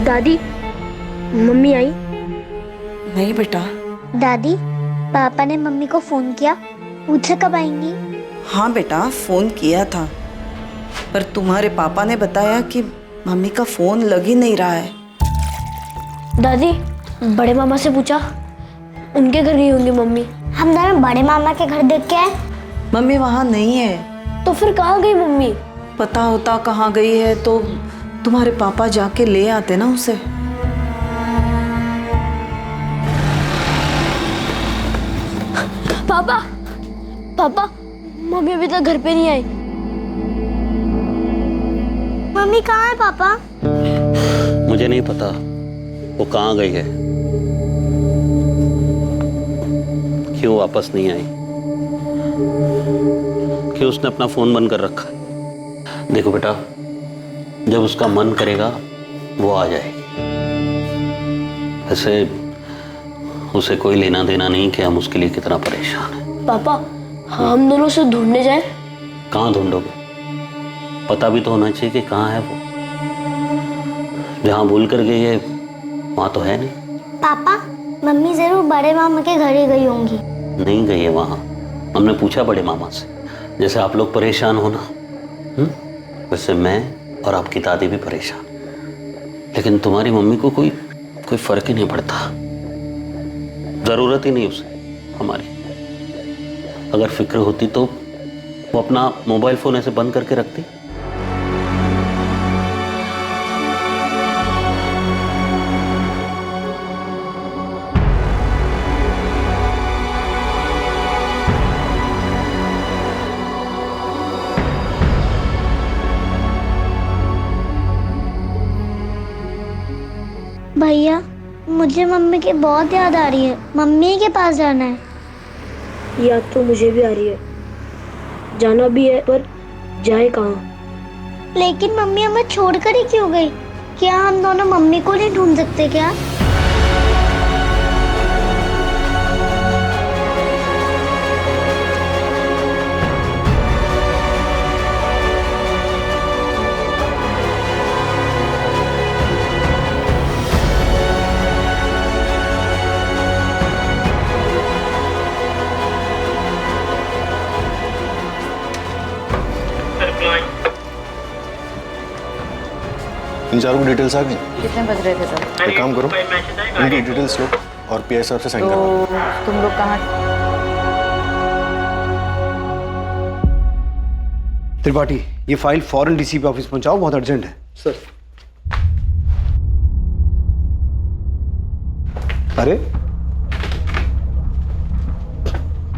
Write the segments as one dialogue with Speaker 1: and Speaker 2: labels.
Speaker 1: दादी, मम्मी आई?
Speaker 2: नहीं बेटा।
Speaker 3: दादी, पापा ने मम्मी को फोन किया, पूछा कब आएंगी?
Speaker 2: हाँ बेटा, फोन किया था, पर तुम्हारे पापा ने बताया कि मम्मी का फोन लग ही नहीं रहा है।
Speaker 1: दादी, बड़े मामा से पूछा, उनके घर गई होंगी मम्मी।
Speaker 3: हम दोनों बड़े मामा के घर देख के आए।
Speaker 2: मम्मी वहाँ नहीं है।
Speaker 1: तो फिर कहाँ गई मम्मी?
Speaker 2: पता होता कहाँ गई है तो तुम्हारे पापा जाके ले आते ना उसे।
Speaker 1: पापा, पापा, मम्मी अभी तक घर पे नहीं आई।
Speaker 3: मम्मी कहाँ है पापा?
Speaker 4: मुझे नहीं पता वो कहाँ गई है, क्यों वापस नहीं आई, क्यों उसने अपना फोन बंद कर रखा है। देखो बेटा, जब उसका मन करेगा वो आ जाएगी। ऐसे उसे कोई लेना देना नहीं कि हम उसके लिए कितना परेशान हैं।
Speaker 1: पापा, हम दोनों उसे ढूंढने जाएं?
Speaker 4: कहाँ ढूंढोगे? पता भी तो होना चाहिए कि कहाँ है वो। जहाँ भूल कर गई है वहाँ तो है नहीं।
Speaker 3: पापा, मम्मी जरूर बड़े मामा के घर ही गई होंगी।
Speaker 4: नहीं गई है वहाँ। हमने पूछा बड़े मामा से, जैसे आप लोग परेशान हो ना, वैसे मैं और आपकी दादी भी परेशान, लेकिन तुम्हारी मम्मी को कोई फर्क ही नहीं पड़ता। जरूरत ही नहीं उसे हमारी। अगर फिक्र होती तो वो अपना मोबाइल फोन ऐसे बंद करके रखती।
Speaker 3: भैया, मुझे मम्मी की बहुत याद आ रही है। मम्मी के पास जाना है।
Speaker 1: याद तो मुझे भी आ रही है, जाना भी है, पर जाए कहाँ?
Speaker 3: लेकिन मम्मी हमें छोड़कर ही क्यों गई? क्या हम दोनों मम्मी को नहीं ढूंढ सकते क्या?
Speaker 5: इन चारों की डिटेल्स आ गई।
Speaker 6: कितने बज रहे थे तब?
Speaker 5: एक काम करो, इनकी डिटेल्स लो और पीआई साहब से साइन
Speaker 6: तो
Speaker 5: करवा।
Speaker 6: तुम लोग कहाँ?
Speaker 7: त्रिपाठी, ये फाइल फौरन डीसीपी ऑफिस पहुंचाओ, बहुत अर्जेंट है।
Speaker 5: सर।
Speaker 7: अरे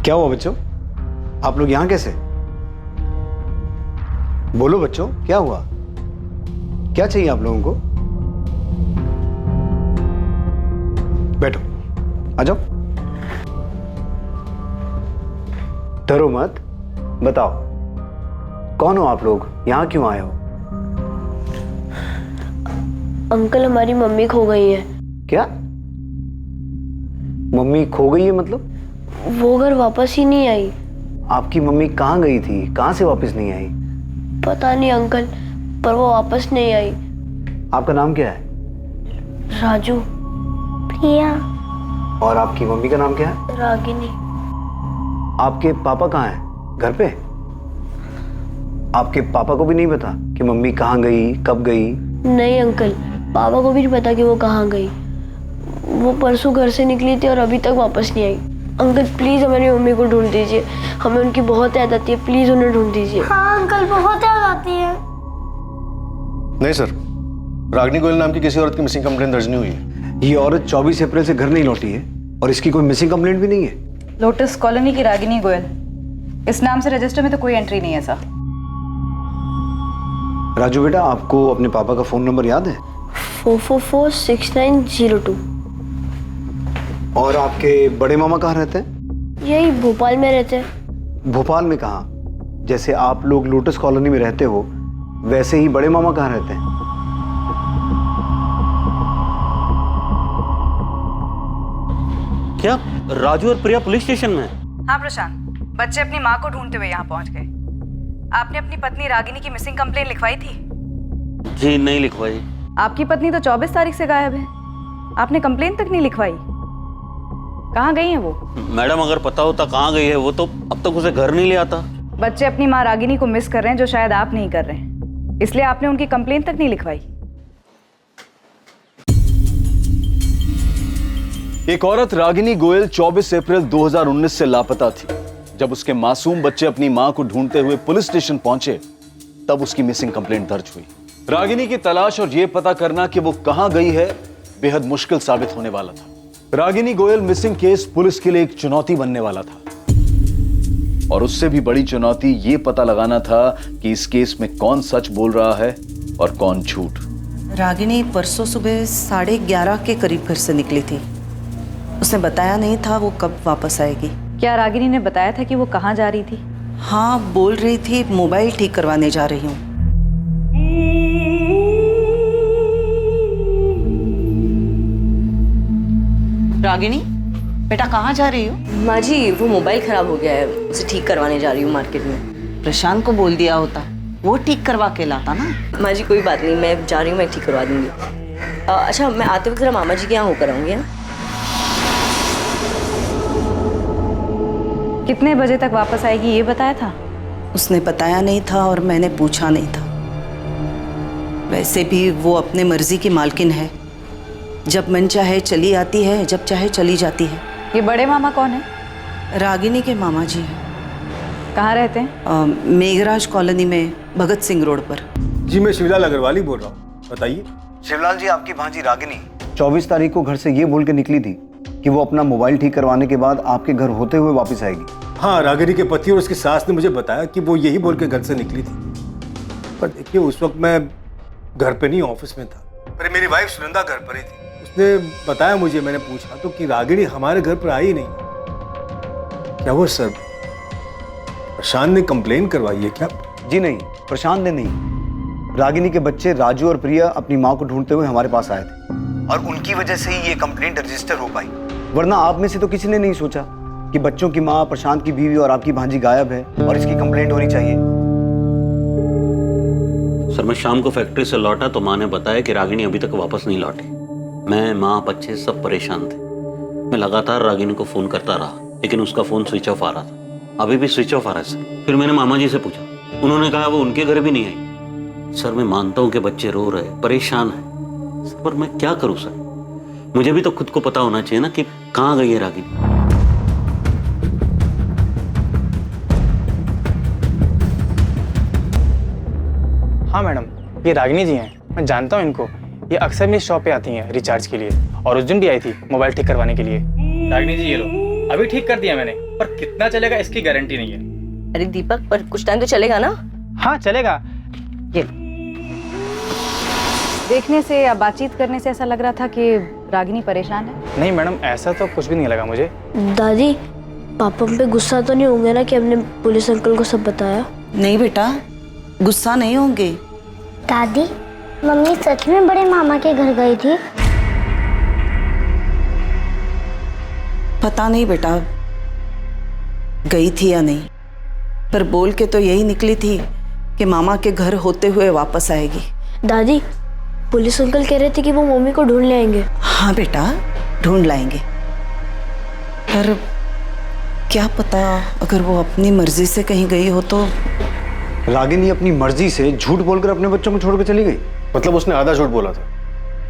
Speaker 7: क्या हुआ बच्चों? आप लोग यहां कैसे? बोलो बच्चों, क्या हुआ? क्या चाहिए आप लोगों को? बैठो, आ जाओ। डरो मत, बताओ कौन हो आप लोग, यहां क्यों आए हो?
Speaker 1: अंकल, हमारी मम्मी खो गई है।
Speaker 7: क्या? मम्मी खो गई है मतलब?
Speaker 1: वो घर वापस ही नहीं आई।
Speaker 7: आपकी मम्मी कहाँ गई थी, कहाँ से वापस नहीं आई?
Speaker 1: पता नहीं अंकल, पर वो वापस नहीं आई।
Speaker 7: आपका नाम क्या है?
Speaker 1: राजू।
Speaker 3: प्रिया।
Speaker 7: और आपकी मम्मी का नाम क्या है?
Speaker 1: रागिनी।
Speaker 7: आपके पापा कहाँ हैं? घर पे? आपके पापा को भी नहीं पता कि मम्मी कहाँ गई, कब गई?
Speaker 1: नहीं अंकल, पापा को भी नहीं पता कि वो कहाँ गई। वो परसों घर से निकली थी और अभी तक वापस नहीं आई। अंकल प्लीज हमारी मम्मी को ढूंढ दीजिए, हमें उनकी बहुत याद आती है, प्लीज उन्हें ढूंढ दीजिए।
Speaker 3: हाँ अंकल, बहुत याद आती है।
Speaker 5: नहीं सर, रागिनी गोयल नाम की किसी औरत की मिसिंग कंप्लेंट दर्ज नहीं हुई है।
Speaker 7: ये औरत 24 अप्रैल से घर नहीं लौटी है और इसकी कोई मिसिंग कंप्लेंट भी नहीं है।
Speaker 6: लोटस कॉलोनी की रागिनी गोयल, इस नाम से रजिस्टर में तो कोई एंट्री नहीं है सर।
Speaker 7: राजू बेटा, आपको अपने पापा का फोन नंबर याद है?
Speaker 1: 4446902।
Speaker 7: और आपके बड़े मामा कहाँ रहते हैं?
Speaker 1: यही भोपाल में रहते हैं।
Speaker 7: भोपाल में कहाँ? जैसे आप लोग लोटस कॉलोनी में रहते हो वैसे ही बड़े मामा कहाँ रहते हैं?
Speaker 4: क्या राजू और प्रिया पुलिस स्टेशन में है?
Speaker 6: हाँ प्रशांत, बच्चे अपनी माँ को ढूंढते हुए यहाँ पहुँच गए। आपने अपनी पत्नी रागिनी की मिसिंग कंप्लेंट लिखवाई थी?
Speaker 4: जी नहीं लिखवाई।
Speaker 6: आपकी पत्नी तो 24 तारीख से गायब है। आपने कंप्लेन तक नहीं लिखवाई। कहाँ गई है वो?
Speaker 4: मैडम अगर पता होता कहाँ गई है वो तो अब तक उसे घर नहीं ले आता।
Speaker 6: बच्चे अपनी माँ रागिनी को मिस कर रहे हैं, जो शायद आप नहीं कर रहे हैं, इसलिए आपने उनकी कंप्लेन तक नहीं लिखवाई।
Speaker 8: एक औरत रागिनी गोयल 24 अप्रैल 2019 से लापता थी। जब उसके मासूम बच्चे अपनी मां को ढूंढते हुए पुलिस स्टेशन पहुंचे तब उसकी मिसिंग कंप्लेंट दर्ज हुई। रागिनी की तलाश और यह पता करना कि वो कहां गई है बेहद मुश्किल साबित होने वाला था। Ragini Goyal missing case police के लिए एक चुनौती बनने वाला था और उससे भी बड़ी चुनौती यह पता लगाना था कि इस केस में कौन सच बोल रहा है और कौन झूठ।
Speaker 2: रागिनी परसों सुबह 11:30 के करीब घर से निकली थी। उसने बताया नहीं था वो कब वापस आएगी।
Speaker 6: क्या रागिनी ने बताया था कि वो कहाँ जा रही थी?
Speaker 2: हाँ, बोल रही थी मोबाइल ठीक करवाने जा रही हूँ।
Speaker 9: रागिनी, बेटा कहाँ जा रही हो?
Speaker 10: माँ जी, वो मोबाइल खराब हो गया है, उसे ठीक करवाने जा रही हूँ मार्केट में।
Speaker 9: प्रशांत को बोल दिया होता, वो ठीक करवा के लाता ना।
Speaker 10: माँ जी कोई बात नहीं, मैं जा रही हूँ, मैं ठीक करवा दूंगी। अच्छा, मैं आते वक्त जरा मामा जी के यहाँ होकर आऊँगी।
Speaker 6: कितने बजे तक वापस आएगी ये बताया था?
Speaker 2: उसने बताया नहीं था और मैंने पूछा नहीं था। वैसे भी वो अपने मर्जी की मालकिन है। जब मन चाहे चली आती है, जब चाहे चली जाती है।
Speaker 6: ये बड़े मामा कौन है?
Speaker 2: रागिनी के मामा जी हैं।
Speaker 6: कहाँ रहते हैं?
Speaker 2: मेघराज कॉलोनी में, भगत सिंह रोड पर।
Speaker 5: जी मैं शिवलाल अग्रवाल ही बोल रहा हूँ, बताइए।
Speaker 7: शिवलाल जी, आपकी भांजी रागिनी 24 तारीख को घर से ये बोल के निकली थी कि वो अपना मोबाइल ठीक करवाने के बाद आपके घर होते हुए वापस आएगी।
Speaker 5: हाँ, रागिनी के पति और उसकी सास ने मुझे बताया कि वो यही बोल के घर से निकली थी। पर देखिए, उस वक्त मैं घर पे नहीं, ऑफिस में था। पर मेरी वाइफ सुनंदा घर पर ही थी। उसने बताया मुझे, मैंने पूछा तो कि रागिनी हमारे घर पर आई नहीं। क्या वो सर प्रशांत ने कंप्लेन करवाई है क्या?
Speaker 7: जी नहीं, प्रशांत ने नहीं। रागिनी के बच्चे राजू और प्रिया अपनी माँ को ढूंढते हुए हमारे पास आए थे और उनकी वजह से ही ये कंप्लेंट रजिस्टर हो पाई। वरना आप में से तो किसी ने नहीं सोचा कि बच्चों की माँ, प्रशांत की बीवी और आपकी भांजी गायब है और इसकी कंप्लेंट होनी चाहिए।
Speaker 4: सर मैं शाम को फैक्ट्री से लौटा तो माँ ने बताया कि रागिनी अभी तक वापस नहीं लौटी। मैं, माँ, बच्चे सब परेशान थे। मैं लगातार रागिनी को फोन करता रहा लेकिन उसका फोन स्विच ऑफ आ रहा था। अभी भी स्विच ऑफ आ रहा है सर। फिर मैंने मामा जी से पूछा, उन्होंने कहा वो उनके घर भी नहीं आई। सर मैं मानता हूँ कि बच्चे रो रहे, परेशान है सर, पर मैं क्या करूँ सर? मुझे भी तो खुद को पता होना चाहिए ना कि कहाँ गई है रागिनी।
Speaker 11: हाँ मैडम, ये रागिनी जी हैं, मैं जानता हूँ इनको। ये अक्सर मेरी शॉप पे आती हैं रिचार्ज के लिए, और उस दिन भी आई थी मोबाइल ठीक करवाने के लिए।
Speaker 12: रागिनी जी ये लो, अभी ठीक कर दिया मैंने, पर कितना चलेगा इसकी गारंटी नहीं है।
Speaker 10: अरे दीपक, पर कुछ टाइम तो चलेगा ना?
Speaker 11: हाँ चलेगा। ये
Speaker 6: देखने से या बातचीत करने से ऐसा लग रहा था कि रागिनी परेशान है।
Speaker 11: नहीं मैडम, ऐसा तो कुछ भी नहीं लगा मुझे।
Speaker 1: दादी, पापा पे गुस्सा तो नहीं होंगे ना कि हमने पुलिस अंकल को सब बताया?
Speaker 2: नहीं बेटा, गुस्सा नहीं होंगे।
Speaker 3: दादी, मम्मी सच में बड़े मामा के घर गई थी?
Speaker 2: पता नहीं बेटा गई थी या नहीं, पर बोल के तो यही निकली थी कि मामा के घर होते हुए वापस आएगी।
Speaker 1: दादी, पुलिस अंकल कह रहे थे कि वो मम्मी को ढूंढ ले आएंगे।
Speaker 2: हाँ बेटा, ढूंढ लाएंगे, पर क्या पता अगर वो अपनी मर्जी से कहीं गई हो तो।
Speaker 7: रागिनी अपनी मर्जी से झूठ बोलकर अपने बच्चों को छोड़कर चली गई?
Speaker 5: मतलब उसने आधा झूठ बोला था,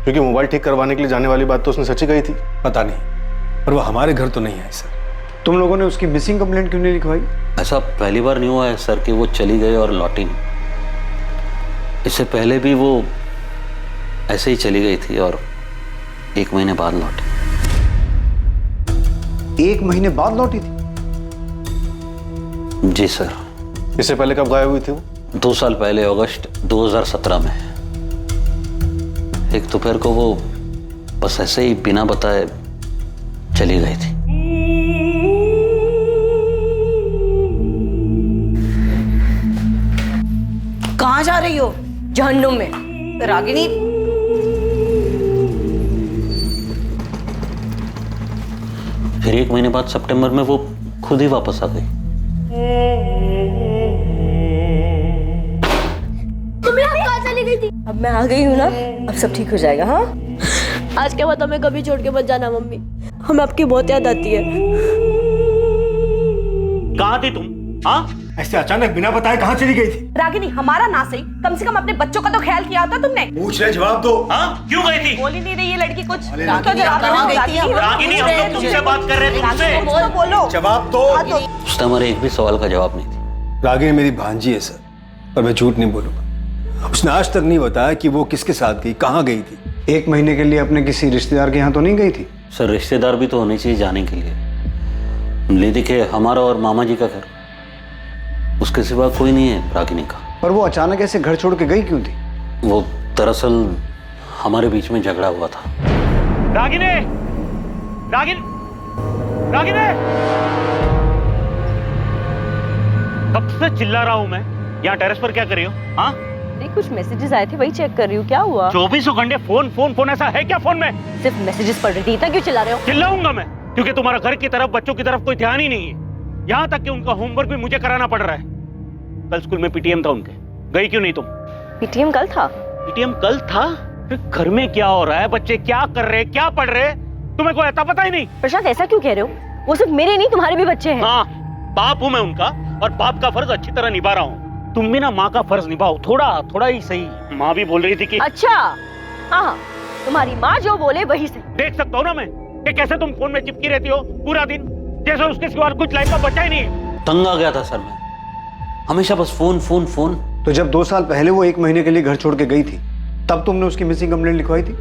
Speaker 5: क्योंकि मोबाइल ठीक करवाने के लिए जाने वाली बात तो उसने सच्ची कही थी। पता नहीं, पर वो हमारे घर तो नहीं आई सर।
Speaker 7: तुम लोगों ने उसकी मिसिंग कंप्लेंट क्यों नहीं लिखवाई?
Speaker 4: ऐसा पहली बार नहीं हुआ है सर कि वो चली गई और लौटी नहीं। इससे पहले भी वो ऐसे ही चली गई थी और 1 महीने बाद लौटी।
Speaker 7: 1 महीने बाद लौटी थी?
Speaker 4: जी सर।
Speaker 5: इससे पहले कब गायब हुई थी वो?
Speaker 4: 2 साल पहले, अगस्त 2017 में। एक दोपहर को वो बस ऐसे ही बिना बताए चली गई थी।
Speaker 10: कहाँ जा रही हो? जहन्नुम में। रागिनी,
Speaker 4: फिर 1 महीने बाद सितंबर में वो खुद ही वापस आ गई।
Speaker 1: तुम यहाँ कहाँ चली गई गई थी।
Speaker 10: अब मैं आ गई हूँ ना, अब सब ठीक हो जाएगा। हाँ,
Speaker 1: आज के बाद हमें कभी छोड़ के मत जाना मम्मी, हमें आपकी बहुत याद आती है।
Speaker 4: कहाँ थी तुम? हाँ,
Speaker 5: ऐसे अचानक बिना बताए कहाँ चली गई थी?
Speaker 6: रागिनी, हमारा ना सही, कम से कम अपने बच्चों का तो ख्याल किया होता तुमने।
Speaker 5: पूछ रहे, जवाब दो।
Speaker 4: हाँ, क्यों गई थी?
Speaker 6: बोल ही नहीं रही ये लड़की कुछ।
Speaker 2: रागिनी, कहाँ गई थी?
Speaker 4: रागिनी, हम तो तुमसे बात कर रहे थे, तुमसे।
Speaker 6: बोलो बोलो,
Speaker 5: जवाब दो।
Speaker 4: उसने हमारे एक भी सवाल का जवाब नहीं दिया।
Speaker 5: रागिनी मेरी भांजी है सर, पर मैं झूठ नहीं बोलूंगा। उसने आज तक नहीं बताया कि वो किसके साथ गई, कहाँ गई थी।
Speaker 7: 1 महीने के लिए अपने किसी रिश्तेदार के यहाँ तो नहीं गई थी?
Speaker 4: सर, रिश्तेदार भी तो होने चाहिए जाने के लिए। ले देखिए, हमारा और मामा जी का घर, उसके सिवा कोई नहीं है रागिनी का।
Speaker 7: पर वो अचानक ऐसे घर छोड़ के गई क्यों थी?
Speaker 4: वो दरअसल हमारे बीच में झगड़ा हुआ था।
Speaker 12: रागिनी, रागिनी, रागिनी, कब से चिल्ला रहा हूं मैं। यहाँ टेरेस पर क्या कर रही हो? हाँ,
Speaker 10: कुछ मैसेजेस आए थे, वही चेक कर रही हूँ। क्या हुआ?
Speaker 12: 24 घंटे फोन फोन फोन, ऐसा है क्या फोन में?
Speaker 10: सिर्फ मैसेजेस पढ़ रही थी, इतना क्यों चिल्ला रहे हो?
Speaker 12: चिल्लाऊंगा मैं, क्योंकि तुम्हारा घर की तरफ, बच्चों की तरफ कोई ध्यान ही नहीं है। यहाँ तक कि उनका होमवर्क भी मुझे कराना पड़ रहा है। कल स्कूल में पीटीएम था उनके, गई क्यों नहीं तुम?
Speaker 10: पीटीएम कल था?
Speaker 12: पीटीएम कल था? फिर घर में क्या हो रहा है, बच्चे क्या कर रहे, क्या पढ़ रहे, तुम्हें कोई अता पता ही नहीं।
Speaker 10: प्रशांत, ऐसा क्यों कह रहे हो? वो सिर्फ मेरे नहीं, तुम्हारे भी बच्चे हैं।
Speaker 12: हाँ, बाप हूं मैं उनका, और बाप का फर्ज अच्छी तरह निभा रहा हूँ। तुम भी ना माँ का फर्ज निभाओ, थोड़ा थोड़ा ही सही। माँ भी बोल रही थी कि
Speaker 10: अच्छा, हाँ, तुम्हारी माँ जो बोले वही सही।
Speaker 12: देख सकता हूँ ना मैं कि कैसे तुम फोन में चिपकी रहती हो पूरा दिन, जैसे उसके सिवा कुछ लाइफ का बचा ही नहीं है।
Speaker 4: तंग आ गया था सर मैं, हमेशा बस फोन फोन फोन।
Speaker 7: तो जब 2 साल पहले वो 1 महीने के लिए घर छोड़ के गई थी, तब तुमने उसकी मिसिंग कंप्लेंट लिखवाई थी?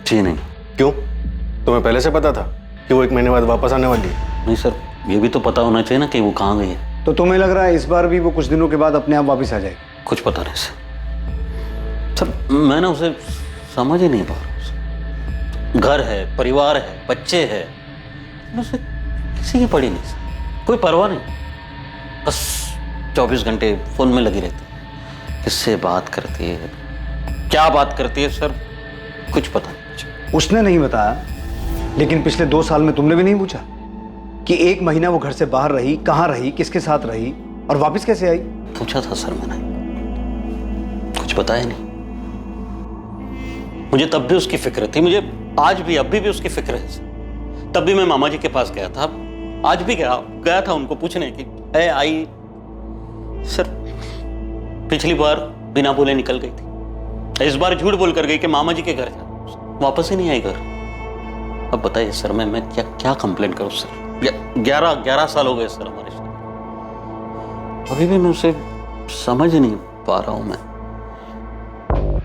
Speaker 4: जी नहीं।
Speaker 5: क्यों? तुम्हें पहले से पता था कि वो 1 महीने बाद वापस आने वाली है?
Speaker 4: नहीं सर, ये भी तो पता होना चाहिए ना कि वो कहाँ गई है।
Speaker 7: तो तुम्हें लग रहा है इस बार भी वो कुछ दिनों के बाद अपने आप वापस आ जाएगी?
Speaker 4: कुछ पता नहीं सर, मैं ना उसे समझ ही नहीं पा रहा। घर है, परिवार है, बच्चे हैं, उसे किसी की पड़ी नहीं सर, कोई परवाह नहीं। बस 24 घंटे फोन में लगी रहती है। किससे बात करती है, क्या बात करती है सर, कुछ पता नहीं।
Speaker 7: उसने नहीं बताया, लेकिन पिछले 2 साल में तुमने भी नहीं पूछा कि 1 महीना वो घर से बाहर रही, कहाँ रही, किसके साथ रही और वापस कैसे आई?
Speaker 4: पूछा था सर मैंने, कुछ बताया नहीं। मुझे तब भी उसकी फिक्र थी, मुझे आज भी, अभी भी उसकी फिक्र है। तब भी मैं मामा जी के पास गया था, आज भी गया था उनको पूछने की है आई। सर, पिछली बार बिना बोले निकल गई थी, इस बार झूठ बोल कर गई कि मामा जी के घर जा, वापस ही नहीं आई घर। अब बताइए सर, मैं क्या कंप्लेंट करूं सर? 11 साल हो गए सर हमारे साथ, अभी भी मैं उसे समझ नहीं पा रहा हूं मैं।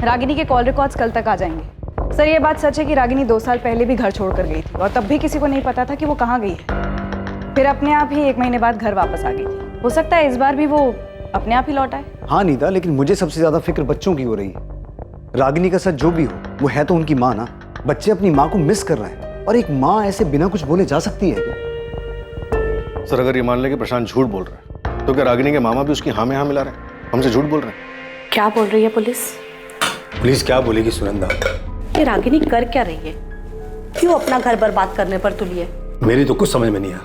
Speaker 6: रागिनी के कॉल रिकॉर्ड्स कल तक आ जाएंगे। सर, ये बात सच है कि रागिनी 2 साल पहले भी घर छोड़कर गई थी, और तब भी किसी को नहीं पता था कि वो कहाँ गई है। फिर अपने आप ही 1 महीने बाद घर वापस आ गई थी। हो सकता है इस बार भी वो अपने आप ही लौट आए।
Speaker 7: हाँ नीता, लेकिन मुझे सबसे ज्यादा फिक्र बच्चों की हो रही है। रागिनी का सच जो भी हो, वो है तो उनकी माँ ना। बच्चे अपनी माँ को मिस कर रहे हैं, और एक माँ ऐसे बिना कुछ बोले जा सकती है क्या?
Speaker 5: सर, अगर ये मान ले कि प्रशांत झूठ बोल रहा है, तो क्या रागिनी के मामा भी उसकी हाँ में हाँ मिला रहे हैं, हमसे झूठ बोल रहे हैं?
Speaker 13: क्या बोल रही है पुलिस?
Speaker 5: पुलिस क्या बोलेगी सुनंदा?
Speaker 13: ये रागिनी कर क्या रही है? क्यों अपना घर बर्बाद करने पर तुली है?
Speaker 5: मेरी तो कुछ समझ में नहीं आ रहा।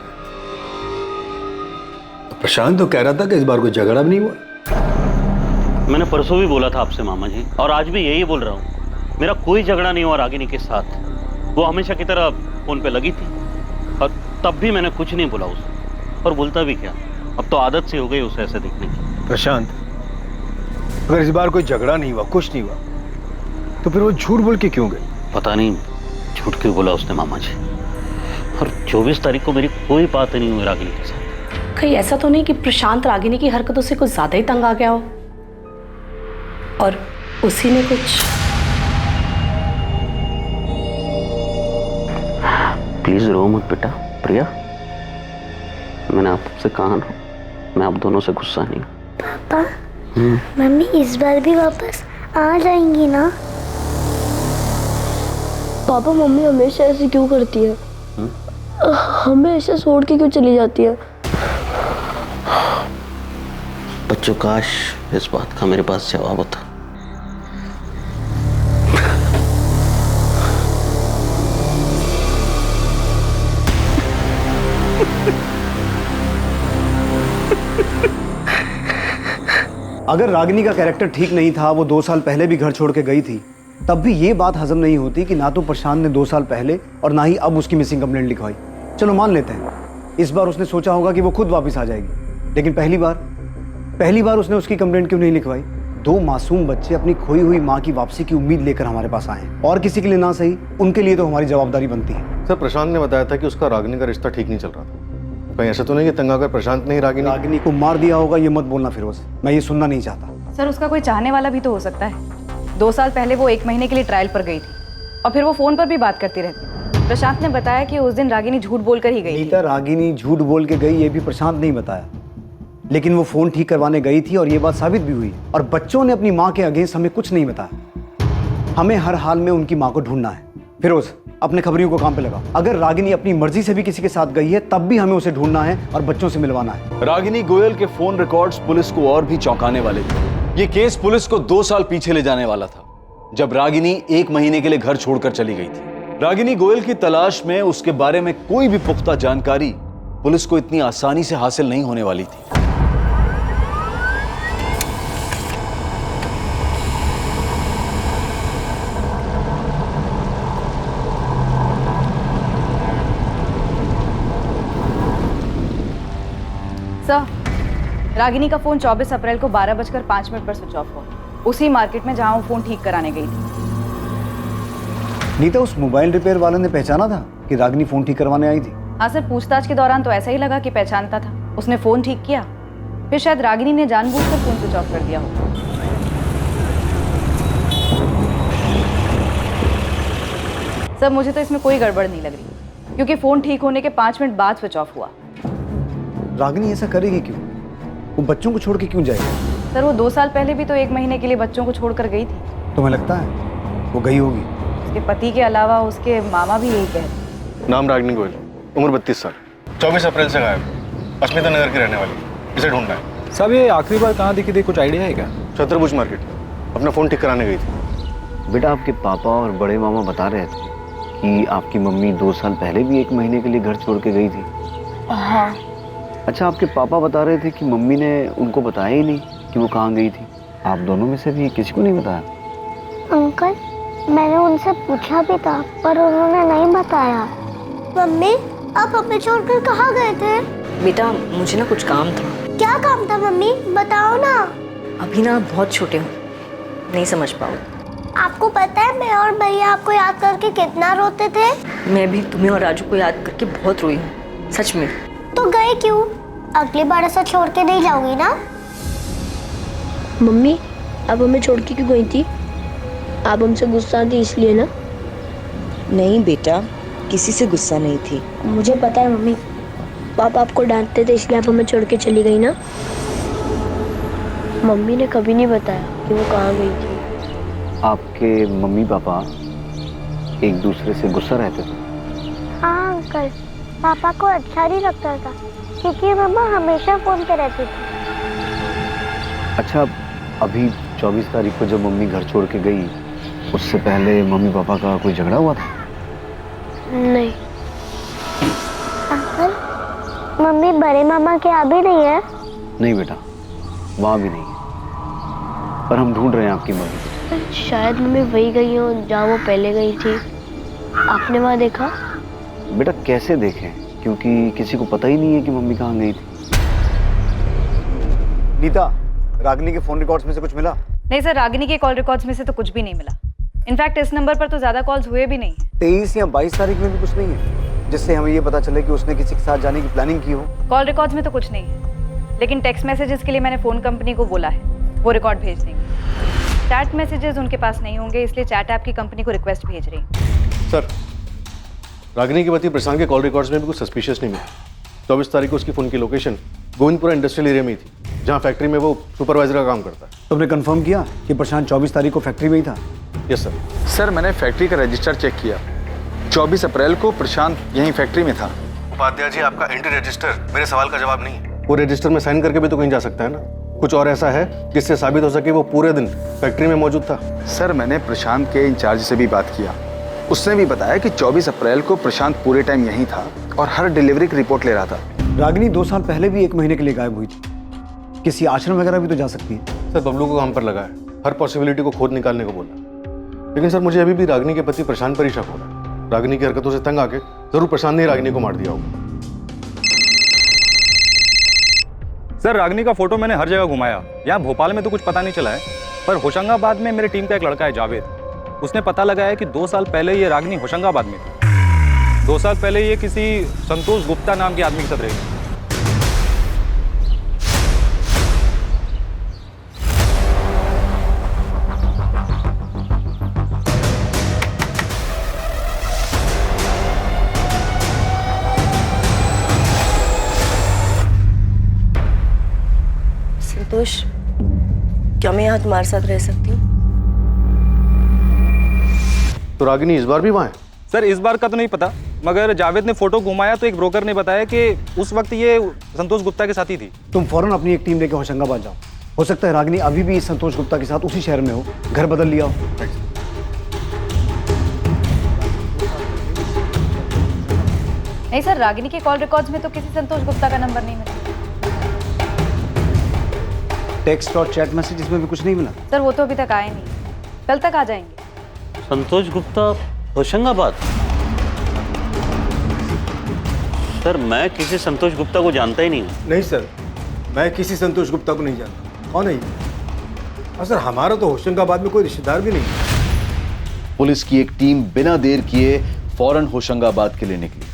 Speaker 5: तो प्रशांत तो कह रहा था कि इस बार कोई झगड़ा भी नहीं हुआ।
Speaker 4: मैंने परसों भी बोला था आपसे मामा जी, और आज भी यही बोल रहा हूँ, मेरा कोई झगड़ा नहीं हुआ रागिनी के साथ। वो हमेशा की तरह फोन पे लगी थी, और तब भी मैंने कुछ नहीं बोला उसे, और बोलता भी क्या, अब तो आदत से हो गई उसे ऐसे दिखने की।
Speaker 5: प्रशांत, अगर इस बार कोई झगड़ा नहीं हुआ, कुछ नहीं हुआ, तो फिर वो झूठ बोल के क्यों गई?
Speaker 4: पता नहीं झूठ क्यों बोला उसने मामा जी। और 24 तारीख को मेरी कोई बात नहीं हुई रागिनी के साथ।
Speaker 13: कहीं ऐसा तो नहीं कि प्रशांत रागिनी की हरकतों से कुछ ज्यादा ही तंग आ गया हो और उसी ने कुछ?
Speaker 4: प्लीज रो मत बेटा। प्रिया, मैंने आपसे कहा ना, मैं आप दोनों से गुस्सा नहीं।
Speaker 3: पापा, मम्मी इस बार भी वापस आ जाएंगी ना?
Speaker 1: पापा, मम्मी हमेशा ऐसे क्यों करती है? हमेशा छोड़ के क्यों चली जाती है?
Speaker 4: बच्चों, काश इस बात का मेरे पास जवाब होता।
Speaker 7: अगर रागिनी का कैरेक्टर ठीक नहीं था, वो 2 साल पहले भी घर छोड़ के गई थी, तब भी ये बात हजम नहीं होती कि ना तो प्रशांत ने 2 साल पहले और ना ही अब उसकी मिसिंग कंप्लेंट लिखवाई। चलो मान लेते हैं इस बार उसने सोचा होगा कि वो खुद वापस आ जाएगी, लेकिन पहली बार उसने उसकी कंप्लेंट क्यों नहीं लिखवाई? 2 मासूम बच्चे अपनी खोई हुई माँ की वापसी की उम्मीद लेकर हमारे पास आए हैं, और किसी के लिए ना सही, उनके लिए तो हमारी जवाबदारी बनती है।
Speaker 14: सर, प्रशांत ने बताया था कि उसका रागिनी का रिश्ता ठीक नहीं चल रहा था। कहीं ऐसा तो नहीं कि तंग आकर प्रशांत ने ही रागिनी
Speaker 7: को मार दिया होगा? ये मत बोलना फिरोज, मैं ये सुनना नहीं चाहता।
Speaker 6: सर उसका कोई चाहने वाला भी तो हो सकता है। 2 साल पहले वो 1 महीने के लिए ट्रायल पर गई थी और फिर वो फोन पर भी बात करती रहती। प्रशांत ने बताया कि उस दिन रागिनी झूठ बोलकर ही गई थी।
Speaker 7: नीता, रागिनी झूठ बोल के गई ये भी प्रशांत नहीं बताया, लेकिन वो फोन ठीक करवाने गई थी और ये बात साबित भी हुई। और बच्चों ने अपनी माँ के अगेंस्ट हमें कुछ नहीं बताया। हमें हर हाल में उनकी माँ को ढूंढना है। फिरोज, अपने खबरियों को काम पे लगाओ। अगर रागिनी अपनी मर्जी से भी किसी के साथ गई है तब भी हमें उसे ढूंढना है और बच्चों से मिलवाना है।
Speaker 8: रागिनी गोयल के फोन रिकॉर्ड्स पुलिस को और भी चौंकाने वाले थे। ये केस पुलिस को 2 साल पीछे ले जाने वाला था, जब रागिनी 1 महीने के लिए घर छोड़कर चली गई थी। रागिनी गोयल की तलाश में उसके बारे में कोई भी पुख्ता जानकारी पुलिस को इतनी आसानी से हासिल नहीं होने वाली थी।
Speaker 6: सर, रागिनी का फोन 24 अप्रैल को 12:05 पर स्विच ऑफ हुआ, उसी मार्केट में जहां वो फोन ठीक कराने गई थी।
Speaker 7: नीता, उस मोबाइल रिपेयर वाले ने पहचाना था कि रागिनी फोन ठीक करवाने आई थी?
Speaker 6: हाँ सर, पूछताछ के दौरान तो ऐसा ही लगा कि पहचानता था। उसने फोन ठीक किया, फिर शायद रागिनी ने जानबूझकर फोन स्विच ऑफ कर दिया हो। सर मुझे तो इसमें कोई गड़बड़ नहीं लग रही, क्योंकि फोन ठीक होने के 5 मिनट बाद स्विच ऑफ हुआ।
Speaker 7: रागिनी ऐसा करेगी क्यों? वो बच्चों को छोड़ के क्यों जाएगी?
Speaker 6: सर वो 2 साल पहले भी तो 1 महीने के लिए बच्चों को छोड़कर गई थी।
Speaker 7: तुम्हें लगता है वो गई होगी?
Speaker 6: उसके पति के अलावा उसके मामा भी यही कहते।
Speaker 14: नाम रागिनी गोयल, उम्र 32 साल, 24 अप्रैल से गायब, अस्मिता नगर की रहने वाली। इसे ढूंढना है।
Speaker 11: साहब ये आखिरी बार कहाँ दिखी थी, कुछ आइडिया है क्या?
Speaker 14: छत्रभुज मार्केट, अपना फोन ठीक कराने गई थी।
Speaker 15: बेटा, आपके पापा और बड़े मामा बता रहे थे कि आपकी मम्मी 2 साल पहले भी 1 महीने के लिए घर छोड़ के गई थी।
Speaker 1: हाँ।
Speaker 15: अच्छा, आपके पापा बता रहे थे कि मम्मी ने उनको बताया ही नहीं कि वो कहाँ गई थी। आप दोनों में से भी किसी को नहीं बताया?
Speaker 3: अंकल, मैंने उनसे पूछा भी था पर उन्होंने नहीं बताया। मम्मी, आप हमें छोड़कर कहाँ गए थे?
Speaker 10: बेटा, मुझे ना कुछ काम था।
Speaker 3: क्या काम था मम्मी, बताओ ना।
Speaker 10: अभी ना बहुत छोटे हो, नहीं समझ पाओ।
Speaker 3: आपको पता है मैं और भैया आपको याद करके कितना रोते थे?
Speaker 10: मैं भी तुम्हें और राजू को याद करके बहुत रोई हूँ, सच में।
Speaker 3: तो गए क्यों? अगली बार ऐसा छोड़ के नहीं जाऊंगी ना।
Speaker 1: मम्मी, आप हमें छोड़ के क्यों गई थी? आप हमसे गुस्सा थी इसलिए ना?
Speaker 9: नहीं बेटा, किसी से गुस्सा नहीं थी।
Speaker 1: मुझे पता है मम्मी, पापा आपको डांटते थे इसलिए आप हमें छोड़ के चली गई ना? मम्मी ने कभी नहीं बताया कि वो कहाँ गई थी।
Speaker 15: आपके मम्मी पापा एक दूसरे से गुस्सा रहते थे?
Speaker 3: हाँ अंकल, पापा को अच्छा नहीं लगता था क्योंकि मम्मा हमेशा फोन पे रहती थी।
Speaker 15: अच्छा, अभी 24 तारीख को जब मम्मी घर छोड़ के गई, उससे पहले मम्मी पापा का कोई झगड़ा हुआ था?
Speaker 1: नहीं।
Speaker 3: अंकल, मम्मी बड़े मामा के यहाँ भी नहीं है?
Speaker 15: नहीं बेटा, वहाँ भी नहीं है, पर हम ढूंढ रहे हैं आपकी मम्मी।
Speaker 1: शायद मम्मी वही गई हो जहाँ वो पहले गई थी। आपने वहाँ देखा?
Speaker 15: बेटा कैसे देखें, क्योंकि किसी को पता ही नहीं है कि मम्मी कहाँ गई थी।
Speaker 7: नीता, रागिनी के फोन रिकॉर्ड्स में से कुछ मिला?
Speaker 6: नहीं सर, रागिनी के कॉल रिकॉर्ड्स में से तो कुछ भी नहीं मिला। इनफैक्ट इस नंबर पर तो ज्यादा कॉल्स हुए भी नहीं।
Speaker 7: 23 या 22 तारीख में भी कुछ नहीं है जिससे हमें ये पता चले कि उसने किसी के साथ जाने की प्लानिंग की हो?
Speaker 6: कॉल रिकॉर्ड्स में तो कुछ नहीं है, लेकिन टेक्स्ट मैसेजेस के लिए मैंने फोन कंपनी को बोला है, वो रिकॉर्ड भेज देंगे। चैट मैसेजेस उनके पास नहीं होंगे, इसलिए चैट ऐप की कंपनी को रिक्वेस्ट भेज रही है।
Speaker 14: सर, रागिनी के पति प्रशांत के कॉल रिकॉर्ड्स में भी कुछ सस्पिशियस नहीं मिला। 24 तारीख को उसकी फोन की लोकेशन गोविंदपुरा इंडस्ट्रियल एरिया में ही थी, जहाँ फैक्ट्री में वो सुपरवाइजर का काम करता है।
Speaker 7: तुमने कंफर्म किया कि प्रशांत 24 तारीख को फैक्ट्री में ही था?
Speaker 14: Yes sir.
Speaker 11: सर, मैंने फैक्ट्री का रजिस्टर चेक किया, 24 अप्रैल को प्रशांत यहीं फैक्ट्री में था।
Speaker 14: उपाध्याय जी, आपका एंट्री रजिस्टर मेरे सवाल का जवाब नहीं है। वो रजिस्टर में साइन करके भी तो कहीं जा सकता है ना। कुछ और ऐसा है जिससे साबित हो सके वो पूरे दिन फैक्ट्री में मौजूद था?
Speaker 11: सर, मैंने प्रशांत के इंचार्ज से भी बात किया, उसने भी बताया कि 24 अप्रैल को प्रशांत पूरे टाइम यहीं था और हर डिलीवरी की रिपोर्ट ले रहा था।
Speaker 7: रागिनी 2 साल पहले भी 1 महीने के लिए गायब हुई थी, किसी आश्रम वगैरह भी तो जा सकती है।
Speaker 14: सर बबलू को काम पर लगा है, हर पॉसिबिलिटी को खोद निकालने को बोला। लेकिन सर मुझे अभी भी रागिनी के पति प्रशांत पर ही शक हो रहा है। रागिनी की हरकतों से तंग आके जरूर प्रशांत ने रागिनी को मार दिया होगा।
Speaker 11: सर रागिनी का फोटो मैंने हर जगह घुमाया, यहाँ भोपाल में तो कुछ पता नहीं चला है, पर होशंगाबाद में मेरे टीम का एक लड़का है जावेद, उसने पता लगाया कि 2 साल पहले ये रागिनी होशंगाबाद में थी। 2 साल पहले ये किसी संतोष गुप्ता नाम के आदमी के साथ रही।
Speaker 10: संतोष, क्या मैं यहाँ तुम्हारे साथ रह सकती हूँ?
Speaker 14: तो रागिनी इस बार भी वहाँ है?
Speaker 11: सर इस बार का तो नहीं पता, मगर जावेद ने फोटो घुमाया तो एक ब्रोकर ने बताया कि उस वक्त ये संतोष गुप्ता के साथ ही थी।
Speaker 7: तुम फौरन अपनी एक टीम लेकर होशंगाबाद जाओ। हो सकता है रागिनी अभी भी संतोष गुप्ता के साथ उसी शहर में हो, घर बदल लिया हो।
Speaker 6: नहीं सर, रागिनी के कॉल रिकॉर्ड्स में तो किसी संतोष गुप्ता का नंबर नहीं मिला।
Speaker 7: टेक्स्ट और चैट मैसेजेस में भी कुछ नहीं मिला?
Speaker 6: सर वो तो अभी तक आए नहीं, कल तक आ जाएंगे।
Speaker 4: संतोष गुप्ता होशंगाबाद? सर मैं किसी संतोष गुप्ता को जानता ही नहीं हूँ।
Speaker 5: नहीं सर, मैं किसी संतोष गुप्ता को नहीं जानता। कौन है ये? और सर हमारा तो होशंगाबाद में कोई रिश्तेदार भी नहीं है।
Speaker 8: पुलिस की एक टीम बिना देर किए फौरन होशंगाबाद के लिए निकली,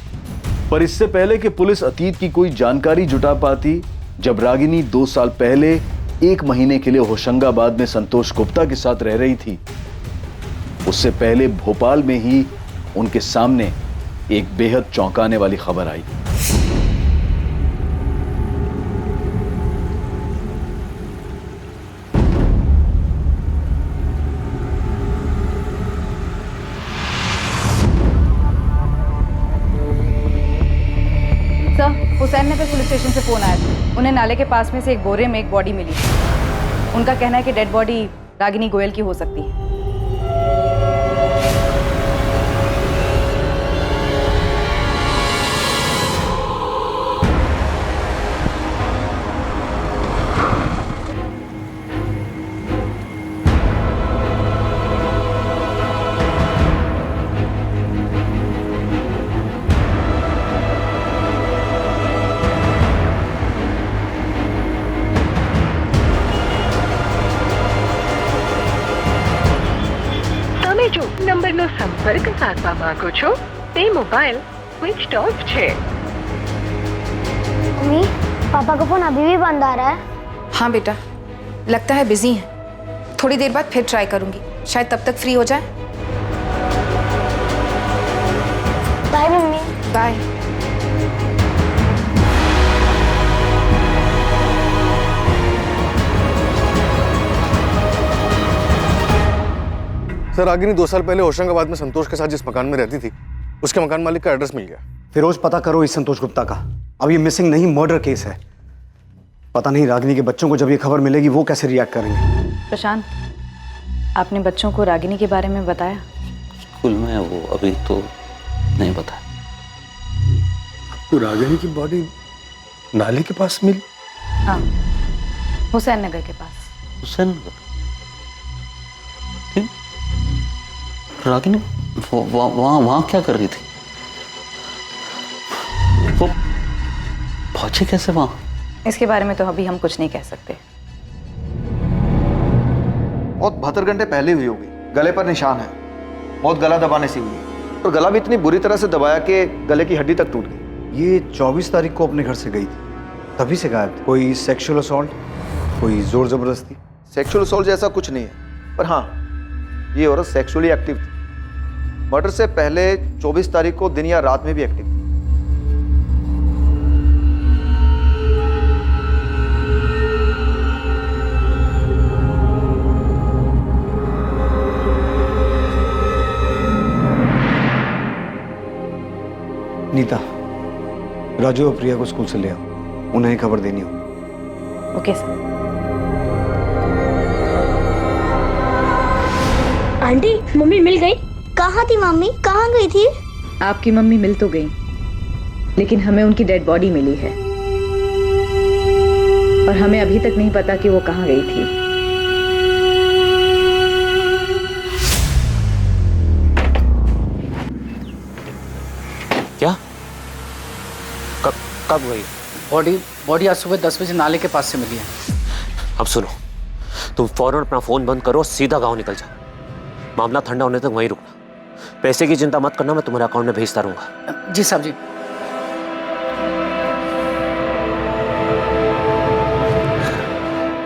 Speaker 8: पर इससे पहले कि पुलिस अतीत की कोई जानकारी जुटा पाती, जब रागिनी 2 साल पहले 1 महीने के लिए होशंगाबाद में संतोष गुप्ता के साथ रह रही थी, उससे पहले भोपाल में ही उनके सामने एक बेहद चौंकाने वाली खबर आई।
Speaker 6: सर हुसैन नगर पुलिस स्टेशन से फोन आया था, उन्हें नाले के पास में से एक बोरे में एक बॉडी मिली। उनका कहना है कि डेड बॉडी रागिनी गोयल की हो सकती है।
Speaker 16: નંબરનો સંપર્ક સાધવા માંગો છો તે મોબાઈલ સ્વિચ ઓફ છે।
Speaker 3: मम्मी, पापा का फोन अभी भी बंद आ रहा है।
Speaker 17: हाँ बेटा, लगता है बिजी हैं। थोड़ी देर बाद फिर ट्राई करूंगी, शायद तब तक फ्री हो जाए।
Speaker 3: Bye mummy.
Speaker 17: Bye.
Speaker 14: Sir Ragini 2 साल पहले होशंगाबाद में संतोष के साथ जिस मकान में रहती थी, उसके मकान मालिक का एड्रेस मिल गया।
Speaker 7: फिरोज, पता करो इस संतोष गुप्ता का। अब ये मिसिंग नहीं, मर्डर केस है। पता नहीं रागिनी के बच्चों को जब ये खबर मिलेगी वो कैसे रिएक्ट करेंगे।
Speaker 6: प्रशांत, आपने बच्चों को रागिनी के बारे में बताया?
Speaker 4: स्कूल में वो अभी तो नहीं बताया।
Speaker 5: तो रागिनी की बॉडी नाले के पास मिली?
Speaker 6: हाँ, हुसैन नगर के पास।
Speaker 4: हुसैन नगर? रागिनी वहाँ क्या कर रही थी? वो पहुंची कैसे वहाँ?
Speaker 6: इसके बारे में तो अभी हम कुछ नहीं कह सकते।
Speaker 15: बहुत 72 घंटे पहले हुई होगी। गले पर निशान है, बहुत गला दबाने से हुई है, और गला भी इतनी बुरी तरह से दबाया कि गले की हड्डी तक टूट गई।
Speaker 7: ये 24 तारीख को अपने घर से गई थी, तभी से गायब थी। कोई सेक्सुअल असॉल्ट, कोई जोर जबरदस्ती?
Speaker 15: सेक्सुअल असॉल्ट जैसा कुछ नहीं है, पर हाँ ये औरत सेक्सुअली एक्टिव थी। मर्डर से पहले 24 तारीख को दिन या रात में भी एक्टिव थी।
Speaker 7: नीता, राजू और प्रिया को स्कूल से ले आओ, उन्हें खबर देनी हो।
Speaker 6: Okay sir.
Speaker 3: आंटी, मम्मी मिल गई? कहाँ थी मम्मी? कहाँ गई थी?
Speaker 6: आपकी मम्मी मिल तो गई, लेकिन हमें उनकी डेड बॉडी मिली है और हमें अभी तक नहीं पता कि वो कहाँ गई थी।
Speaker 18: कब गई?
Speaker 19: बॉडी आज सुबह 10 बजे नाले के पास से मिली है।
Speaker 18: अब सुनो, तुम फौरन अपना फोन बंद करो, सीधा गांव निकल जाओ। मामला ठंडा होने तक वहीं रुकना। पैसे की चिंता मत करना, मैं तुम्हारे अकाउंट में भेजता रहूंगा।
Speaker 19: जी साहब जी।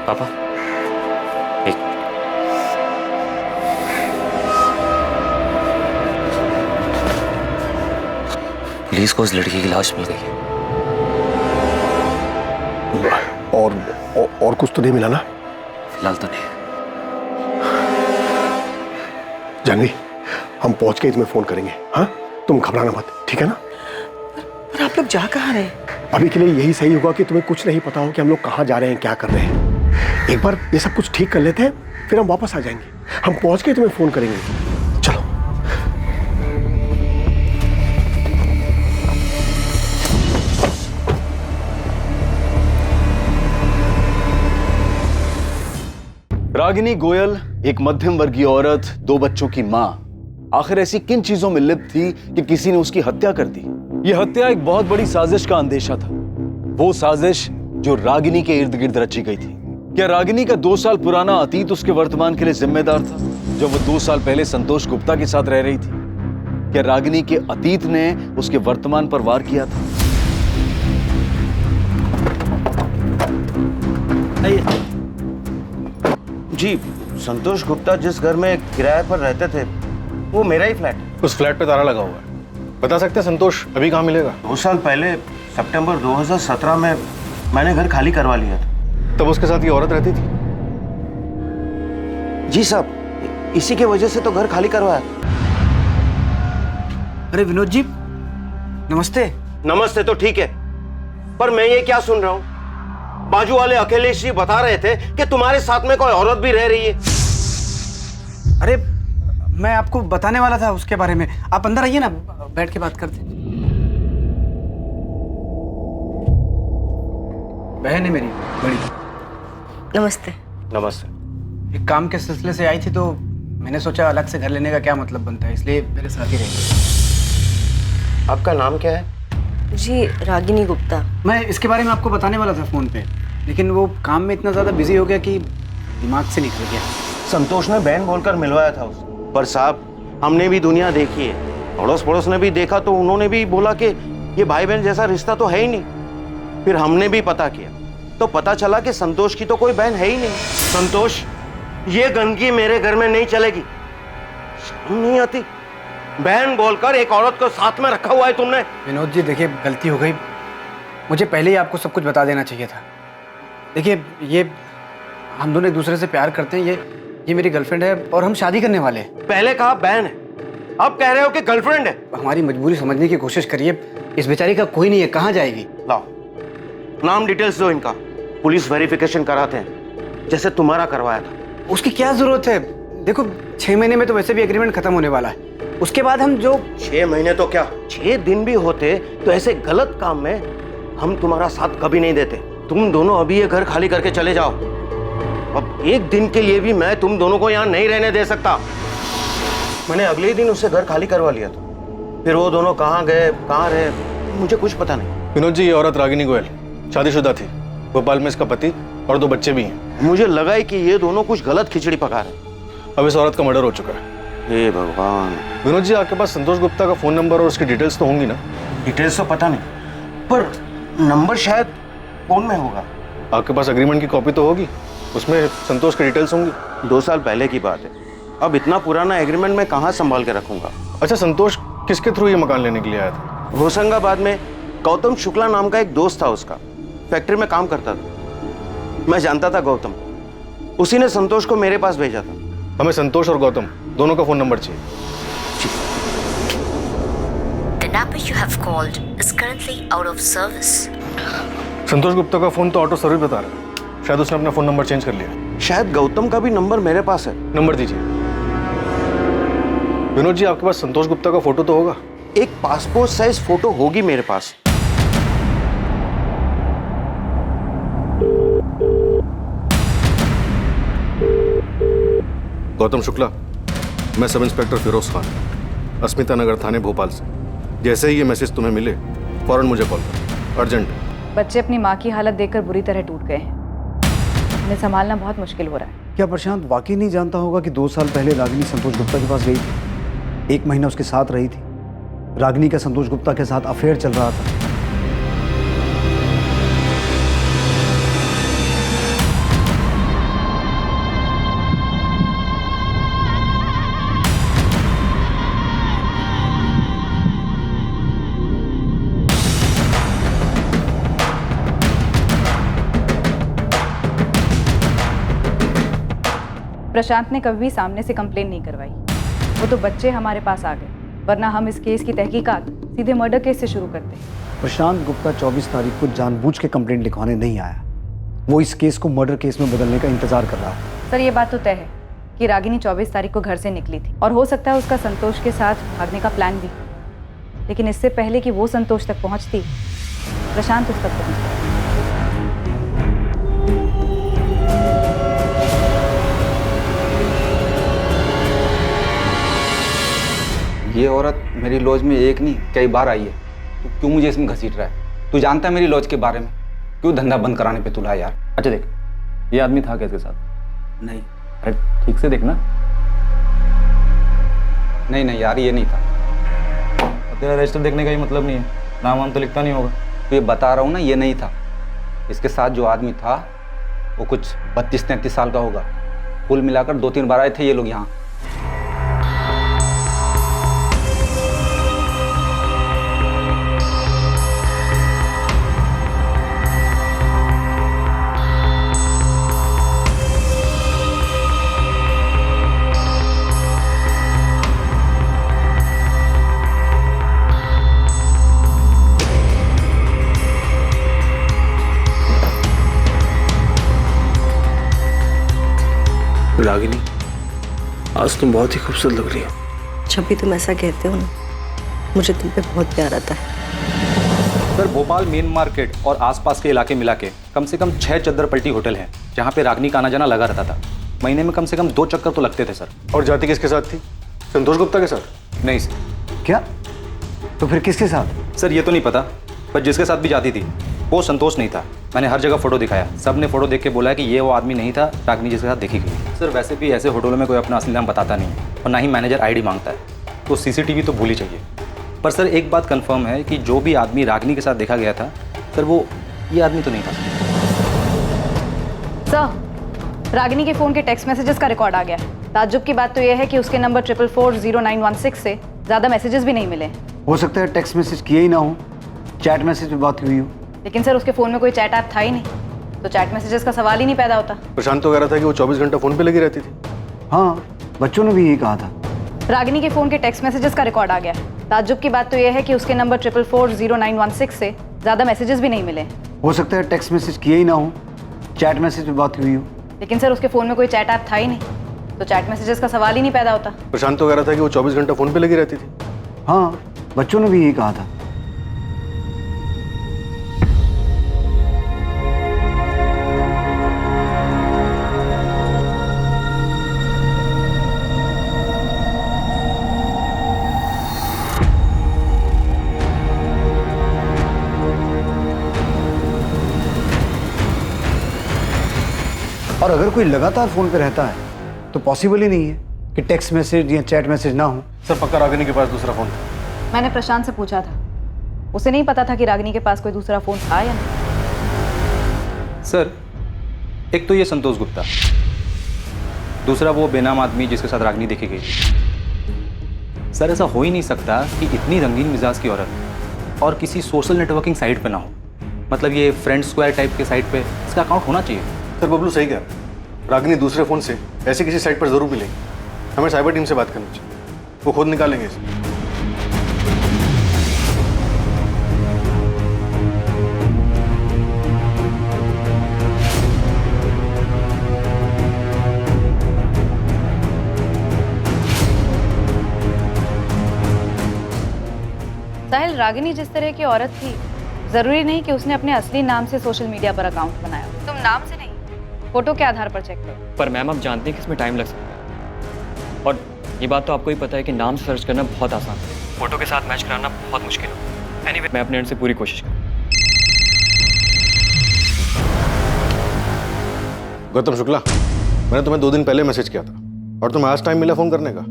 Speaker 18: पापा एक पुलिस को उस लड़की की लाश मिल गई है।
Speaker 14: और कुछ तो नहीं मिला ना?
Speaker 18: फिलहाल तो नहीं।
Speaker 14: जानवी, हम पहुंच के तुम्हें फोन करेंगे। हाँ, तुम घबराना मत, ठीक है ना?
Speaker 9: पर आप लोग जा कहाँ रहे?
Speaker 14: अभी के लिए यही सही होगा कि तुम्हें कुछ नहीं पता हो कि हम लोग कहाँ जा रहे हैं, क्या कर रहे हैं। एक बार ये सब कुछ ठीक कर लेते हैं, फिर हम वापस आ जाएंगे। हम पहुंच के तुम्हें फोन करेंगे। चलो।
Speaker 8: रागिनी गोयल एक मध्यम वर्गीय औरत, 2 बच्चों की मां, आखिर ऐसी किन चीजों में लिप्त थी कि किसी ने उसकी हत्या कर दी? यह हत्या एक बहुत बड़ी साजिश का अंदेशा था, वो साजिश जो रागिनी के इर्द गिर्द रची गई थी। क्या रागिनी का 2 साल पुराना अतीत उसके वर्तमान के लिए जिम्मेदार था, जब वो 2 साल पहले संतोष गुप्ता के साथ रह रही थी? क्या रागिनी के अतीत ने उसके वर्तमान पर वार किया था?
Speaker 20: जी, संतोष गुप्ता जिस घर में किराए पर रहते थे वो मेरा ही फ्लैट है।
Speaker 14: उस फ्लैट पे ताला लगा हुआ है। बता सकते हैं संतोष अभी कहाँ मिलेगा?
Speaker 20: 2 साल पहले सितंबर 2017 में मैंने घर खाली करवा लिया था।
Speaker 14: तब उसके साथ ये औरत रहती थी?
Speaker 20: जी साहब, इसी के वजह से तो घर खाली करवाया।
Speaker 19: अरे विनोद जी, नमस्ते।
Speaker 20: नमस्ते तो ठीक है, पर मैं ये क्या सुन रहा हूँ? बाजू वाले अखिलेश जी बता रहे थे कि तुम्हारे साथ में कोई औरत भी रह रही है।
Speaker 19: अरे मैं आपको बताने वाला था उसके बारे में। आप अंदर आइए ना, बैठ के बात करते। बहन है मेरी बड़ी।
Speaker 10: नमस्ते।
Speaker 20: नमस्ते।
Speaker 19: एक काम के सिलसिले से आई थी तो मैंने सोचा अलग से घर लेने का क्या मतलब बनता है, इसलिए मेरे साथ ही रहेगी।
Speaker 20: आपका नाम क्या है?
Speaker 10: जी, रागिनी गुप्ता।
Speaker 19: मैं इसके बारे में आपको बताने वाला था फोन पे, लेकिन वो काम में इतना ज्यादा बिजी हो गया कि दिमाग से निकल गया।
Speaker 20: संतोष ने बहन बोलकर मिलवाया था उसे, पर साहब हमने भी दुनिया देखी है, अड़ोस पड़ोस ने भी देखा तो उन्होंने भी बोला कि ये भाई बहन जैसा रिश्ता तो है ही नहीं। फिर हमने भी पता किया तो पता चला कि संतोष की तो कोई बहन है ही नहीं। संतोष, ये गंदगी मेरे घर में नहीं चलेगी। शर्म नहीं आती? बहन बोलकर एक औरत को साथ में रखा हुआ है तुमने।
Speaker 19: विनोद जी देखिए, गलती हो गई, मुझे पहले ही आपको सब कुछ बता देना चाहिए था। देखिए, ये हम दोनों एक दूसरे से प्यार करते हैं, ये मेरी गर्लफ्रेंड है और हम शादी करने वाले हैं।
Speaker 20: पहले कहा बहन है, अब कह रहे हो कि गर्लफ्रेंड है।
Speaker 19: हमारी मजबूरी समझने की कोशिश करिए, इस बेचारी का कोई नहीं है, कहाँ जाएगी?
Speaker 20: लाओ नाम डिटेल्स दो इनका, पुलिस वेरिफिकेशन कराते हैं जैसे तुम्हारा करवाया था।
Speaker 19: उसकी क्या जरूरत है? देखो 6 महीने में तो वैसे भी एग्रीमेंट खत्म होने वाला है, उसके बाद हम जो
Speaker 20: 6 महीने तो क्या 6 दिन भी होते तो ऐसे गलत काम में हम तुम्हारा साथ कभी नहीं देते। तुम दोनों अभी ये घर खाली करके चले जाओ। अब एक दिन के लिए भी मैं तुम दोनों को यहाँ नहीं रहने दे सकता। मैंने अगले ही दिन उससे घर खाली करवा लिया था, फिर वो दोनों कहाँ गए कहाँ रहे मुझे कुछ पता नहीं।
Speaker 14: विनोद जी, ये औरत रागिनी गोयल शादीशुदा थी, भोपाल में इसका पति और 2 बच्चे भी हैं।
Speaker 20: मुझे लगा है कि ये दोनों कुछ गलत खिचड़ी पका रहे।
Speaker 14: अब इस औरत का मर्डर हो चुका है।
Speaker 20: हे भगवान।
Speaker 14: विनोद जी, आपके पास संतोष गुप्ता का फोन नंबर और उसकी डिटेल्स तो होंगी ना?
Speaker 20: डिटेल्स तो पता नहीं, पर नंबर शायद फोन में होगा।
Speaker 14: आपके पास एग्रीमेंट की कॉपी तो होगी, उसमें संतोष की डिटेल्स होंगी।
Speaker 20: 2 साल पहले की बात है, अब इतना पुराना एग्रीमेंट मैं कहाँ संभाल के रखूंगा।
Speaker 14: अच्छा, संतोष किसके थ्रू ये मकान लेने के लिए आया था?
Speaker 20: होशंगाबाद में गौतम शुक्ला नाम का एक दोस्त था, उसका फैक्ट्री में काम करता था। मैं जानता था गौतम, उसी ने संतोष को मेरे पास भेजा था।
Speaker 14: हमें संतोष और गौतम दोनों का फोन नंबर चाहिए।
Speaker 21: The number you have called is currently out of service.
Speaker 14: संतोष गुप्ता का फोन तो ऑटो सर्विस बता रहा है, शायद उसने अपना फोन नंबर चेंज कर लिया।
Speaker 20: शायद गौतम का भी नंबर मेरे पास है।
Speaker 14: नंबर दीजिए। विनोद जी, आपके पास संतोष गुप्ता का फोटो तो होगा?
Speaker 20: एक पासपोर्ट साइज फोटो होगी मेरे पास।
Speaker 14: गौतम शुक्ला, मैं सब इंस्पेक्टर फिरोज खान, अस्मिता नगर थाने भोपाल से। जैसे ही ये मैसेज तुम्हें मिले फौरन मुझे कॉल करो। अर्जेंट।
Speaker 6: बच्चे अपनी माँ की हालत देखकर बुरी तरह टूट गए हैं। उन्हें संभालना बहुत मुश्किल हो रहा है।
Speaker 7: क्या प्रशांत वाकई नहीं जानता होगा कि 2 साल पहले रागिनी संतोष गुप्ता के पास गई थी, 1 महीना उसके साथ रही थी। रागिनी का संतोष गुप्ता के साथ अफेयर चल रहा था।
Speaker 6: प्रशांत ने कभी भी सामने से कंप्लेन नहीं करवाई। वो तो बच्चे हमारे पास आ गए, वरना हम इस केस की तहकीकात सीधे मर्डर केस से शुरू करते।
Speaker 7: प्रशांत गुप्ता 24 तारीख को जानबूझ के कंप्लेंट लिखवाने नहीं आया। वो इस केस को मर्डर केस में बदलने का इंतजार कर रहा है।
Speaker 6: सर, ये बात तो तय है कि रागिनी 24 तारीख को घर से निकली थी और हो सकता है उसका संतोष के साथ भागने का प्लान भी। लेकिन इससे पहले कि वो संतोष तक पहुंचती, प्रशांत उस तक पहुंचता।
Speaker 2: ये औरत मेरी लॉज में एक नहीं कई बार आई है। तू क्यों मुझे इसमें घसीट रहा है? तू जानता है मेरी लॉज के बारे में? क्यों धंधा बंद कराने पे तुला यार?
Speaker 11: अच्छा देख, ये आदमी था क्या इसके साथ?
Speaker 2: नहीं।
Speaker 11: अरे ठीक से देखना।
Speaker 2: नहीं यार, ये नहीं था।
Speaker 11: तेरा रजिस्टर देखने का ही मतलब नहीं है, नाम वाम तो लिखता नहीं होगा।
Speaker 2: तो ये बता रहा हूँ ना, ये नहीं था। इसके साथ जो आदमी था वो कुछ 32-33 साल का होगा। कुल मिलाकर 2-3 बार आए थे ये लोग यहाँ।
Speaker 22: रागिनी, आज तुम बहुत ही खूबसूरत लग रही हो।
Speaker 10: जब भी तुम ऐसा कहते हो ना, मुझे तुम पे बहुत प्यार आता है।
Speaker 11: सर, भोपाल मेन मार्केट और आसपास के इलाके मिला के कम से कम 6 चद्दर पलटी होटल हैं जहाँ पे रागिनी का आना जाना लगा रहता था। महीने में कम से कम 2 चक्कर तो लगते थे सर।
Speaker 14: और जाती किसके साथ थी? संतोष गुप्ता के साथ?
Speaker 11: नहीं सर।
Speaker 7: क्या? तो फिर किसके साथ?
Speaker 11: सर, ये तो नहीं पता, पर जिसके साथ भी जाती थी वो संतोष नहीं था। मैंने हर जगह फोटो दिखाया, सब ने फोटो देख के बोला है कि ये वो आदमी नहीं था रागिनी जिसके साथ देखी गई। सर, वैसे भी ऐसे होटलों में कोई अपना असली नाम बताता नहीं और ना ही मैनेजर आईडी मांगता है, तो सीसीटीवी तो भूल ही चाहिए। पर सर, एक बात कंफर्म है कि जो भी आदमी रागिनी के साथ देखा गया था सर, वो ये आदमी तो नहीं था।
Speaker 6: सर, रागिनी के फ़ोन के टेक्स्ट मैसेजेस का रिकॉर्ड आ गया। ताज्जुब की बात तो यह है कि उसके नंबर 44400916 से ज़्यादा मैसेजेस भी नहीं मिले।
Speaker 7: हो सकता है टेक्स्ट मैसेज किए ही ना हो, चैट मैसेज में बात हुई हो।
Speaker 6: लेकिन सर, उसके फ़ोन में कोई चैट ऐप था ही नहीं, तो चैट मैसेजेस का सवाल ही नहीं पैदा होता।
Speaker 14: प्रशांत तो कह रहा था कि वो 24 घंटा फोन पे लगी रहती थी।
Speaker 7: हाँ, बच्चों ने भी यही कहा था।
Speaker 6: रागिनी के फ़ोन के टेक्स्ट मैसेजेस का रिकॉर्ड आ गया। ताज्जुब की बात तो यह है कि उसके नंबर 44400916 से ज़्यादा मैसेजेस भी नहीं मिले।
Speaker 7: हो सकता है टेक्स्ट मैसेज किए ही ना हो, चैट मैसेज में बात हुई हो।
Speaker 6: लेकिन सर, उसके फ़ोन में कोई चैट ऐप था ही नहीं, तो चैट मैसेजेस का सवाल ही नहीं पैदा होता।
Speaker 14: प्रशांत तो कह रहा था कि वो 24 घंटा फोन पे लगी रहती थी।
Speaker 7: हाँ, बच्चों ने भी यही कहा था। और अगर कोई लगातार फोन पे रहता है तो पॉसिबल ही नहीं है कि टेक्स्ट मैसेज या चैट मैसेज ना हो।
Speaker 14: सर, पक्का रागिनी के पास दूसरा फोन था?
Speaker 6: मैंने प्रशांत से पूछा था, उसे नहीं पता था कि रागिनी के पास कोई दूसरा फ़ोन था या नहीं।
Speaker 11: सर, एक तो ये संतोष गुप्ता, दूसरा वो बेनाम आदमी जिसके साथ रागिनी देखी गई। सर, ऐसा हो ही नहीं सकता कि इतनी रंगीन मिजाज की औरत और किसी सोशल नेटवर्किंग साइट पे ना हो। मतलब ये फ्रेंड स्क्वायर टाइप के साइट पे इसका अकाउंट होना चाहिए।
Speaker 14: सर, बबलू सही कह रहा है। रागिनी दूसरे फोन से ऐसे किसी साइट पर जरूर मिलेगी। हमें साइबर टीम से बात करनी चाहिए, वो खुद निकालेंगे इसे।
Speaker 6: साहिल, रागिनी जिस तरह की औरत थी, जरूरी नहीं कि उसने अपने असली नाम से सोशल मीडिया पर अकाउंट बनाया। तुम नाम से नहीं, फोटो के आधार पर चेक करो।
Speaker 23: पर मैम, आप जानते हैं कि इसमें टाइम लग सकता है, और ये बात तो आपको ही पता है कि नाम सर्च करना बहुत आसान है, फोटो के साथ मैच कराना बहुत मुश्किल है। एनीवे, मैं अपने एंड से पूरी कोशिश करूँ।
Speaker 14: गौतम शुक्ला, मैंने तुम्हें 2 दिन पहले मैसेज किया था और तुम्हें आज टाइम मिला फोन करने का।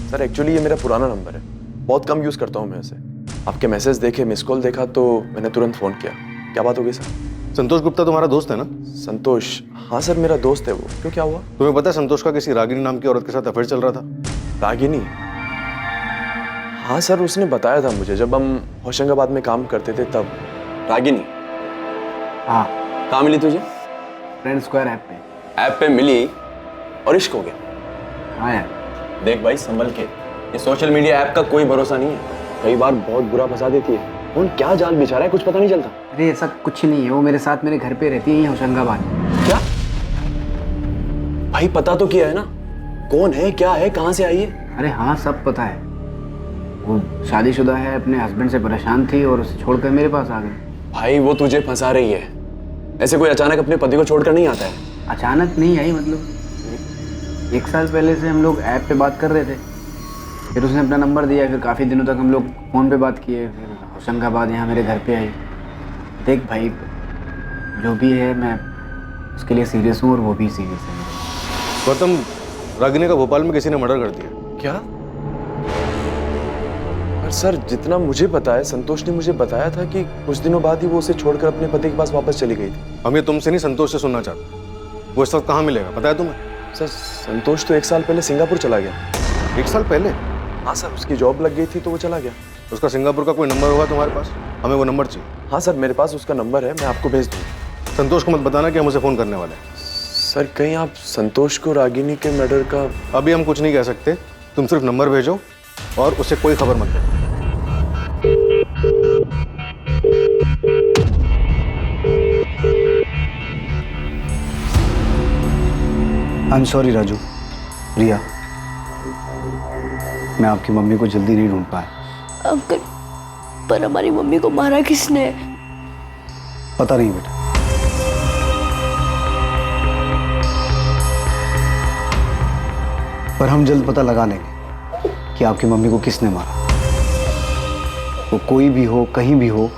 Speaker 1: सर एक्चुअली ये मेरा पुराना नंबर है, बहुत कम यूज़ करता हूँ मैं इसे। आपके मैसेज देखे, मिस कॉल देखा तो मैंने तुरंत फ़ोन किया। क्या बात हो गई सर?
Speaker 14: संतोष गुप्ता तुम्हारा दोस्त है ना?
Speaker 1: संतोष? हाँ सर मेरा दोस्त है वो। क्यों, क्या हुआ?
Speaker 14: तुम्हें पता है संतोष का किसी रागिनी नाम की औरत के साथ अफेयर चल रहा था?
Speaker 1: रागिनी? हाँ सर, उसने बताया था मुझे जब हम होशंगाबाद में काम करते थे तब। रागिनी?
Speaker 19: हाँ।
Speaker 1: कहाँ मिली तुझे?
Speaker 19: फ्रेंड स्क्वायर ऐप पे।
Speaker 1: ऐप पे मिली और इश्क हो गया?
Speaker 19: हाँ यार।
Speaker 1: देख भाई संभल के, ये सोशल मीडिया ऐप का कोई भरोसा नहीं है, कई बार बहुत बुरा फंसा देती है। कौन क्या जाल बिछा रहा है कुछ पता नहीं चलता।
Speaker 19: अरे ऐसा कुछ नहीं है, वो मेरे साथ मेरे घर पे रहती है यहाँ होशंगाबाद।
Speaker 1: क्या भाई, पता तो किया है ना कौन है, क्या है, कहाँ से आई है?
Speaker 19: अरे हाँ सब पता है। वो शादीशुदा है, अपने हस्बैंड से परेशान थी और उसे छोड़कर मेरे पास आ गई।
Speaker 1: भाई वो तुझे फंसा रही है, ऐसे कोई अचानक अपने पति को छोड़कर नहीं आता है।
Speaker 19: अचानक नहीं आई, मतलब 1 साल पहले से हम लोग ऐप पे बात कर रहे थे, फिर उसने अपना नंबर दिया, फिर काफ़ी दिनों तक हम लोग फ़ोन पे बात किए, फिर होशंगाबाद यहाँ मेरे घर पे आई। देख भाई, जो भी है मैं उसके लिए सीरियस हूँ और वो भी सीरियस है।
Speaker 14: गौतम, रागिनी का भोपाल में किसी ने मर्डर कर दिया।
Speaker 1: क्या? पर सर जितना मुझे पता है, संतोष ने मुझे बताया था कि कुछ दिनों बाद ही वो उसे छोड़कर अपने पति के पास वापस चली गई थी।
Speaker 14: हम ये तुमसे नहीं, संतोष से सुनना चाहते। वो इस वक्त कहाँ मिलेगा, पता है तुम्हें?
Speaker 1: सर संतोष तो 1 साल पहले सिंगापुर चला गया।
Speaker 14: 1 साल पहले?
Speaker 1: हाँ सर, उसकी जॉब लग गई थी तो वो चला गया।
Speaker 14: उसका सिंगापुर का कोई नंबर होगा तुम्हारे पास? हमें वो नंबर चाहिए।
Speaker 1: हाँ सर, मेरे पास उसका नंबर है, मैं आपको भेज दूँगा।
Speaker 14: संतोष को मत बताना कि हम उसे फ़ोन करने वाले हैं।
Speaker 1: सर कहीं आप संतोष को रागिनी के मर्डर का?
Speaker 14: अभी हम कुछ नहीं कह सकते, तुम सिर्फ नंबर भेजो और उसे कोई खबर मत दो।
Speaker 7: आई एम सॉरी राजू, रिया, मैं आपकी मम्मी को जल्दी नहीं ढूंढ पाया।
Speaker 3: अंकल, पर हमारी मम्मी को मारा किसने?
Speaker 7: पता नहीं बेटा, पर हम जल्द पता लगा लेंगे कि आपकी मम्मी को किसने मारा। वो कोई भी हो, कहीं भी हो,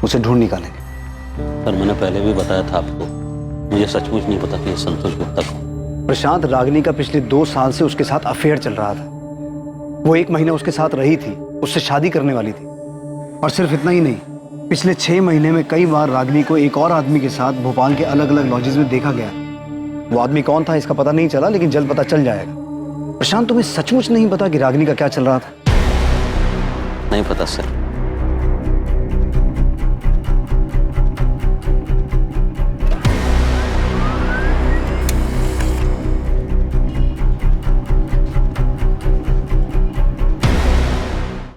Speaker 7: उसे ढूंढ निकालेंगे।
Speaker 4: पर मैंने पहले भी बताया था आपको, मुझे सचमुच नहीं पता कि ये संतोष गुप्ता कौन।
Speaker 7: प्रशांत, रागिनी का पिछले 2 साल से उसके साथ अफेयर चल रहा था। वो 1 महीना उसके साथ रही थी, उससे शादी करने वाली थी। और सिर्फ इतना ही नहीं, पिछले 6 महीने में कई बार रागिनी को एक और आदमी के साथ भोपाल के अलग अलग लॉजेस में देखा गया। वो आदमी कौन था इसका पता नहीं चला, लेकिन जल्द पता चल जाएगा। प्रशांत, तुम्हें सचमुच नहीं पता कि रागिनी का क्या चल रहा था?
Speaker 4: नहीं पता सर।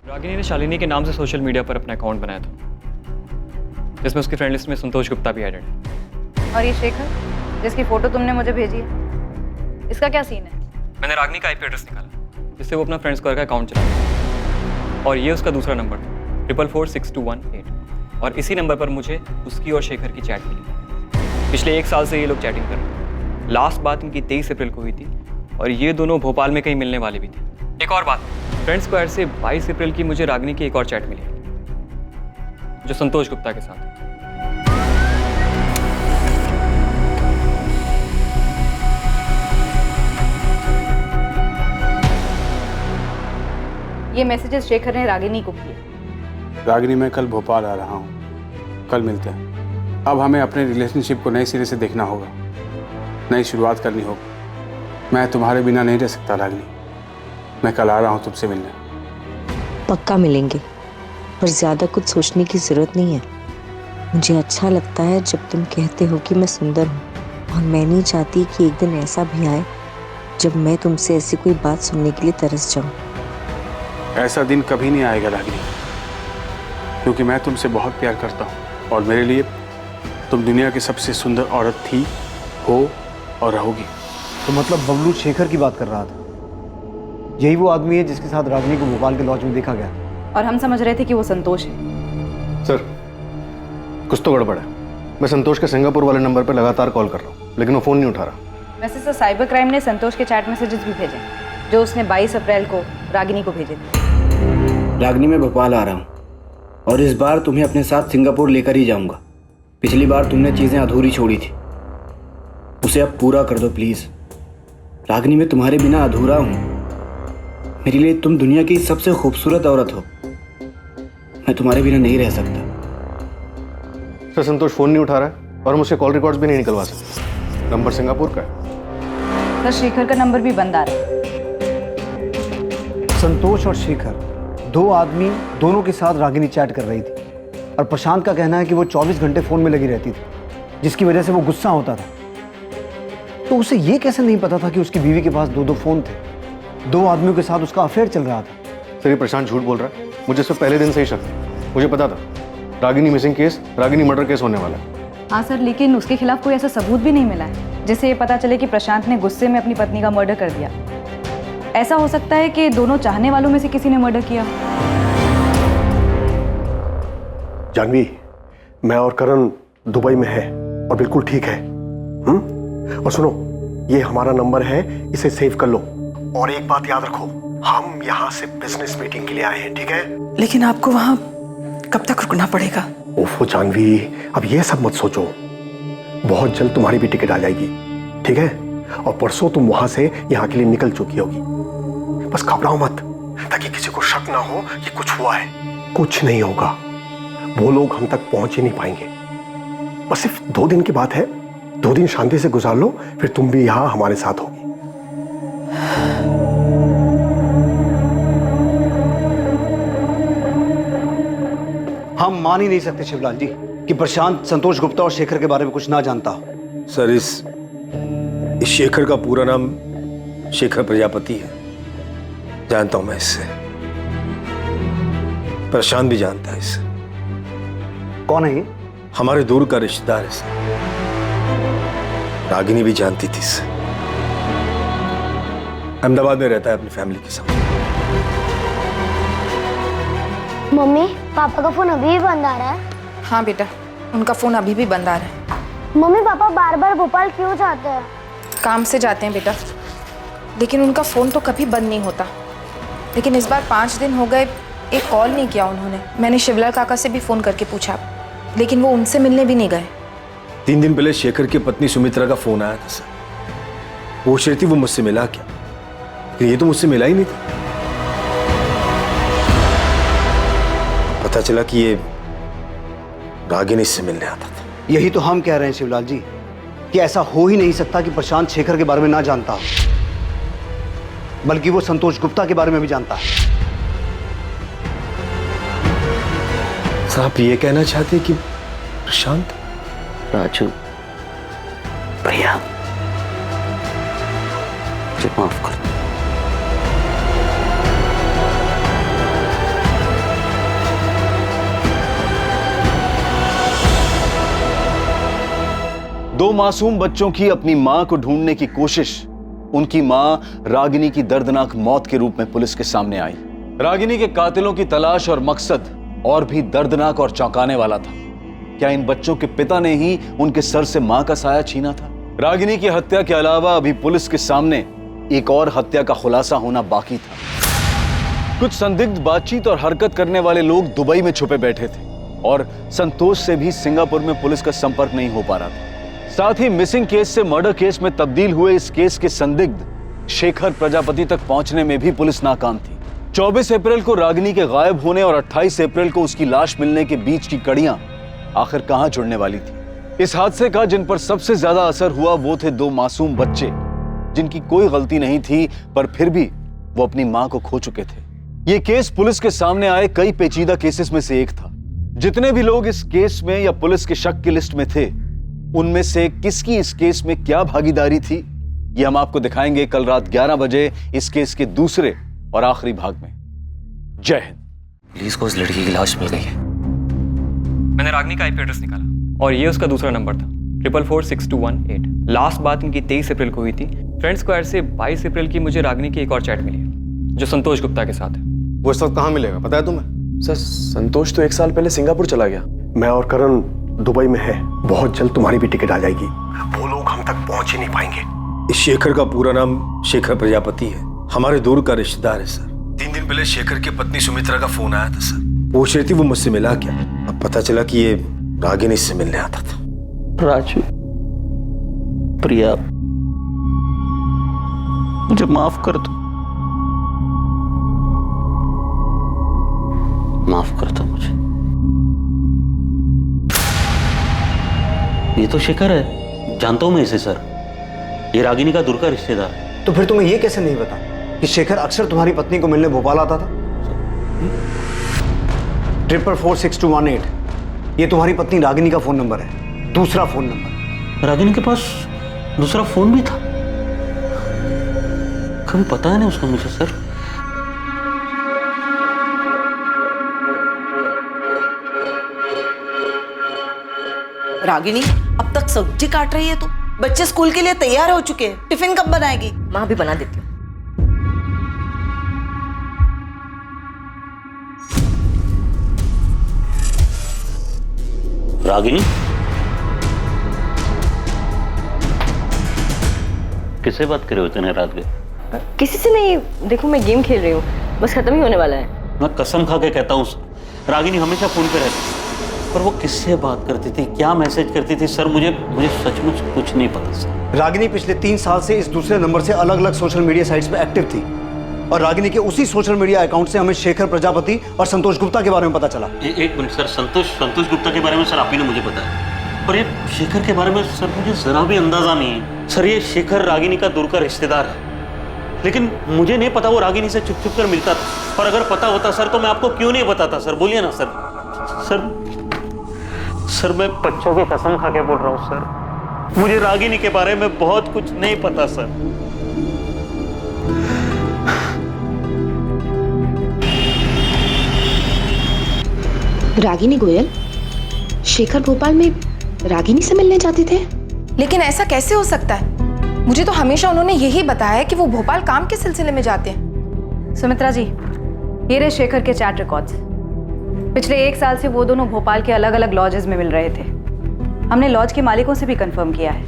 Speaker 23: रागिनी ने शालिनी के नाम से सोशल मीडिया पर अपना अकाउंट बनाया था, जिसमें उसकी फ्रेंड लिस्ट में संतोष गुप्ता भी एडेड है।
Speaker 6: और ये शेखर जिसकी फोटो तुमने मुझे भेजी है, इसका क्या सीन है?
Speaker 23: मैंने रागिनी का IP एड्रेस निकाला, जिससे वो अपना फ्रेंड स्क्वायर का अकाउंट चलाता, और ये उसका दूसरा नंबर था 444621 और इसी नंबर पर मुझे उसकी और शेखर की चैट मिली। पिछले 1 साल से ये लोग चैटिंग कर रहे हैं। लास्ट बात इनकी 23 अप्रैल को हुई थी और ये दोनों भोपाल में कहीं मिलने वाले भी थे। एक और बात, फ्रेंड स्क्वायर से 22 अप्रैल की मुझे रागिनी की एक और चैट मिली, जो संतोष गुप्ता के साथ।
Speaker 6: ये मैसेजेस शेखर ने रागिनी को किए।
Speaker 12: रागिनी, मैं कल भोपाल आ रहा हूँ, कल मिलते हैं। अब हमें अपने रिलेशनशिप को नए सिरे से देखना होगा, नई शुरुआत करनी होगी। मैं तुम्हारे बिना नहीं रह सकता रागिनी, मैं कल आ रहा हूँ तुमसे मिलने।
Speaker 10: पक्का मिलेंगे, पर ज़्यादा कुछ सोचने की ज़रूरत नहीं है। मुझे अच्छा लगता है जब तुम कहते हो कि मैं सुंदर हूँ, और मैं नहीं चाहती कि एक दिन ऐसा भी आए जब मैं तुमसे ऐसी कोई बात सुनने के लिए तरस जाऊँ।
Speaker 12: ऐसा दिन कभी नहीं आएगा रागिनी, क्योंकि मैं तुमसे बहुत प्यार करता हूँ और मेरे लिए तुम दुनिया की सबसे सुंदर औरत थी, हो और रहोगी।
Speaker 7: तो मतलब बबलू शेखर की बात कर रहा था? यही वो आदमी है जिसके साथ रागिनी को भोपाल के लॉज में देखा गया?
Speaker 6: और हम समझ रहे थे कि वो संतोष है।
Speaker 14: सर, कुछ तो गड़बड़ है। मैं संतोष के सिंगापुर वाले नंबर पर लगातार कॉल कर रहा हूँ, लेकिन वो फ़ोन नहीं उठा रहा।
Speaker 6: वैसे सर, साइबर क्राइम ने संतोष के चैट मैसेजेस भी भेजे, जो उसने 22 अप्रैल को रागिनी को भेजे थे।
Speaker 19: रागिनी, मैं भोपाल आ रहा हूँ और इस बार तुम्हें अपने साथ सिंगापुर लेकर ही जाऊँगा। पिछली बार तुमने चीज़ें अधूरी छोड़ी थी, उसे अब पूरा कर दो प्लीज। रागिनी, मैं तुम्हारे बिना अधूरा हूं। मेरे लिए तुम दुनिया की सबसे खूबसूरत औरत हो। मैं तुम्हारे बिना नहीं रह सकता।
Speaker 14: सर संतोष फोन नहीं उठा रहा है और हम उसके कॉल रिकॉर्ड्स भी नहीं निकलवा सकते। नंबर सिंगापुर का है।
Speaker 6: सर शेखर का नंबर भी बंद आ रहा है।
Speaker 7: संतोष और शेखर दो आदमी दोनों के साथ रागिनी चैट कर रही थी और प्रशांत का कहना है कि वो 24 घंटे फोन में लगी रहती थी, जिसकी वजह से वो गुस्सा होता था। तो उसे ये कैसे नहीं पता था कि उसकी बीवी के पास दो फोन थे? दो आदमियों के साथ उसका अफेयर चल रहा था।
Speaker 14: सर ये प्रशांत झूठ बोल रहा है। मुझे इससे पहले दिन से ही शक है। मुझे पता था Ragini missing case, Ragini murder case होने वाला है।
Speaker 6: हाँ सर, लेकिन उसके खिलाफ कोई ऐसा सबूत भी नहीं मिला है जिससे ये पता चले कि प्रशांत ने गुस्से में अपनी पत्नी का मर्डर कर दिया। ऐसा हो सकता है कि दोनों चाहने वालों में से किसी ने मर्डर किया।
Speaker 13: जानवी, मैं और करण दुबई में है और बिल्कुल ठीक है। और सुनो, ये हमारा नंबर है, इसे सेव कर लो। और एक बात याद रखो, हम यहाँ से बिजनेस मीटिंग के लिए आए हैं, ठीक है?
Speaker 9: लेकिन आपको वहाँ कब तक रुकना पड़ेगा?
Speaker 13: ओफो जानवी, अब ये सब मत सोचो। बहुत जल्द तुम्हारी भी टिकट आ जाएगी, ठीक है? और परसों तुम वहां से यहाँ के लिए निकल चुकी होगी। बस घबराओ मत, ताकि किसी को शक ना हो कि कुछ हुआ है। कुछ नहीं होगा, वो लोग हम तक पहुंच ही नहीं पाएंगे। बस सिर्फ 2 दिन की बात है। 2 दिन शांति से गुजार लो, फिर तुम भी यहाँ हमारे साथ होगी।
Speaker 7: हम मान ही नहीं सकते शिवलाल जी कि प्रशांत संतोष गुप्ता और शेखर के बारे में कुछ ना जानता हो।
Speaker 5: सर इस शेखर का पूरा नाम शेखर प्रजापति है। जानता हूं मैं इससे। प्रशांत भी जानता है इससे।
Speaker 7: कौन है ये?
Speaker 5: हमारे दूर का रिश्तेदार है सर। रागिनी भी जानती थी इससे। अहमदाबाद में रहता है अपनी फैमिली के साथ।
Speaker 3: मम्मी, पापा का फोन अभी भी बंद आ रहा है?
Speaker 9: हाँ बेटा, उनका फोन अभी भी बंद आ रहा है।
Speaker 3: मम्मी, पापा बार बार भोपाल क्यों जाते हैं?
Speaker 9: काम से जाते हैं बेटा, लेकिन उनका फ़ोन तो कभी बंद नहीं होता। लेकिन इस बार 5 दिन हो गए, एक कॉल नहीं किया उन्होंने। मैंने शिवलाल काका से भी फ़ोन करके पूछा, लेकिन वो उनसे मिलने भी नहीं गए।
Speaker 5: 3 दिन पहले शेखर की पत्नी सुमित्रा का फोन आया था सर। वो पूछ रही थी वो मुझसे मिला क्या, लेकिन ये तो मुझसे मिला ही नहीं था। पता चला कि ये रागिनी से मिलने आता था।
Speaker 7: यही तो हम कह रहे हैं शिवलाल जी कि ऐसा हो ही नहीं सकता कि प्रशांत शेखर के बारे में ना जानता हो, बल्कि वो संतोष गुप्ता के बारे में भी जानता है।
Speaker 5: सर आप ये कहना चाहते हैं कि प्रशांत?
Speaker 4: राजू भैया मुझे माफ कर।
Speaker 8: दो मासूम बच्चों की अपनी मां को ढूंढने की कोशिश उनकी मां रागिनी की दर्दनाक मौत के रूप में पुलिस के सामने आई। रागिनी के कातिलों की तलाश और मकसद और भी दर्दनाक और चौंकाने वाला था। क्या इन बच्चों के पिता ने ही उनके सर से मां का साया छीना था? रागिनी की हत्या के अलावा अभी पुलिस के सामने एक और हत्या का खुलासा होना बाकी था। कुछ संदिग्ध बातचीत और हरकत करने वाले लोग दुबई में छुपे बैठे थे और संतोष से भी सिंगापुर में पुलिस का संपर्क नहीं हो पा रहा था। साथ ही मिसिंग केस से मर्डर केस में तब्दील हुए इस केस के संदिग्ध शेखर प्रजापति तक पहुंचने में भी पुलिस नाकाम थी। 24 अप्रैल को रागिनी के गायब होने और 28 अप्रैल को उसकी लाश मिलने के बीच की कड़ियां आखिर कहां जुड़ने वाली थी? इस हादसे का जिन पर सबसे ज्यादा असर हुआ वो थे 2 मासूम बच्चे जिनकी कोई गलती नहीं थी, पर फिर भी वो अपनी मां को खो चुके थे। ये केस पुलिस के सामने आए कई पेचीदा केसेस में से एक था। जितने भी लोग इस केस में या पुलिस के शक की लिस्ट में थे, उनमें से किसकी इस केस में क्या भागीदारी थी, ये हम आपको दिखाएंगे कल रात 11 बजे इस केस के दूसरे और आखिरी भाग में। जय हिंद।
Speaker 18: पुलिस को उस लड़की की लाश मिल गई है।
Speaker 23: मैंने रागिनी का IP एड्रेस निकाला और ये उसका दूसरा नंबर था 444218। लास्ट बात इनकी 23 अप्रैल को हुई थी। फ्रेंड स्क्वायर से 22 अप्रैल की मुझे रागिनी की एक और चैट मिली है जो संतोष गुप्ता के साथ है।
Speaker 5: वो इस वक्त कहाँ मिलेगा पता है तुम्हें?
Speaker 1: सर संतोष तो 1 साल पहले सिंगापुर चला गया।
Speaker 13: मैं और करण दुबई में है। बहुत जल्द तुम्हारी भी टिकट आ जाएगी। वो लोग हम तक पहुंच ही नहीं पाएंगे।
Speaker 5: इस शेखर का पूरा नाम शेखर प्रजापति है। हमारे दूर का रिश्तेदार है सर। 3 दिन पहले शेखर की पत्नी सुमित्रा का फोन आया था सर। पूछ रही थी वो मुझसे मिला क्या। अब पता चला कि ये रागिनी से मिलने आता था।
Speaker 22: राजू
Speaker 4: प्रिया, मुझे माफ कर दो, माफ कर दो मुझे। ये तो शेखर है, जानता हूं मैं इसे सर। ये रागिनी का दूर का रिश्तेदार है।
Speaker 7: तो फिर तुम्हें ये कैसे नहीं पता कि शेखर अक्सर तुम्हारी पत्नी को मिलने भोपाल आता था? 4446218 ये तुम्हारी पत्नी रागिनी का फोन नंबर है, दूसरा फोन नंबर।
Speaker 4: रागिनी के पास दूसरा फोन भी था? कभी पता है नहीं उसका मुझे सर।
Speaker 15: रागिनी, अब तक सब्जी काट रही है तू? बच्चे स्कूल के लिए तैयार हो चुके हैं, टिफिन कब बनाएगी?
Speaker 16: माँ भी बना देती हूँ।
Speaker 4: रागिनी, किससे बात कर रहे हो इतने रात में?
Speaker 16: किसी से नहीं, देखो मैं गेम खेल रही हूँ, बस खत्म ही होने वाला है।
Speaker 4: मैं कसम खा के कहता हूँ सर, रागिनी हमेशा फोन पे रहती, पर वो किससे बात करती थी, क्या मैसेज करती थी सर, मुझे सचमुच कुछ नहीं पता सर।
Speaker 7: रागिनी पिछले 3 साल से इस दूसरे नंबर से अलग अलग सोशल मीडिया साइट्स पे एक्टिव थी और रागिनी के उसी सोशल मीडिया अकाउंट से हमें शेखर प्रजापति और संतोष गुप्ता के बारे में पता चला।
Speaker 4: एक मिनट सर, संतोष गुप्ता के बारे में सर आप ही ने मुझे बताया, पर ये शेखर के बारे में सर मुझे जरा भी अंदाजा नहीं है। सर ये शेखर रागिनी का दूर का रिश्तेदार है, लेकिन मुझे नहीं पता वो रागिनी से छुप छुप कर मिलता था, और अगर पता होता सर तो मैं आपको क्यों नहीं बताता सर, बोलिए ना सर। सर मैं बच्चों की कसम खा के बोल रहा हूँ सर, मुझे रागिनी के बारे में बहुत कुछ नहीं पता सर।
Speaker 9: रागिनी गोयल, शेखर भोपाल में रागिनी से मिलने जाते थे? लेकिन ऐसा कैसे हो सकता है? मुझे तो हमेशा उन्होंने यही बताया कि वो भोपाल काम के सिलसिले में जाते हैं।
Speaker 6: सुमित्रा जी, ये रहे शेखर के चैट रिकॉर्ड्स। पिछले 1 साल से वो दोनों भोपाल के अलग अलग लॉजेस में मिल रहे थे। हमने लॉज के मालिकों से भी कंफर्म किया है।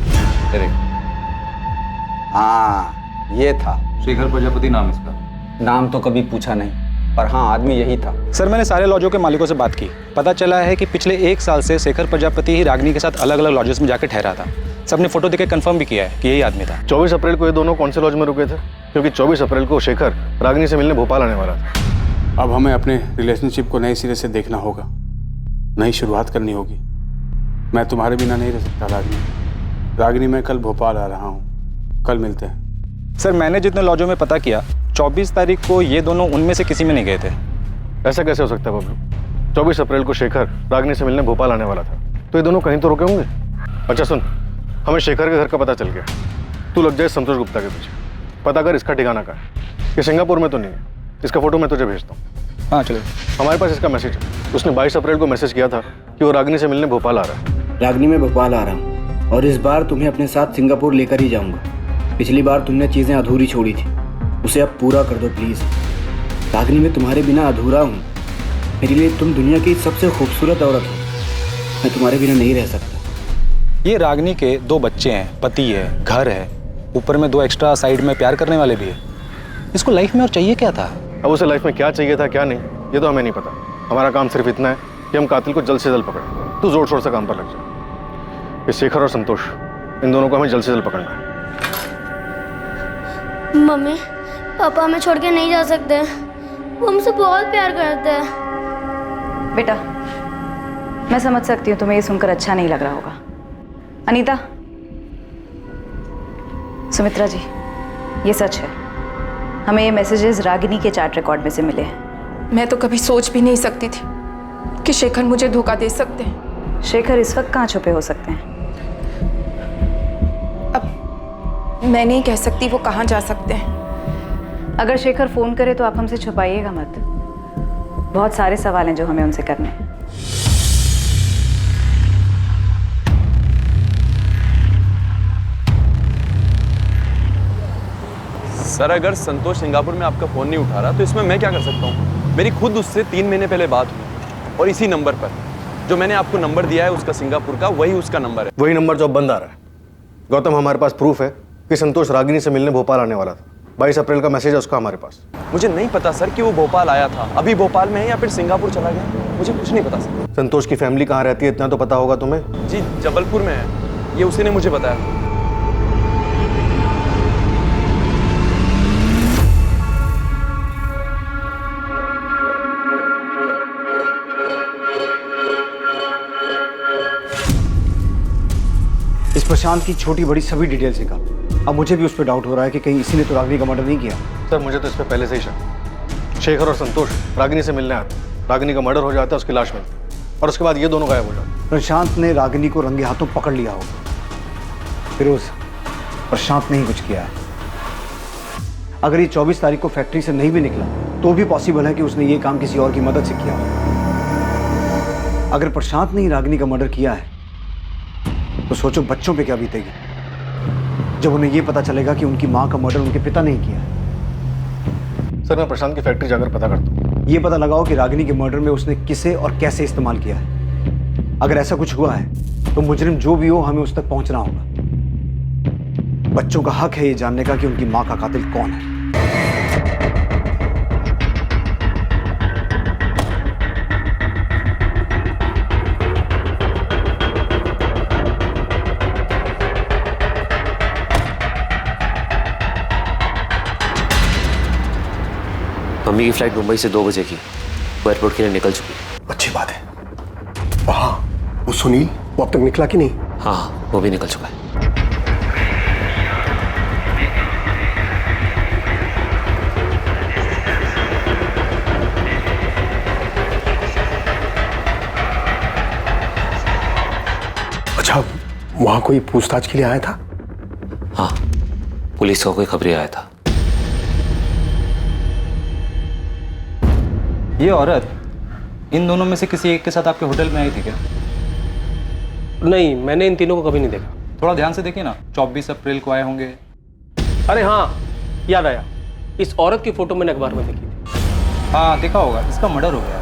Speaker 2: हाँ, ये था
Speaker 11: शेखर प्रजापति नाम इसका।
Speaker 2: नाम तो कभी पूछा नहीं, पर हाँ आदमी यही था।
Speaker 11: सर मैंने सारे लॉजों के मालिकों से बात की, पता चला है कि पिछले 1 साल से शेखर प्रजापति ही रागिनी के साथ अलग अलग लॉजेस में जाकर ठहरा था। सबने फोटो देकर कंफर्म भी किया है कि यही आदमी था।
Speaker 14: 24 अप्रैल को ये दोनों कौन से लॉज में रुके थे? क्योंकि 24 अप्रैल को शेखर रागिनी से मिलने भोपाल आने वाला था।
Speaker 12: अब हमें अपने रिलेशनशिप को नए सिरे से देखना होगा, नई शुरुआत करनी होगी। मैं तुम्हारे बिना नहीं रह सकता रागिनी, मैं कल भोपाल आ रहा हूँ, कल मिलते हैं।
Speaker 11: सर मैंने जितने लॉजों में पता किया, 24 तारीख को ये दोनों उनमें से किसी में नहीं गए थे।
Speaker 14: ऐसा कैसे हो सकता है बबलू? 24 अप्रैल को शेखर रागिनी से मिलने भोपाल आने वाला था, तो ये दोनों कहीं तो रुके होंगे। अच्छा सुन, हमें शेखर के घर का पता चल गया, तू लग जाए संतोष गुप्ता के पीछे, पता कर इसका ठिकाना कहाँ है। ये सिंगापुर में तो नहीं है, इसका फोटो मैं तुझे भेजता हूँ।
Speaker 11: हाँ चलिए।
Speaker 14: हमारे पास इसका मैसेज है, उसने 22 अप्रैल को मैसेज किया था कि वो रागिनी से मिलने भोपाल आ रहा है।
Speaker 19: रागिनी मैं भोपाल आ रहा हूँ और इस बार तुम्हें अपने साथ सिंगापुर लेकर ही जाऊँगा। पिछली बार तुमने चीज़ें अधूरी छोड़ी थी, उसे अब पूरा कर दो प्लीज़। रागिनी मैं तुम्हारे बिना अधूरा हूँ, मेरे लिए तुम दुनिया की सबसे खूबसूरत औरत हो, मैं तुम्हारे बिना नहीं रह सकता।
Speaker 11: ये रागिनी के 2 बच्चे हैं, पति है, घर है, ऊपर में 2 एक्स्ट्रा साइड में प्यार करने वाले भी है। इसको लाइफ में और चाहिए क्या था?
Speaker 14: अब उसे लाइफ में क्या चाहिए था क्या नहीं, ये तो हमें नहीं पता। हमारा काम सिर्फ इतना है कि हम कातिल को जल्द से जल्द पकड़ें। तू जोर शोर से काम पर लग जा। ये शेखर और संतोष, इन दोनों को हमें जल्द से जल्द पकड़ना है।
Speaker 3: मम्मी, पापा हमें छोड़ के नहीं जा सकते, वो हमसे बहुत प्यार करते हैं।
Speaker 6: बेटा, मैं समझ सकती हूँ तुम्हें ये सुनकर अच्छा नहीं लग रहा होगा। अनीता, सुमित्रा जी, ये सच है, हमें ये मैसेजेस रागिनी के चैट रिकॉर्ड में से मिले हैं।
Speaker 9: मैं तो कभी सोच भी नहीं सकती थी कि शेखर मुझे धोखा दे सकते हैं।
Speaker 6: शेखर इस वक्त कहाँ छुपे हो सकते हैं?
Speaker 9: अब मैं नहीं कह सकती वो कहाँ जा सकते हैं।
Speaker 6: अगर शेखर फोन करे तो आप हमसे छुपाइएगा मत, बहुत सारे सवाल हैं जो हमें उनसे करने हैं।
Speaker 1: सर अगर संतोष सिंगापुर में आपका फोन नहीं उठा रहा तो इसमें मैं क्या कर सकता हूँ? मेरी खुद उससे 3 महीने पहले बात हुई और इसी नंबर पर जो मैंने आपको नंबर दिया है उसका सिंगापुर का, वही उसका नंबर है।
Speaker 14: वही नंबर जो अब बंद आ रहा है। गौतम, हमारे पास प्रूफ है कि संतोष रागिनी से मिलने भोपाल आने वाला था। 22 अप्रैल का मैसेज है उसका हमारे पास।
Speaker 1: मुझे नहीं पता सर कि वो भोपाल आया था, अभी भोपाल में है या फिर सिंगापुर चला गया, मुझे कुछ नहीं पता सर।
Speaker 14: संतोष की फैमिली कहाँ रहती है इतना तो पता होगा तुम्हें?
Speaker 1: जी जबलपुर में है, ये उसी ने मुझे बताया।
Speaker 7: प्रशांत की छोटी बड़ी सभी डिटेल्स निकालो। अब मुझे भी उस पर डाउट हो रहा है कि कहीं इसी ने तो रागिनी का मर्डर नहीं किया।
Speaker 14: सर मुझे तो इस पर पहले से ही शक। शेखर और संतोष रागिनी से मिलने आते, रागिनी का मर्डर हो जाता है, उसकी लाश मिलती और उसके बाद ये दोनों गायब हो जाते।
Speaker 7: प्रशांत ने रागिनी को रंगे हाथों पकड़ लिया होगा। फिरोज, प्रशांत ने ही कुछ किया है। अगर ये 24 तारीख को फैक्ट्री से नहीं भी निकला तो भी पॉसिबल है कि उसने ये काम किसी और की मदद से किया हो। अगर प्रशांत ने ही रागिनी का मर्डर किया है तो सोचो बच्चों पे क्या बीतेगी जब उन्हें ये पता चलेगा कि उनकी माँ का मर्डर उनके पिता ने ही किया है।
Speaker 14: सर मैं प्रशांत की फैक्ट्री जाकर पता करता हूँ।
Speaker 7: ये पता लगाओ कि रागिनी के मर्डर में उसने किसे और कैसे इस्तेमाल किया है। अगर ऐसा कुछ हुआ है तो मुजरिम जो भी हो हमें उस तक पहुंचना होगा। बच्चों का हक है ये जानने का कि उनकी माँ का कातिल कौन है।
Speaker 18: मम्मी की फ्लाइट मुंबई से 2 बजे की, वो एयरपोर्ट के लिए निकल चुकी है।
Speaker 13: अच्छी बात है। वहाँ वो सुनील, वो अब तक निकला कि नहीं?
Speaker 18: हाँ, वो भी निकल चुका है।
Speaker 13: अच्छा, वहाँ कोई पूछताछ के लिए आया था?
Speaker 18: हाँ, पुलिस का कोई खबरी आया था।
Speaker 11: ये औरत इन दोनों में से किसी एक के साथ आपके होटल में आई थी क्या?
Speaker 22: नहीं, मैंने इन तीनों को कभी नहीं देखा।
Speaker 11: थोड़ा ध्यान से देखिए ना, 24 अप्रैल को आए होंगे।
Speaker 22: अरे हाँ, याद आया, इस औरत की फोटो मैंने अखबार में देखी थी।
Speaker 11: हाँ देखा होगा, इसका मर्डर हो गया।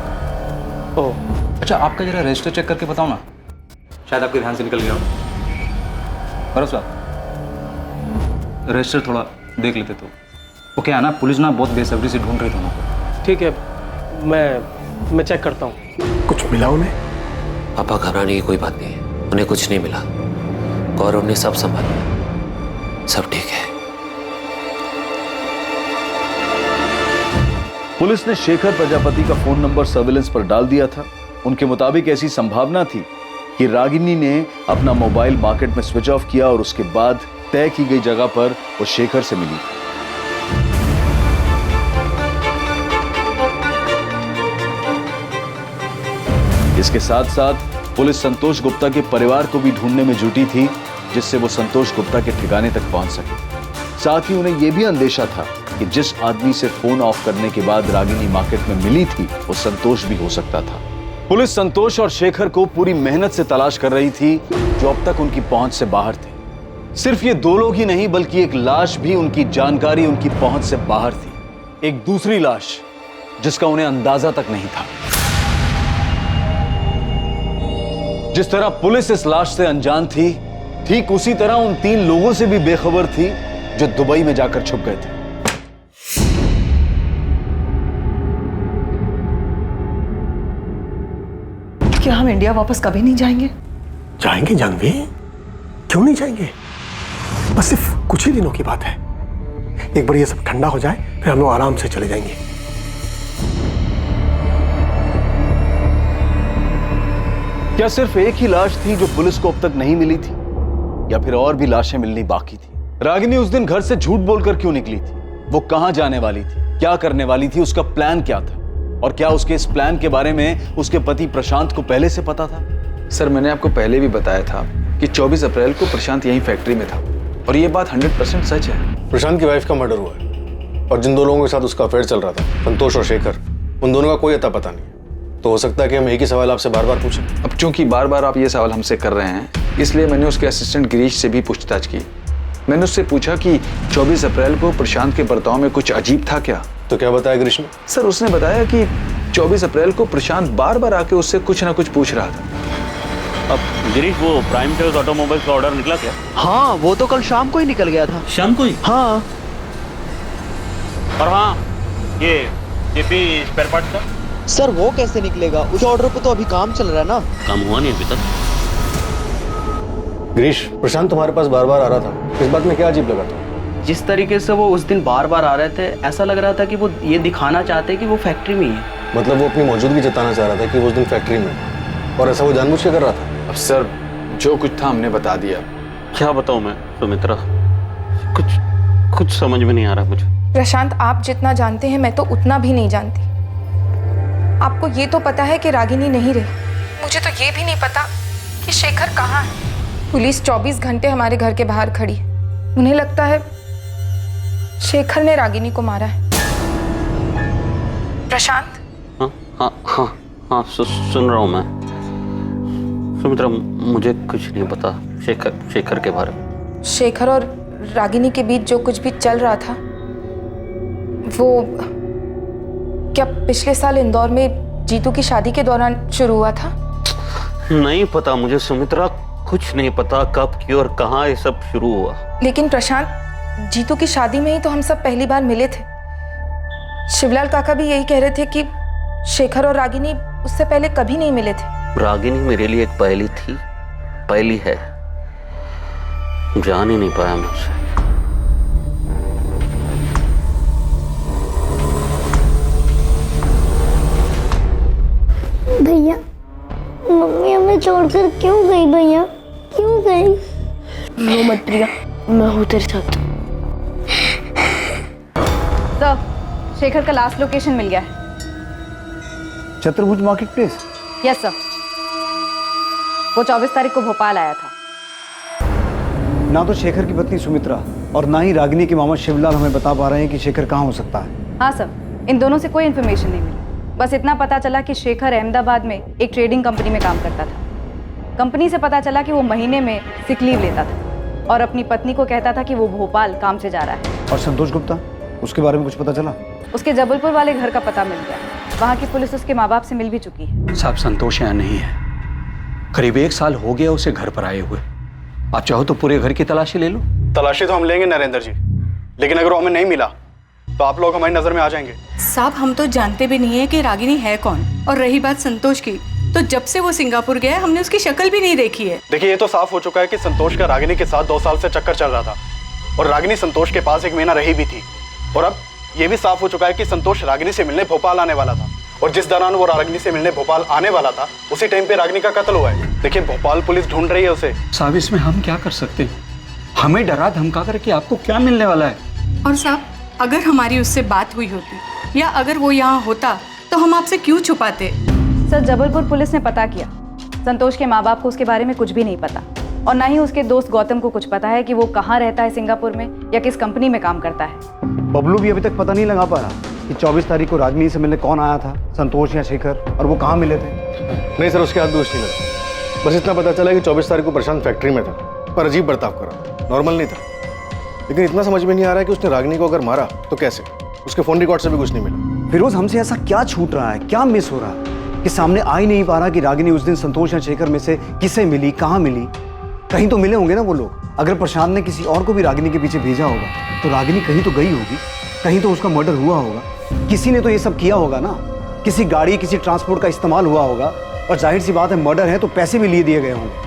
Speaker 11: ओह अच्छा, आपका जरा रजिस्टर चेक करके बताओ ना, शायद आपके ध्यान से निकल गया हो। बरस साहब, रजिस्टर थोड़ा देख लेते तो। वो क्या है ना, पुलिस ना बहुत बेसब्री से ढूंढ रही थी ना।
Speaker 22: ठीक है, मैं चेक करता हूँ।
Speaker 13: कुछ मिला उन्हें?
Speaker 18: पापा घबराने की कोई बात नहीं है, उन्हें कुछ नहीं मिला। गौरव ने सब संभाला, सब ठीक है।
Speaker 8: पुलिस ने शेखर प्रजापति का फोन नंबर सर्विलेंस पर डाल दिया था। उनके मुताबिक ऐसी संभावना थी कि रागिनी ने अपना मोबाइल मार्केट में स्विच ऑफ किया और उसके बाद तय की गई जगह पर वो शेखर से मिली। इसके साथ साथ पुलिस संतोष गुप्ता के परिवार को भी ढूंढने में जुटी थी, जिससे वो संतोष गुप्ता के ठिकाने तक पहुंच सके। साथ ही उन्हें यह भी अंदेशा था कि जिस आदमी से फोन ऑफ करने के बाद रागिनी मार्केट में मिली थी वो संतोष भी हो सकता था। पुलिस संतोष और शेखर को पूरी मेहनत से तलाश कर रही थी, जो अब तक उनकी पहुंच से बाहर थे। सिर्फ ये 2 लोग ही नहीं, बल्कि एक लाश भी उनकी जानकारी, उनकी पहुंच से बाहर थी। एक दूसरी लाश जिसका उन्हें अंदाजा तक नहीं था। जिस तरह पुलिस इस लाश से अनजान थी, ठीक उसी तरह उन 3 लोगों से भी बेखबर थी जो दुबई में जाकर छुप गए थे।
Speaker 15: क्या हम इंडिया वापस कभी नहीं जाएंगे?
Speaker 13: जाएंगे जानवी, क्यों नहीं जाएंगे? बस सिर्फ कुछ ही दिनों की बात है। एक बार ये सब ठंडा हो जाए फिर हम लोग आराम से चले जाएंगे।
Speaker 8: क्या सिर्फ एक ही लाश थी जो पुलिस को अब तक नहीं मिली थी, या फिर और भी लाशें मिलनी बाकी थी? रागिनी उस दिन घर से झूठ बोलकर क्यों निकली थी? वो कहां जाने वाली थी, क्या करने वाली थी, उसका प्लान क्या था, और क्या उसके इस प्लान के बारे में उसके पति प्रशांत को पहले से पता था?
Speaker 2: सर, मैंने आपको पहले भी बताया था कि 24 अप्रैल को प्रशांत यहीं फैक्ट्री में था, और ये बात 100% सच है।
Speaker 14: प्रशांत की वाइफ का मर्डर हुआ है और जिन 2 लोगों के साथ उसका अफेयर चल रहा था, संतोष और शेखर, उन दोनों का कोई अता पता नहीं। तो हो सकता है कि हम एक ही सवाल आपसे बार बार पूछें।
Speaker 2: अब चूंकि बार बार आप ये सवाल हमसे कर रहे हैं, इसलिए मैंने उसके असिस्टेंट गिरीश से भी पूछताछ की। मैंने उससे पूछा कि 24 अप्रैल को प्रशांत के बर्ताव में कुछ अजीब था क्या?
Speaker 14: तो क्या बताया गिरीश ने?
Speaker 2: सर, उसने बताया कि 24 अप्रैल को प्रशांत बार बार आके उससे कुछ ना कुछ पूछ रहा था।
Speaker 4: अब गिरीश, वो प्राइम टेल्स ऑटोमोबाइल्स का ऑर्डर निकला क्या?
Speaker 17: हाँ, वो तो कल शाम को ही निकल गया था।
Speaker 4: शाम को ही?
Speaker 17: हाँ।
Speaker 4: और हाँ, ये जेपी स्पेयर पार्ट्स का?
Speaker 17: सर, वो कैसे निकलेगा? उस ऑर्डर पे तो अभी काम चल रहा है ना।
Speaker 4: काम हुआ नहीं अभी तक।
Speaker 14: गिरीश, प्रशांत तुम्हारे पास बार बार आ रहा था, इस बात में क्या अजीब लगा था?
Speaker 17: जिस तरीके से वो उस दिन बार बार आ रहे थे, ऐसा लग रहा था कि वो ये दिखाना चाहते कि वो फैक्ट्री में ही है।
Speaker 14: मतलब वो अपनी मौजूदगी जताना चाह रहा था कि वो उस दिन फैक्ट्री में, और ऐसा वो जानबूझ के कर रहा था?
Speaker 2: अब सर, जो कुछ था हमने बता दिया।
Speaker 4: क्या बताऊं मैं सुमित्रा, कुछ समझ में नहीं आ रहा मुझे।
Speaker 9: प्रशांत, आप जितना जानते हैं मैं तो उतना भी नहीं जानती। आपको ये तो पता है कि रागिनी नहीं रही, मुझे तो ये भी नहीं पता कि शेखर कहाँ है। पुलिस 24 घंटे हमारे घर के बाहर खड़ी है। उन्हें लगता है शेखर ने रागिनी को मारा है। प्रशांत?
Speaker 4: हाँ, सुन रहा हूँ मैं। सुमित्रा, मुझे कुछ नहीं पता शेखर के बारे में।
Speaker 9: शेखर और रागिनी के बीच जो कुछ भी चल रहा था वो क्या पिछले साल इंदौर में जीतू की शादी के दौरान शुरू हुआ था?
Speaker 4: नहीं पता मुझे सुमित्रा, कुछ नहीं पता कब, क्यों और कहाँ ये सब शुरू हुआ।
Speaker 9: लेकिन प्रशांत, जीतू की शादी में ही तो हम सब पहली बार मिले थे। शिवलाल काका भी यही कह रहे थे कि शेखर और रागिनी उससे पहले कभी नहीं मिले थे।
Speaker 4: रागिनी मेरे लिए एक पहेली थी, पहेली है, जान ही नहीं पाया मैं उसे।
Speaker 3: भैया, मम्मी हमें छोड़कर क्यों गई? भैया क्यों गई?
Speaker 16: रो मत प्रिया, मैं हूँ तेरे साथ।
Speaker 6: सर, शेखर का लास्ट लोकेशन मिल गया है।
Speaker 7: चतुर्भुज मार्केट प्लेस?
Speaker 6: यस सर, वो 24 तारीख को भोपाल आया था।
Speaker 7: ना तो शेखर की पत्नी सुमित्रा और ना ही रागिनी के मामा शिवलाल हमें बता पा रहे हैं कि शेखर कहाँ हो सकता है।
Speaker 6: हाँ सर, इन दोनों से कोई इन्फॉर्मेशन नहीं मिली। बस इतना पता चला कि शेखर अहमदाबाद में एक ट्रेडिंग कंपनी में काम करता था। कंपनी से पता चला कि वो महीने में सिक लीव लेता था और अपनी पत्नी को कहता था कि वो भोपाल काम से जा रहा है।
Speaker 7: और संतोष गुप्ता, उसके बारे में कुछ पता चला?
Speaker 6: उसके जबलपुर वाले घर का पता मिल गया। वहाँ की पुलिस उसके माँ बाप से मिल भी चुकी है।
Speaker 2: साहब, संतोष यहाँ नहीं है। करीब 1 साल हो गया उसे घर पर आए हुए। आप चाहो तो पूरे घर की तलाशी ले लो।
Speaker 14: तलाशी तो हम लेंगे नरेंद्र जी, लेकिन अगर वो हमें नहीं मिला तो आप लोग हमारी नजर में आ जाएंगे।
Speaker 10: साहब, हम तो जानते भी नहीं है कि रागिनी है कौन। और रही बात संतोष की, तो जब से वो सिंगापुर गया हमने उसकी शक्ल भी नहीं देखी है।
Speaker 14: देखिए, ये तो साफ हो चुका है कि संतोष का रागिनी के साथ 2 साल से चक्कर चल रहा था और रागिनी संतोष के पास 1 महीना रही भी थी। और अब ये भी साफ हो चुका है कि संतोष रागिनी से मिलने भोपाल आने वाला था और जिस दौरान वो रागिनी से मिलने भोपाल आने वाला था उसी टाइम पे रागिनी का कत्ल हुआ है। देखिए, भोपाल पुलिस ढूंढ रही है उसे।
Speaker 2: साहब, इसमें हम क्या कर सकते हैं? हमें डरा धमका करके आपको क्या मिलने वाला है?
Speaker 10: और साहब, अगर हमारी उससे बात हुई होती या अगर वो यहाँ होता तो हम आपसे क्यों छुपाते?
Speaker 6: सर, जबलपुर पुलिस ने पता किया। संतोष के माँ बाप को उसके बारे में कुछ भी नहीं पता और ना ही उसके दोस्त गौतम को कुछ पता है कि वो कहाँ रहता है सिंगापुर में या किस कंपनी में काम करता है।
Speaker 7: बबलू भी अभी तक पता नहीं लगा पा रहा कि 24 तारीख को रागिनी से मिलने कौन आया था, संतोष या शेखर, और वो कहाँ मिले थे।
Speaker 14: नहीं सर, उसके हाथ दोष नहीं लगा। बस इतना पता चला कि 24 तारीख को प्रशांत फैक्ट्री में था पर अजीब बर्ताव करा, नॉर्मल नहीं था। लेकिन इतना समझ में नहीं आ रहा है कि उसने रागिनी को अगर मारा तो कैसे। उसके फोन रिकॉर्ड से भी कुछ नहीं मिला।
Speaker 7: फिरोज, हमसे ऐसा क्या छूट रहा है, क्या मिस हो रहा है कि सामने आ ही नहीं पा रहा कि रागिनी उस दिन संतोष या शेखर में से किसे मिली, कहाँ मिली? कहीं तो मिले होंगे ना वो लोग। अगर प्रशांत ने किसी और को भी रागिनी के पीछे भेजा होगा तो रागिनी कहीं तो गई होगी, कहीं तो उसका मर्डर हुआ होगा। किसी ने तो ये सब किया होगा ना, किसी गाड़ी, किसी ट्रांसपोर्ट का इस्तेमाल हुआ होगा। और जाहिर सी बात है, मर्डर है तो पैसे भी लिए दिए गए होंगे।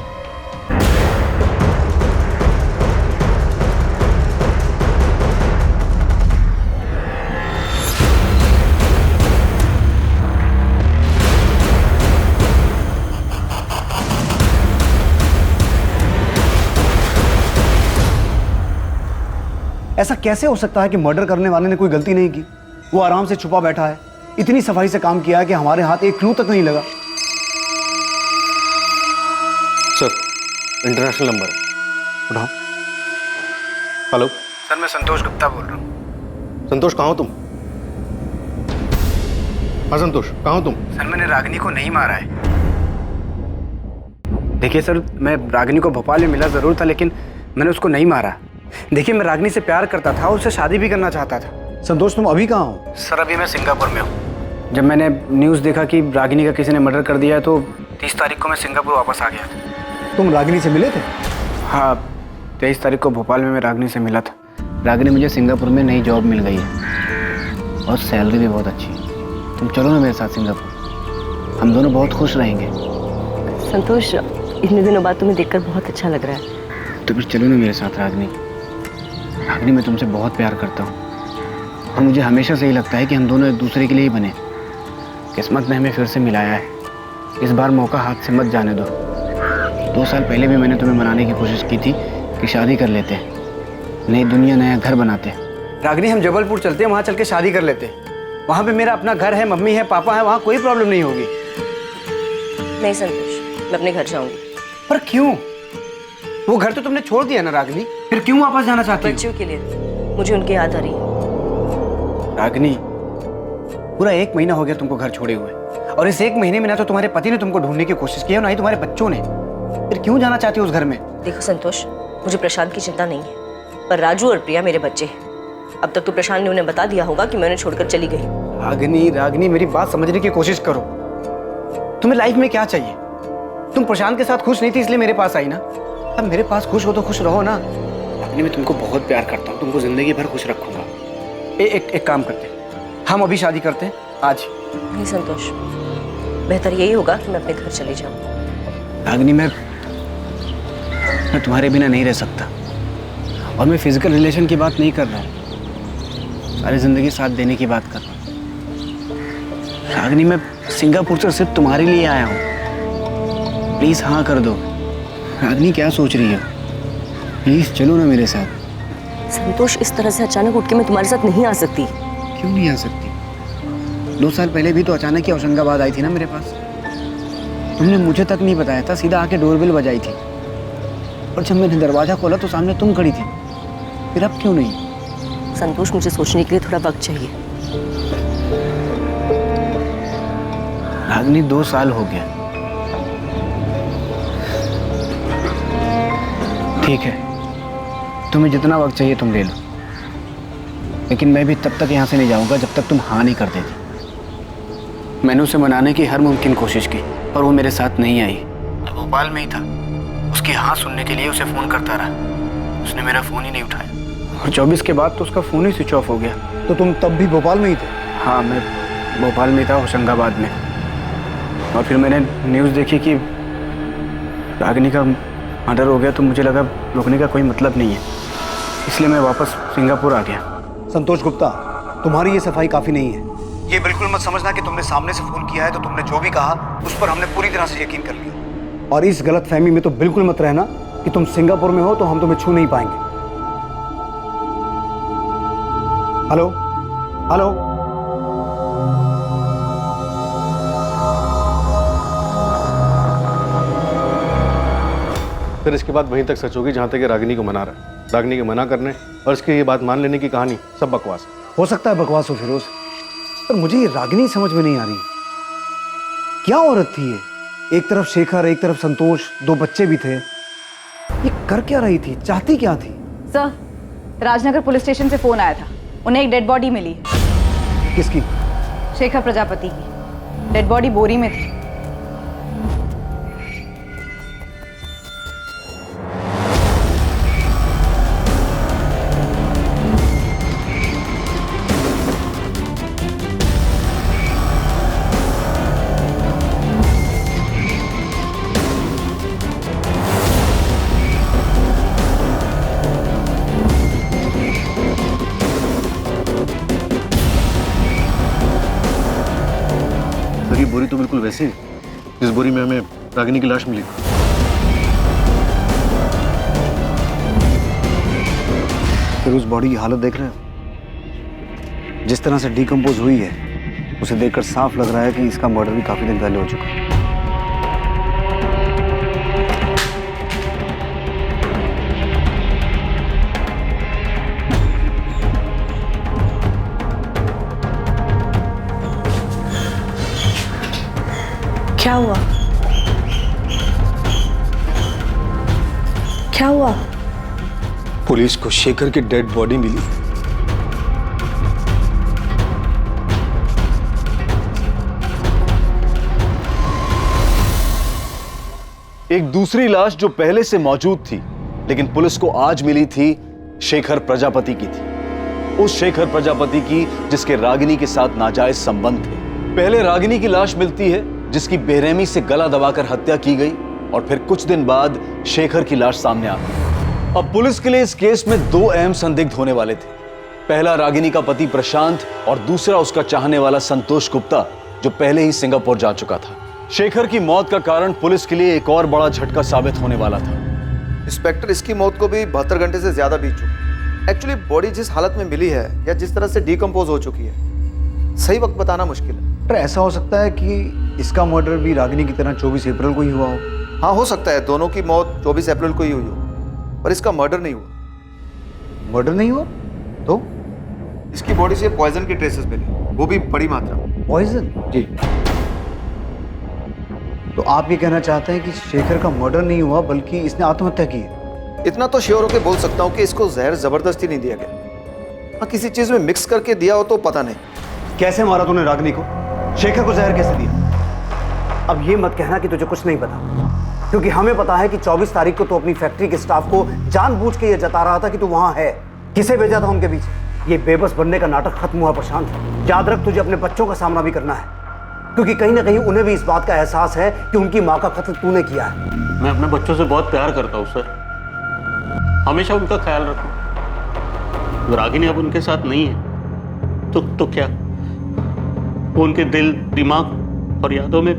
Speaker 7: ऐसा कैसे हो सकता है कि मर्डर करने वाले ने कोई गलती नहीं की? वो आराम से छुपा बैठा है, इतनी सफाई से काम किया है कि हमारे हाथ एक क्लू तक नहीं लगा।
Speaker 14: सर, इंटरनेशनल नंबर है, उठाओ। हेलो
Speaker 19: सर, मैं संतोष गुप्ता बोल रहा हूँ।
Speaker 14: संतोष, कहाँ हो तुम? हाँ संतोष, कहाँ हो तुम?
Speaker 19: सर, मैंने रागिनी को नहीं मारा है। देखिए सर, मैं रागिनी को भोपाल में मिला जरूर था, लेकिन मैंने उसको नहीं मारा। देखिए, मैं रागिनी से प्यार करता था, उससे शादी भी करना चाहता था।
Speaker 7: संतोष, तुम अभी कहाँ हो?
Speaker 19: सर, अभी मैं सिंगापुर में हूँ। जब मैंने न्यूज़ देखा कि रागिनी का किसी ने मर्डर कर दिया है तो 30 तारीख को मैं सिंगापुर वापस आ गया था।
Speaker 7: तुम रागिनी से मिले थे?
Speaker 19: हाँ, 23 तारीख को भोपाल में मैं रागिनी से मिला था। रागिनी, मुझे सिंगापुर में नई जॉब मिल गई है और सैलरी भी बहुत अच्छी है। तुम चलो ना मेरे साथ सिंगापुर, हम दोनों बहुत खुश रहेंगे।
Speaker 16: संतोष, इतने दिनों बाद तुम्हें देखकर बहुत अच्छा लग रहा है।
Speaker 19: तो फिर चलो ना मेरे साथ रागिनी। रागिनी, मैं तुमसे बहुत प्यार करता हूँ और मुझे हमेशा से ही लगता है कि हम दोनों एक दूसरे के लिए ही बने। किस्मत ने हमें फिर से मिलाया है, इस बार मौका हाथ से मत जाने दो। 2 साल पहले भी मैंने तुम्हें मनाने की कोशिश की थी कि शादी कर लेते, नई दुनिया नया घर बनाते।
Speaker 17: रागिनी हम जबलपुर चलते हैं, वहाँ चल के शादी कर लेते। वहाँ पे मेरा अपना घर है, मम्मी है, पापा है, वहाँ कोई प्रॉब्लम नहीं होगी।
Speaker 16: नहीं संतोष, मैं अपने घर जाऊंगी।
Speaker 17: पर क्यों? वो घर तो तुमने छोड़ दिया ना रागिनी, फिर क्यों वापस जाना चाहती हो?
Speaker 16: बच्चों के लिए, मुझे उनकी याद आ रही है।
Speaker 17: रागिनी, पूरा 1 महीना हो गया तुमको घर छोड़े हुए, और इस 1 महीने में ना तो तुम्हारे पति ने तुमको ढूंढने की कोशिश की है, ना ही तुम्हारे बच्चों ने। फिर क्यों जाना चाहती हो उस घर में?
Speaker 16: देखो संतोष, मुझे प्रशांत की चिंता नहीं है, पर राजू और प्रिया मेरे बच्चे हैं। अब तक तो प्रशांत ने उन्हें बता दिया होगा कि मैं उन्हें छोड़कर चली गई।
Speaker 17: रागिनी, मेरी बात समझने की कोशिश करो। तुम्हें लाइफ में क्या चाहिए? तुम प्रशांत के साथ खुश नहीं थी, इसलिए मेरे पास आई ना। अब मेरे पास खुश हो तो खुश रहो ना। रागिनी, मैं तुमको बहुत प्यार करता हूँ, तुमको जिंदगी भर खुश रखूंगा। एक काम करते हैं, हम अभी शादी करते हैं आज।
Speaker 16: नहीं संतोष, बेहतर यही होगा कि मैं अपने घर चली जाऊं।
Speaker 17: रागिनी, मैं तुम्हारे बिना नहीं रह सकता, और मैं फिजिकल रिलेशन की बात नहीं कर रहा हूँ, सारी जिंदगी साथ देने की बात कर रहा हूँ। रागिनी, मैं सिंगापुर से सिर्फ तुम्हारे लिए आया हूँ, प्लीज हाँ कर दो। रागिनी, क्या सोच रही हो? प्लीज चलो ना मेरे साथ।
Speaker 16: संतोष, इस तरह से अचानक उठ के मैं तुम्हारे साथ नहीं आ सकती।
Speaker 17: क्यों नहीं आ सकती? 2 साल पहले भी तो अचानक ही होशंगाबाद आई थी ना मेरे पास। तुमने मुझे तक नहीं बताया था, सीधा आके डोरबेल बजाई थी, और जब मैंने दरवाजा खोला तो सामने तुम खड़ी थी। फिर अब क्यों नहीं?
Speaker 16: संतोष, मुझे सोचने के लिए थोड़ा वक्त चाहिए।
Speaker 17: रागिनी, 2 साल हो गया। ठीक है, तुम्हें जितना वक्त चाहिए तुम ले लो, लेकिन मैं भी तब तक यहाँ से नहीं जाऊँगा जब तक तुम हाँ नहीं कर देती। मैंने उसे मनाने की हर मुमकिन कोशिश की, पर वो मेरे साथ नहीं आई। तो भोपाल में ही था, उसकी हाँ सुनने के लिए उसे फ़ोन करता रहा, उसने मेरा फ़ोन ही नहीं उठाया, और 24 के बाद तो उसका फ़ोन ही स्विच ऑफ हो गया।
Speaker 7: तो तुम तब भी भोपाल में ही थे?
Speaker 17: हाँ, मैं भोपाल में था, होशंगाबाद में। और फिर मैंने न्यूज़ देखी कि रागिनी का मर्डर हो गया, तो मुझे लगा रुकने का कोई मतलब नहीं है, इसलिए मैं वापस सिंगापुर आ गया।
Speaker 7: संतोष गुप्ता, तुम्हारी ये सफाई काफ़ी नहीं है। ये बिल्कुल मत समझना कि तुमने सामने से फ़ोन किया है तो तुमने जो भी कहा उस पर हमने पूरी तरह से यकीन कर लिया। और इस गलत फहमी में तो बिल्कुल मत रहना कि तुम सिंगापुर में हो तो हम तुम्हें छू नहीं पाएंगे। हेलो हेलो,
Speaker 14: फिर इसके बाद वहीं तक सच होगी जहाँ तक ये रागिनी को मना रहा है। रागिनी के मना करने और इसकी ये बात मान लेने की कहानी सब बकवास
Speaker 7: हो सकता है बकवास हो फिरोज, पर मुझे ये रागिनी समझ में नहीं आ रही। क्या औरत थी ये? एक तरफ शेखर, एक तरफ संतोष, 2 बच्चे भी थे। ये कर क्या रही थी? चाहती क्या थी?
Speaker 6: सर, राजनगर पुलिस स्टेशन से फोन आया था, उन्हें एक डेड बॉडी मिली है।
Speaker 7: किसकी?
Speaker 6: शेखर प्रजापति की। डेड बॉडी बोरी में थी।
Speaker 14: ये बोरी तो बिल्कुल वैसी है जिस बोरी में हमें रागिनी की लाश मिली।
Speaker 7: फिर उस बॉडी की हालत देख रहे हो? जिस तरह से डिकम्पोज हुई है, उसे देखकर साफ लग रहा है कि इसका मर्डर भी काफी दिन पहले हो चुका है।
Speaker 15: क्या हुआ? क्या हुआ?
Speaker 5: पुलिस को शेखर की डेड बॉडी मिली।
Speaker 8: एक दूसरी लाश जो पहले से मौजूद थी लेकिन पुलिस को आज मिली थी, शेखर प्रजापति की थी। उस शेखर प्रजापति की जिसके रागिनी के साथ नाजायज संबंध थे। पहले रागिनी की लाश मिलती है जिसकी बेरहमी से गला दबाकर हत्या की गई, और फिर कुछ दिन बाद शेखर की लाश सामने आती है। अब पुलिस के लिए इस केस में 2 अहम संदिग्ध होने वाले थे। पहला रागिनी का पति प्रशांत और दूसरा उसका चाहने वाला संतोष गुप्ता, जो पहले ही सिंगापुर जा चुका था। शेखर की मौत का कारण पुलिस के लिए एक और बड़ा झटका साबित होने वाला था।
Speaker 20: इंस्पेक्टर, इसकी मौत को भी 72 घंटे से ज्यादा बीत चुके। एक्चुअली बॉडी जिस हालत में मिली है या जिस तरह से डिकम्पोज हो चुकी है, सही वक्त बताना मुश्किल है।
Speaker 7: पर ऐसा हो सकता है कि इसका मर्डर भी रागिनी की तरह 24 अप्रैल को ही हुआ हो।
Speaker 20: हाँ, हो सकता है दोनों की मौत 24 अप्रैल को ही हुई हो, पर इसका मर्डर नहीं हुआ।
Speaker 7: मर्डर नहीं हुआ तो?
Speaker 20: इसकी बॉडी से पॉइजन के ट्रेसेस मिले, वो भी बड़ी मात्रा में।
Speaker 7: पॉइजन?
Speaker 20: जी।
Speaker 7: तो आप ये कहना चाहते हैं कि शेखर का मर्डर नहीं हुआ बल्कि इसने आत्महत्या की है?
Speaker 20: इतना तो श्योर होकर बोल सकता हूँ कि इसको जहर जबरदस्ती नहीं दिया गया। हाँ, किसी चीज में मिक्स करके दिया हो तो पता नहीं।
Speaker 7: कैसे मारा तूने रागिनी को? शेखर को जहर कैसे दिया? अब ये मत कहना कि तुझे कुछ नहीं पता, क्योंकि हमें पता है कि 24 तारीख को तो अपनी फैक्ट्री के स्टाफ को जानबूझ के ये जता रहा था कि तू वहां है। किसे भेजा था उनके पीछे? ये बेबस बनने का नाटक खत्म हुआ प्रशांत। याद रख, तुझे अपने बच्चों का सामना भी करना है, क्योंकि कहीं ना कहीं उन्हें भी इस बात का एहसास है कि उनकी माँ का कत्ल तूने किया है।
Speaker 4: मैं अपने बच्चों से बहुत प्यार करता हूँ सर, हमेशा उनका ख्याल रखूं। रागिनी अब उनके साथ नहीं है तो क्या, वो उनके दिल, दिमाग और यादों में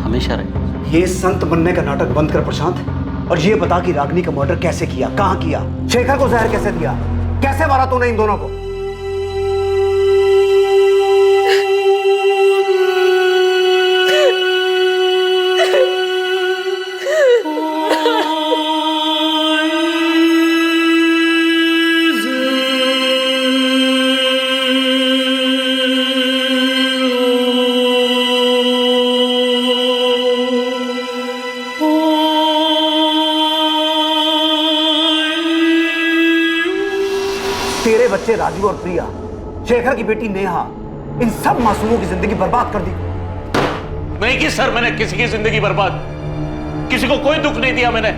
Speaker 4: हमेशा रहे।
Speaker 7: ये संत बनने का नाटक बंद कर प्रशांत, और ये बता कि रागिनी का मर्डर कैसे किया, कहां किया, शेखर को जहर कैसे दिया, कैसे मारा तूने इन दोनों को? तेरे बच्चे राजू और प्रिया, शेखर की बेटी नेहा, इन सब मासूमों की जिंदगी बर्बाद कर दी।
Speaker 4: नहीं की सर, मैंने किसी की जिंदगी बर्बाद, किसी को कोई दुख नहीं दिया मैंने।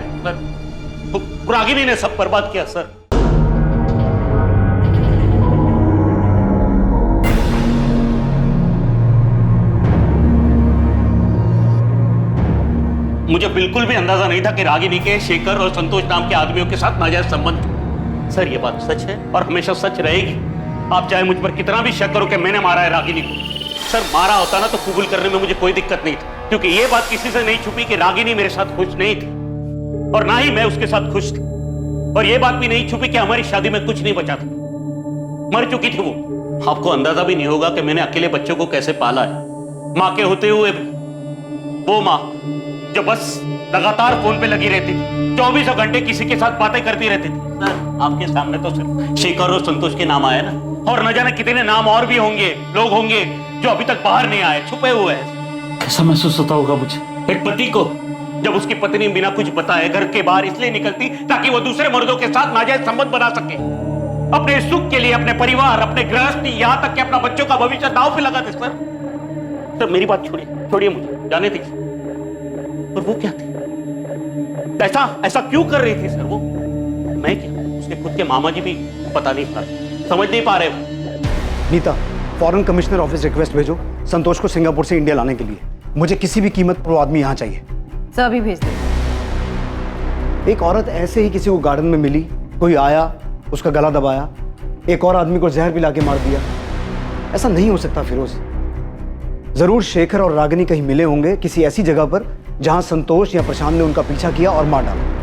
Speaker 4: रागिनी ने सब बर्बाद किया सर। मुझे बिल्कुल भी अंदाजा नहीं था कि रागिनी के शेखर और संतोष नाम के आदमियों के साथ नाजायज संबंध। सर ये बात सच है और हमेशा सच रहेगी। आप चाहे मुझ पर कितना भी शक करो कि मैंने मारा है रागिनी को, सर मारा होता ना तो कबूल करने में मुझे कोई दिक्कत नहीं थी, क्योंकि ये बात किसी से नहीं छुपी कि रागिनी मेरे साथ खुश नहीं थी और ना ही मैं उसके साथ खुश थी। और ये बात भी नहीं छुपी कि हमारी शादी में कुछ नहीं बचा था, मर चुकी थी वो। आपको अंदाजा भी नहीं होगा कि मैंने अकेले बच्चों को कैसे पाला है, माँ के होते हुए भी। वो माँ जो बस लगातार फोन पे लगी रहती थी, 24 घंटे किसी के साथ बातें करती रहती थी। सर आपके सामने तो सिर्फ शेखर और संतोष के नाम आए ना, और न जाने कितने नाम और भी होंगे, लोग होंगे जो अभी तक बाहर नहीं आए, छुपे हुए हैं। कैसा महसूस होता होगा मुझे, एक पति को जब उसकी पत्नी बिना कुछ बताए घर के बाहर इसलिए निकलती ताकि वो दूसरे मर्दों के साथ नाजायज संबंध बना सके, अपने सुख के लिए, अपने परिवार, अपने गृहस्थी, यहाँ तक कि अपना बच्चों का भविष्य दांव पे लगा दे। सर मेरी बात छोड़िए मुझे जाने दीजिए। और वो क्या थी, ऐसा क्यों कर रही थी सर वो? मैं क्या, उसके खुद के मामा जी भी पता नहीं पा रहे, समझ नहीं पा रहे।
Speaker 7: Nita, foreign commissioner office request भेजो संतोष को सिंगापुर से इंडिया लाने के लिए। मुझे किसी भी कीमत पर वो आदमी यहाँ चाहिए।
Speaker 6: सर अभी भेज दे।
Speaker 7: एक औरत ऐसे ही किसी को गार्डन में मिली, कोई आया, उसका गला दबाया, एक और आदमी को जहर पिला के मार दिया। ऐसा नहीं हो सकता फिरोज। जरूर शेखर और रागिनी कहीं मिले होंगे किसी ऐसी जगह पर जहां संतोष या प्रशांत ने उनका पीछा किया और मार डाला।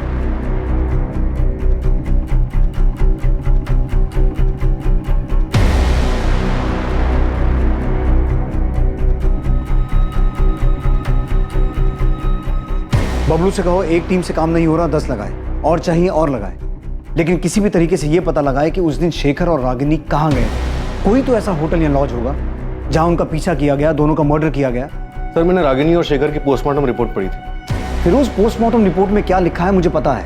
Speaker 7: बबलू से कहो एक टीम से काम नहीं हो रहा, 10 लगाए, और चाहिए और लगाए, लेकिन किसी भी तरीके से यह पता लगाए कि उस दिन शेखर और रागिनी कहां गए। कोई तो ऐसा होटल या लॉज होगा जहां उनका पीछा किया गया, दोनों का मर्डर किया गया।
Speaker 14: सर मैंने रागिनी और शेखर की पोस्टमार्टम रिपोर्ट पढ़ी थी।
Speaker 7: फिर उस पोस्टमार्टम रिपोर्ट में क्या लिखा है मुझे पता है,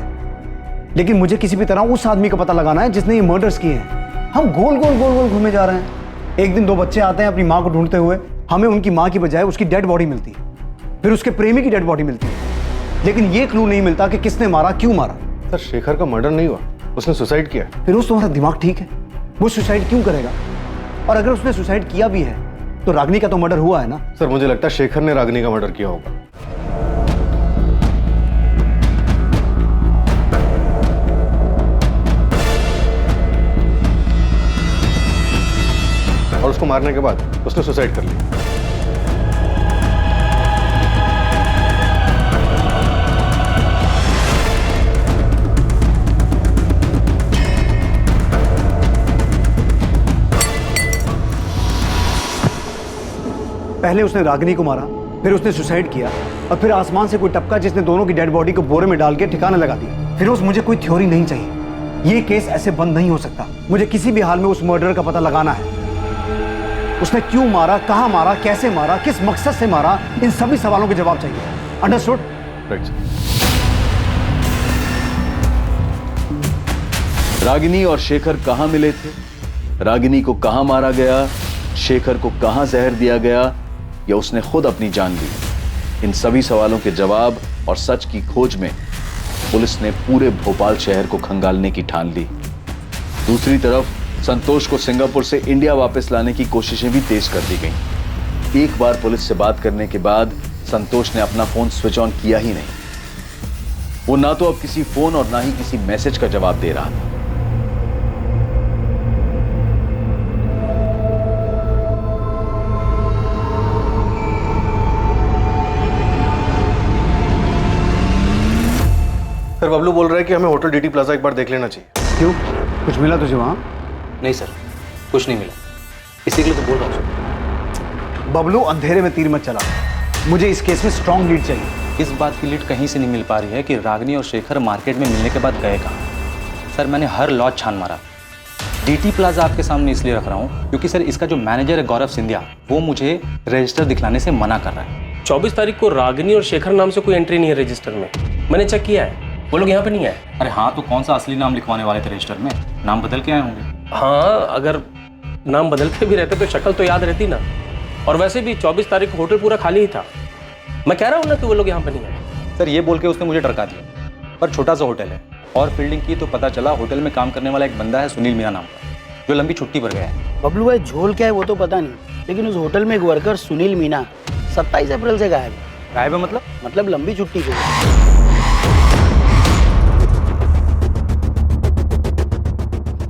Speaker 7: लेकिन मुझे किसी भी तरह उस आदमी का पता लगाना है जिसने ये मर्डर्स किए हैं। हम गोल गोल गोल गोल घूमे जा रहे हैं। एक दिन 2 बच्चे आते हैं अपनी माँ को ढूंढते हुए, हमें उनकी माँ की बजाय उसकी डेड बॉडी मिलती है, फिर उसके प्रेमी की डेड बॉडी मिलती है, लेकिन ये क्लू नहीं मिलता कि किसने मारा, क्यों मारा।
Speaker 14: सर शेखर का मर्डर नहीं हुआ, उसने सुसाइड किया।
Speaker 7: फिर उस तुम्हारा दिमाग ठीक है? वो सुसाइड क्यों करेगा? और अगर उसने सुसाइड किया भी है तो रागिनी का तो मर्डर हुआ है ना।
Speaker 14: सर मुझे लगता है शेखर ने रागिनी का मर्डर किया होगा। और उसको मारने के बाद उसने सुसाइड कर लिया।
Speaker 7: पहले उसने रागिनी को मारा, फिर उसने सुसाइड किया, और फिर आसमान से कोई टपका जिसने दोनों की डेड बॉडी को बोरे में डाल के ठिकाने लगा दिया। फिरोज, मुझे कोई थ्योरी नहीं चाहिए, ये केस ऐसे बंद नहीं हो सकता। मुझे किसी भी हाल में उस मर्डर का पता लगाना है। उसने क्यों मारा, कहां मारा, कैसे मारा, किस मकसद से मारा, इन सभी सवालों के जवाब चाहिए। अंडरस्टूड?
Speaker 8: रागिनी और शेखर कहां मिले थे, रागिनी को कहां मारा गया, शेखर को कहां जहर दिया गया, या उसने खुद अपनी जान ली, इन सभी सवालों के जवाब और सच की खोज में पुलिस ने पूरे भोपाल शहर को खंगालने की ठान ली। दूसरी तरफ संतोष को सिंगापुर से इंडिया वापस लाने की कोशिशें भी तेज कर दी गईं। एक बार पुलिस से बात करने के बाद संतोष ने अपना फोन स्विच ऑन किया ही नहीं। वो ना तो अब किसी फोन और ना ही किसी मैसेज का जवाब दे रहा था।
Speaker 14: सर बबलू बोल रहा है कि हमें होटल डीटी प्लाजा एक बार देख लेना चाहिए।
Speaker 7: क्यों, कुछ मिला तुझे वहां?
Speaker 11: नहीं सर, कुछ नहीं मिला, इसी के लिए तो बोल रहा हूँ सर।
Speaker 7: बबलू, अंधेरे में तीर मत चला, मुझे इस केस में स्ट्रॉन्ग लीड चाहिए।
Speaker 11: इस बात की लीड कहीं से नहीं मिल पा रही है कि रागिनी और शेखर मार्केट में मिलने के बाद गए कहाँ। सर मैंने हर लॉज छान मारा। डीटी प्लाजा आपके सामने इसलिए रख रहा हूँ क्योंकि सर इसका जो मैनेजर है गौरव सिंधिया, वो मुझे रजिस्टर दिखलाने से मना कर रहा है।
Speaker 22: 24 तारीख को रागिनी और शेखर नाम से कोई एंट्री नहीं है रजिस्टर में, मैंने चेक किया है, वो लोग यहाँ पे नहीं है।
Speaker 11: अरे हाँ, तो कौन सा असली नाम लिखवाने वाले थे रजिस्टर में? नाम बदल के आए होंगे।
Speaker 22: हाँ, अगर नाम बदल के भी रहते तो शक्ल तो याद रहती ना। और वैसे भी 24 तारीख को होटल पूरा खाली ही था। मैं कह रहा हूँ ना कि वो लोग यहाँ पे नहीं है।
Speaker 11: सर ये बोल के उसने मुझे डरका दिया, पर छोटा सा होटल है और फील्डिंग की तो पता चला होटल में काम करने वाला एक बंदा है सुनील मीना नाम का, जो लंबी छुट्टी पर गया है।
Speaker 12: बबलू भाई, झोल क्या है वो तो पता नहीं, लेकिन उस होटल में एक वर्कर सुनील मीना 27 अप्रैल से गायब है।
Speaker 11: गायब है
Speaker 12: मतलब लंबी छुट्टी पे।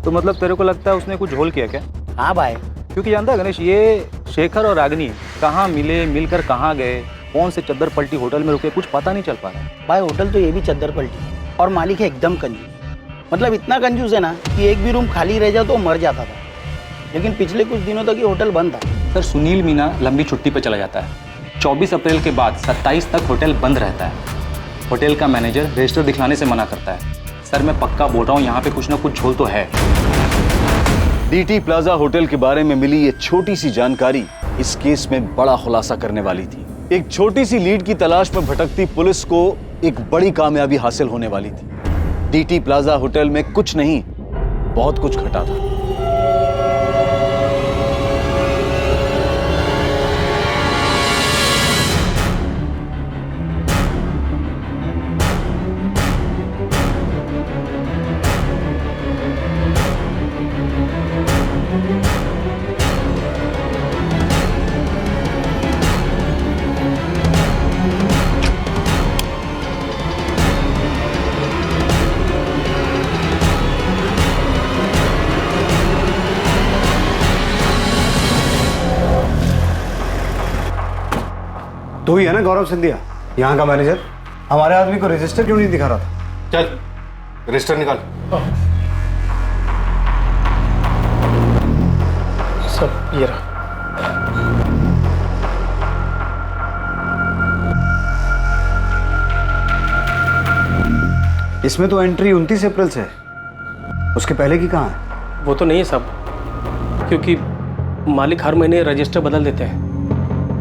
Speaker 11: तो मतलब तेरे को लगता है उसने कुछ झोल किया क्या?
Speaker 12: हाँ भाई,
Speaker 11: क्योंकि जानता है गणेश, ये शेखर और रागिनी कहाँ मिले, मिलकर कहाँ गए, कौन से चद्दर पलटी होटल में रुके, कुछ पता नहीं चल पा रहा है।
Speaker 12: भाई होटल तो ये भी चद्दर पलटी, और मालिक है एकदम कंजूस। मतलब इतना कंजूस है ना कि एक भी रूम खाली रह जाए तो मर जाता था। लेकिन पिछले कुछ दिनों तक ये होटल बंद था।
Speaker 11: सर सुनील मीना लंबी छुट्टी पर चला जाता है, 24 अप्रैल के बाद 27 तक होटल बंद रहता है। होटल का मैनेजर रजिस्टर दिखलाने से मना करता है। सर मैं पक्का बोल रहा हूँ, यहाँ पे कुछ ना कुछ झोल तो है।
Speaker 8: डीटी प्लाजा होटल के बारे में मिली ये छोटी सी जानकारी इस केस में बड़ा खुलासा करने वाली थी। एक छोटी सी लीड की तलाश में भटकती पुलिस को एक बड़ी कामयाबी हासिल होने वाली थी। डीटी प्लाजा होटल में कुछ नहीं, बहुत कुछ घटा था।
Speaker 7: तो ही है ना गौरव सिंधिया, यहाँ का मैनेजर? हमारे आदमी को रजिस्टर क्यों नहीं दिखा रहा था?
Speaker 14: चल रजिस्टर निकाल।
Speaker 22: सब ये रहा।
Speaker 7: इसमें तो एंट्री 29 अप्रैल से है, उसके पहले की कहाँ है?
Speaker 22: वो तो नहीं है सब, क्योंकि मालिक हर महीने रजिस्टर बदल देते हैं।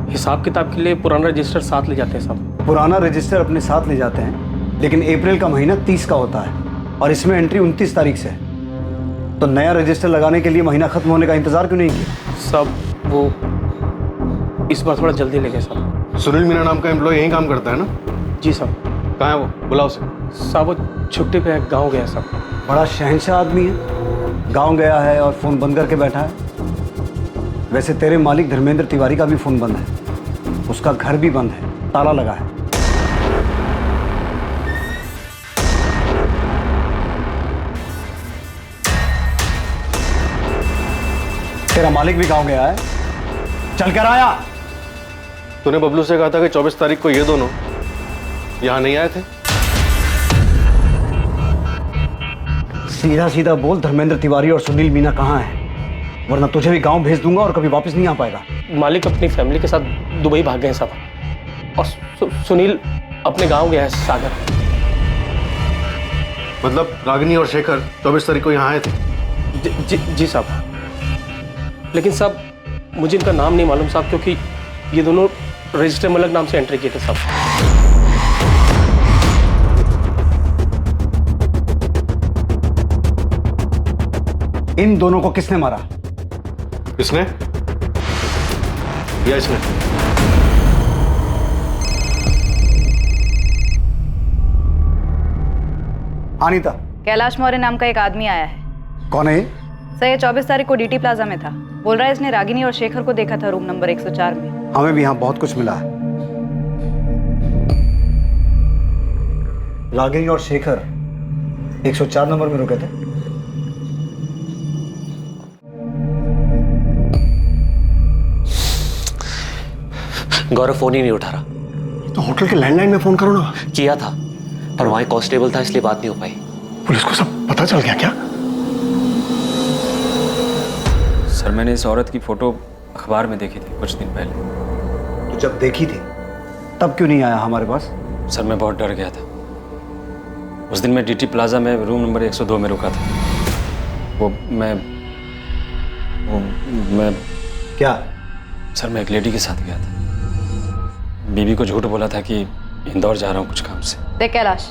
Speaker 22: हिसाब किताब के लिए पुराना रजिस्टर साथ ले जाते हैं सब।
Speaker 7: पुराना रजिस्टर अपने साथ ले जाते हैं, लेकिन अप्रैल का महीना 30 का होता है और इसमें एंट्री 29 तारीख से है। तो नया रजिस्टर लगाने के लिए महीना खत्म होने का इंतजार क्यों नहीं किया?
Speaker 22: सब वो इस बार थोड़ा जल्दी ले गए सब।
Speaker 14: सुनील मीना नाम का एम्प्लॉय यहीं काम करता है ना?
Speaker 22: जी सब।
Speaker 14: कहाँ है वो? बुलाओ उसे।
Speaker 22: सब वो छुट्टी पे गाँव गया सब।
Speaker 7: बड़ा शहंशाह आदमी है, गाँव गया है और फोन बंद करके बैठा है। वैसे तेरे मालिक धर्मेंद्र तिवारी का भी फोन बंद है, उसका घर भी बंद है, ताला लगा है। तेरा मालिक भी गांव गया है, चल कर आया।
Speaker 14: तूने बबलू से कहा था कि 24 तारीख को ये दोनों यहां नहीं आए थे।
Speaker 7: सीधा सीधा बोल, धर्मेंद्र तिवारी और सुनील मीना कहाँ हैं, वरना तुझे भी गांव भेज दूंगा और कभी वापस नहीं आ पाएगा।
Speaker 22: मालिक अपनी फैमिली के साथ दुबई भाग गए हैं साहब, और सुनील अपने गांव गया है सागर।
Speaker 14: मतलब रागिनी और शेखर 24 तारीख को यहाँ आए थे?
Speaker 22: जी साहब, लेकिन साहब मुझे इनका नाम नहीं मालूम साहब, क्योंकि ये दोनों रजिस्टर में अलग नाम से एंट्री किए थे साहब।
Speaker 7: इन दोनों को किसने मारा?
Speaker 14: किसने या इसने?
Speaker 7: अनीता,
Speaker 6: कैलाश मौर्य नाम का एक आदमी आया है।
Speaker 7: कौन है ये?
Speaker 6: सर ये 24 तारीख को डीटी प्लाजा में था। बोल रहा है इसने रागिनी और शेखर को देखा था रूम नंबर 104 में।
Speaker 7: हमें भी यहाँ बहुत कुछ मिला है। रागिनी और शेखर 104 नंबर में रुके थे।
Speaker 18: गौरव फोन ही नहीं उठा रहा।
Speaker 13: तो होटल के लैंडलाइन में फोन करो ना।
Speaker 18: किया था, पर वहां कांस्टेबल था इसलिए बात नहीं हो पाई।
Speaker 13: पुलिस को सब पता चल गया क्या?
Speaker 11: सर मैंने इस औरत की फोटो अखबार में देखी थी कुछ दिन पहले।
Speaker 7: तो जब देखी थी तब क्यों नहीं आया हमारे पास?
Speaker 11: सर मैं बहुत डर गया था। उस दिन मैं डीटी प्लाजा में रूम नंबर 102 में रुका था। मैं
Speaker 7: क्या?
Speaker 11: सर मैं एक लेडी के साथ गया था। बीबी को झूठ बोला था कि इंदौर जा रहा हूँ कुछ काम से।
Speaker 6: देख कैलाश,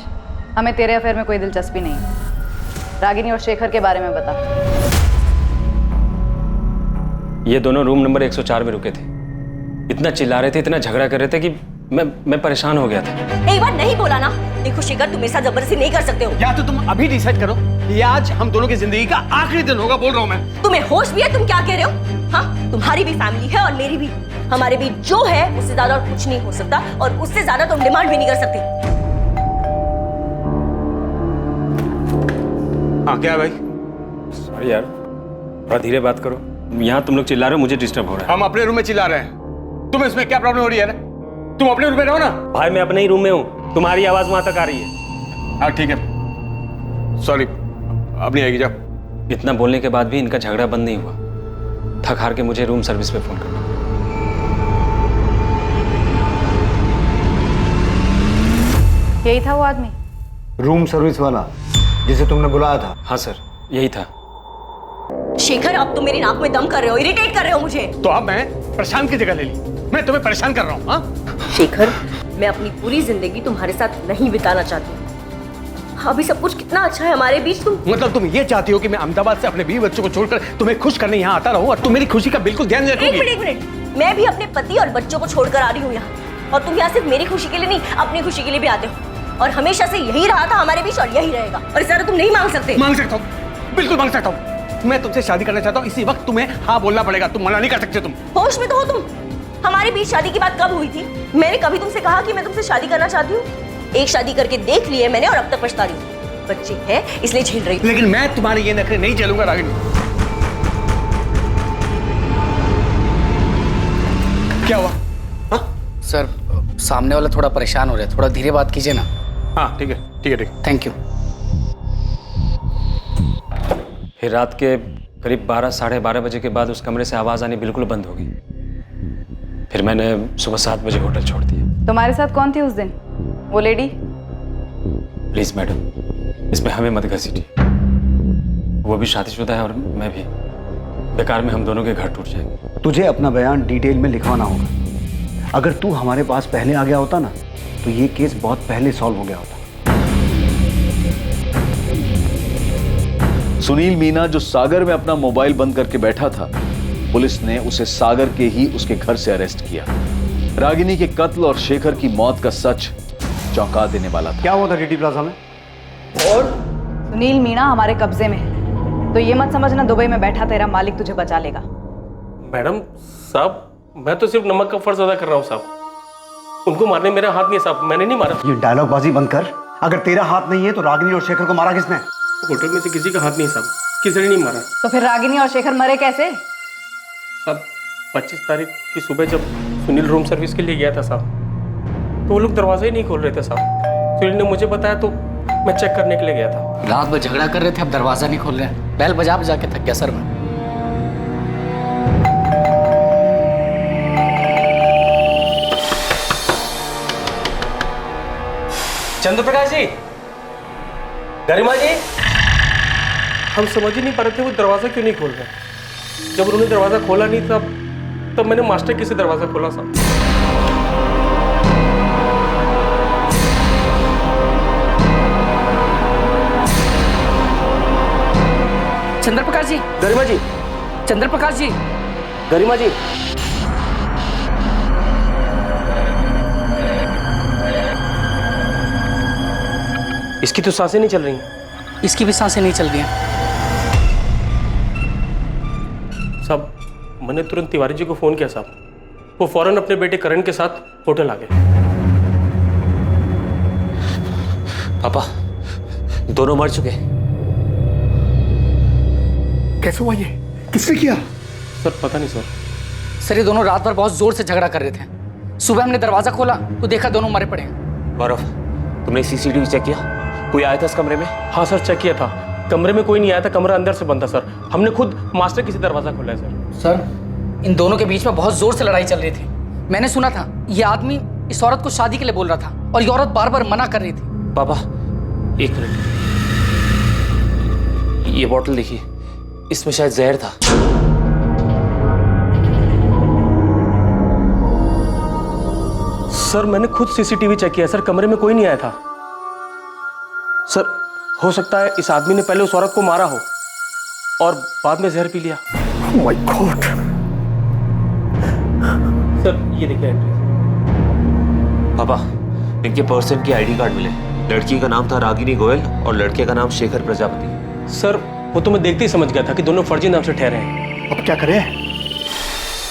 Speaker 6: हमें तेरे अफेयर में कोई दिलचस्पी नहीं है। रागिनी और शेखर के बारे में बता।
Speaker 11: ये दोनों रूम नंबर 104 में रुके थे। इतना चिल्ला रहे थे, इतना झगड़ा कर रहे थे कि मैं परेशान हो गया था।
Speaker 16: एक बार नहीं बोला ना। देखो शेखर, तुम मेरे साथ जबरदस्ती नहीं कर सकते हो।
Speaker 12: या तो तुम अभी डिसाइड करो कि आज हम दोनों की जिंदगी का आखिरी दिन होगा। बोल रहा हूँ मैं।
Speaker 16: तुम्हें होश भी है? तुम क्या कह रहे हो? हाँ, तुम्हारी भी फैमिली है और मेरी भी। हमारे बीच जो है उससे ज्यादा और कुछ नहीं हो सकता, और उससे ज्यादा तुम डिमांड भी नहीं कर सकते।
Speaker 12: हाँ क्या है भाई?
Speaker 11: सॉरी यार, थोड़ा धीरे बात करो। यहाँ तुम लोग चिल्ला रहे हो, मुझे डिस्टर्ब हो रहा है।
Speaker 12: हम अपने रूम में चिल्ला रहे हैं, तुम्हें इसमें क्या प्रॉब्लम हो रही है? तुम अपने रूम में रहो ना।
Speaker 11: भाई मैं अपने ही रूम में हूँ, तुम्हारी आवाज वहां तक आ रही है।
Speaker 12: हाँ ठीक है, सॉरी, अब नहीं आएगी। जाओ।
Speaker 11: इतना बोलने के बाद भी इनका झगड़ा बंद नहीं हुआ। थक हार के मुझे रूम सर्विस पे फोन करना।
Speaker 6: यही था वो आदमी?
Speaker 7: रूम सर्विस वाला जिसे तुमने बुलाया था?
Speaker 11: हाँ सर, यही था।
Speaker 16: शेखर, अब तुम मेरी नाक में दम कर रहे हो, इरिटेट कर रहे हो मुझे।
Speaker 12: तो अब मैं प्रशांत की जगह ले ली। मैं तुम्हें परेशान कर रहा हूँ। हाँ
Speaker 16: शेखर, मैं अपनी पूरी जिंदगी तुम्हारे साथ नहीं बिताना चाहती। अभी सब कुछ कितना अच्छा है हमारे बीच।
Speaker 12: मतलब तुम ये चाहती हो कि मैं अहमदाबाद से अपने बीवी बच्चों को छोड़कर तुम्हें खुश करने यहाँ आता रहूं और तुम मेरी खुशी का बिल्कुल ध्यान रखोगी?
Speaker 16: एक मिनट, मैं भी अपने पति और बच्चों को छोड़कर आ रही हूँ यहाँ, और तुम यहाँ सिर्फ मेरी खुशी के लिए नहीं, अपनी खुशी के लिए भी आते हो। और हमेशा से यही रहा था हमारे बीच और यही रहेगा, और इस तरह तुम नहीं मांग सकते।
Speaker 12: मांग सकता हूँ, बिल्कुल मांग सकता हूँ। मैं तुमसे शादी करना चाहता हूँ। इसी वक्त तुम्हें हाँ बोलना पड़ेगा, तुम मना नहीं कर सकते। तुम
Speaker 16: होश में तो हो तुम? हमारे बीच शादी की बात कब हुई थी? मैंने कभी तुमसे कहा कि मैं तुमसे शादी करना चाहती हूँ? एक शादी करके देख ली है मैंने, और अब तक पछता रही हूँ। बच्चे हैं इसलिए झेल रही हूँ।
Speaker 12: लेकिन मैं तुम्हारे ये नखरे नहीं झेलूंगा रागिनी। क्या हुआ?
Speaker 17: हाँ सर, सामने वाला थोड़ा परेशान हो रहा है, थोड़ा धीरे बात कीजिए ना।
Speaker 12: हाँ ठीक है, ठीक है, ठीक है।
Speaker 17: Thank you.
Speaker 11: फिर रात के करीब 12 साढ़े 12 बजे के बाद उस कमरे से आवाज आनी बिल्कुल बंद हो गई। फिर मैंने सुबह 7 बजे होटल छोड़ दिया।
Speaker 6: तुम्हारे साथ कौन थी उस दिन? वो लेडी?
Speaker 11: प्लीज मैडम, इसमें हमें मत घसीटिए। वो भी शादीशुदा है और मैं भी। बेकार में हम दोनों के घर टूट जाएंगे।
Speaker 7: तुझे अपना बयान डिटेल में लिखवाना होगा। अगर तू हमारे पास पहले आ गया होता ना, तो ये केस बहुत पहले सॉल्व हो गया होता।
Speaker 8: सुनील मीना जो सागर में अपना मोबाइल बंद करके बैठा था, पुलिस ने उसे सागर के ही उसके घर से अरेस्ट किया। रागिनी के कत्ल और शेखर की मौत का सच चौंका देने वाला था।
Speaker 7: क्या हुआ था डीटी प्लाजा में?
Speaker 6: और सुनील मीणा हमारे कब्जे में है, तो ये मत समझना दुबई में बैठा तेरा मालिक तुझे बचा लेगा।
Speaker 22: मैडम साहब, मैं तो सिर्फ नमक का फर्ज अदा कर रहा हूँ साहब। उनको मारने मेरा हाथ नहीं है साहब, मैंने नहीं मारा।
Speaker 7: ये डायलॉग बाजी बंद कर। अगर तेरा हाथ नहीं है तो रागिनी और शेखर को मारा किसने?
Speaker 22: होटल में से किसी का हाथ नहीं साहब, किसी ने नहीं मारा।
Speaker 6: तो फिर रागिनी और शेखर मरे कैसे?
Speaker 22: साहब 25 तारीख की सुबह जब सुनील रूम सर्विस के लिए गया था साहब, तो वो लोग दरवाजा ही नहीं खोल रहे थे साहब। सुनील ने मुझे बताया तो मैं चेक करने के लिए गया था।
Speaker 17: रात भर झगड़ा कर रहे थे, अब दरवाजा नहीं खोल रहे हैं। बैल बजा बजा के थक गया सर मैं।
Speaker 22: चंद्रप्रकाश जी, गरिमा जी, हम समझ ही नहीं पा रहे थे वो दरवाजा क्यों नहीं खोल रहे। जब उन्होंने दरवाजा खोला नहीं तब मैंने मास्टर की से दरवाजा खोला साहब।
Speaker 1: चंद्रप्रकाश जी,
Speaker 22: गरिमा जी,
Speaker 1: चंद्रप्रकाश जी,
Speaker 22: गरिमा जी, इसकी तो सांसें नहीं चल रही।
Speaker 1: इसकी भी सांसें नहीं चल रही हैं।
Speaker 22: साहब, मैंने तुरंत तिवारी जी को फोन किया साहब। वो फौरन अपने बेटे करण के साथ होटल आ गए।
Speaker 18: पापा, दोनों मर चुके।
Speaker 13: कैसे हुआ ये? किसने किया?
Speaker 22: सर पता नहीं सर।
Speaker 1: सर ये दोनों रात भर बहुत जोर से झगड़ा कर रहे थे। सुबह हमने दरवाजा खोला तो देखा दोनों मरे पड़े हैं।
Speaker 18: गौरव, तुमने सीसीटीवी चेक किया? कोई आया था इस कमरे में?
Speaker 22: हाँ सर, चेक किया था। कमरे में कोई नहीं आया था, कमरा अंदर से बंद था सर। हमने खुद मास्टर की से दरवाजा खोला है सर।
Speaker 1: सर इन दोनों के बीच में बहुत जोर से लड़ाई चल रही थी। मैंने सुना था ये आदमी इस औरत को शादी के लिए बोल रहा था और ये औरत बार बार मना कर रही थी।
Speaker 18: पापा, एक मिनट, ये बोतल देखिए, इसमें शायद जहर था।
Speaker 22: सर मैंने खुद सीसीटीवी चेक किया सर, कमरे में कोई नहीं आया था। सर हो सकता है इस आदमी ने पहले उस औरत को मारा हो और बाद में जहर पी लिया।
Speaker 13: Oh my God!
Speaker 22: सर ये देखिए एंट्री।
Speaker 18: पापा, इनके पर्सन की आईडी कार्ड मिले। लड़की का नाम था रागिनी गोयल और लड़के का नाम शेखर प्रजापति।
Speaker 22: सर वो तो मैं देखते ही समझ गया था कि दोनों फर्जी नाम से ठहरे हैं।
Speaker 13: अब क्या करें?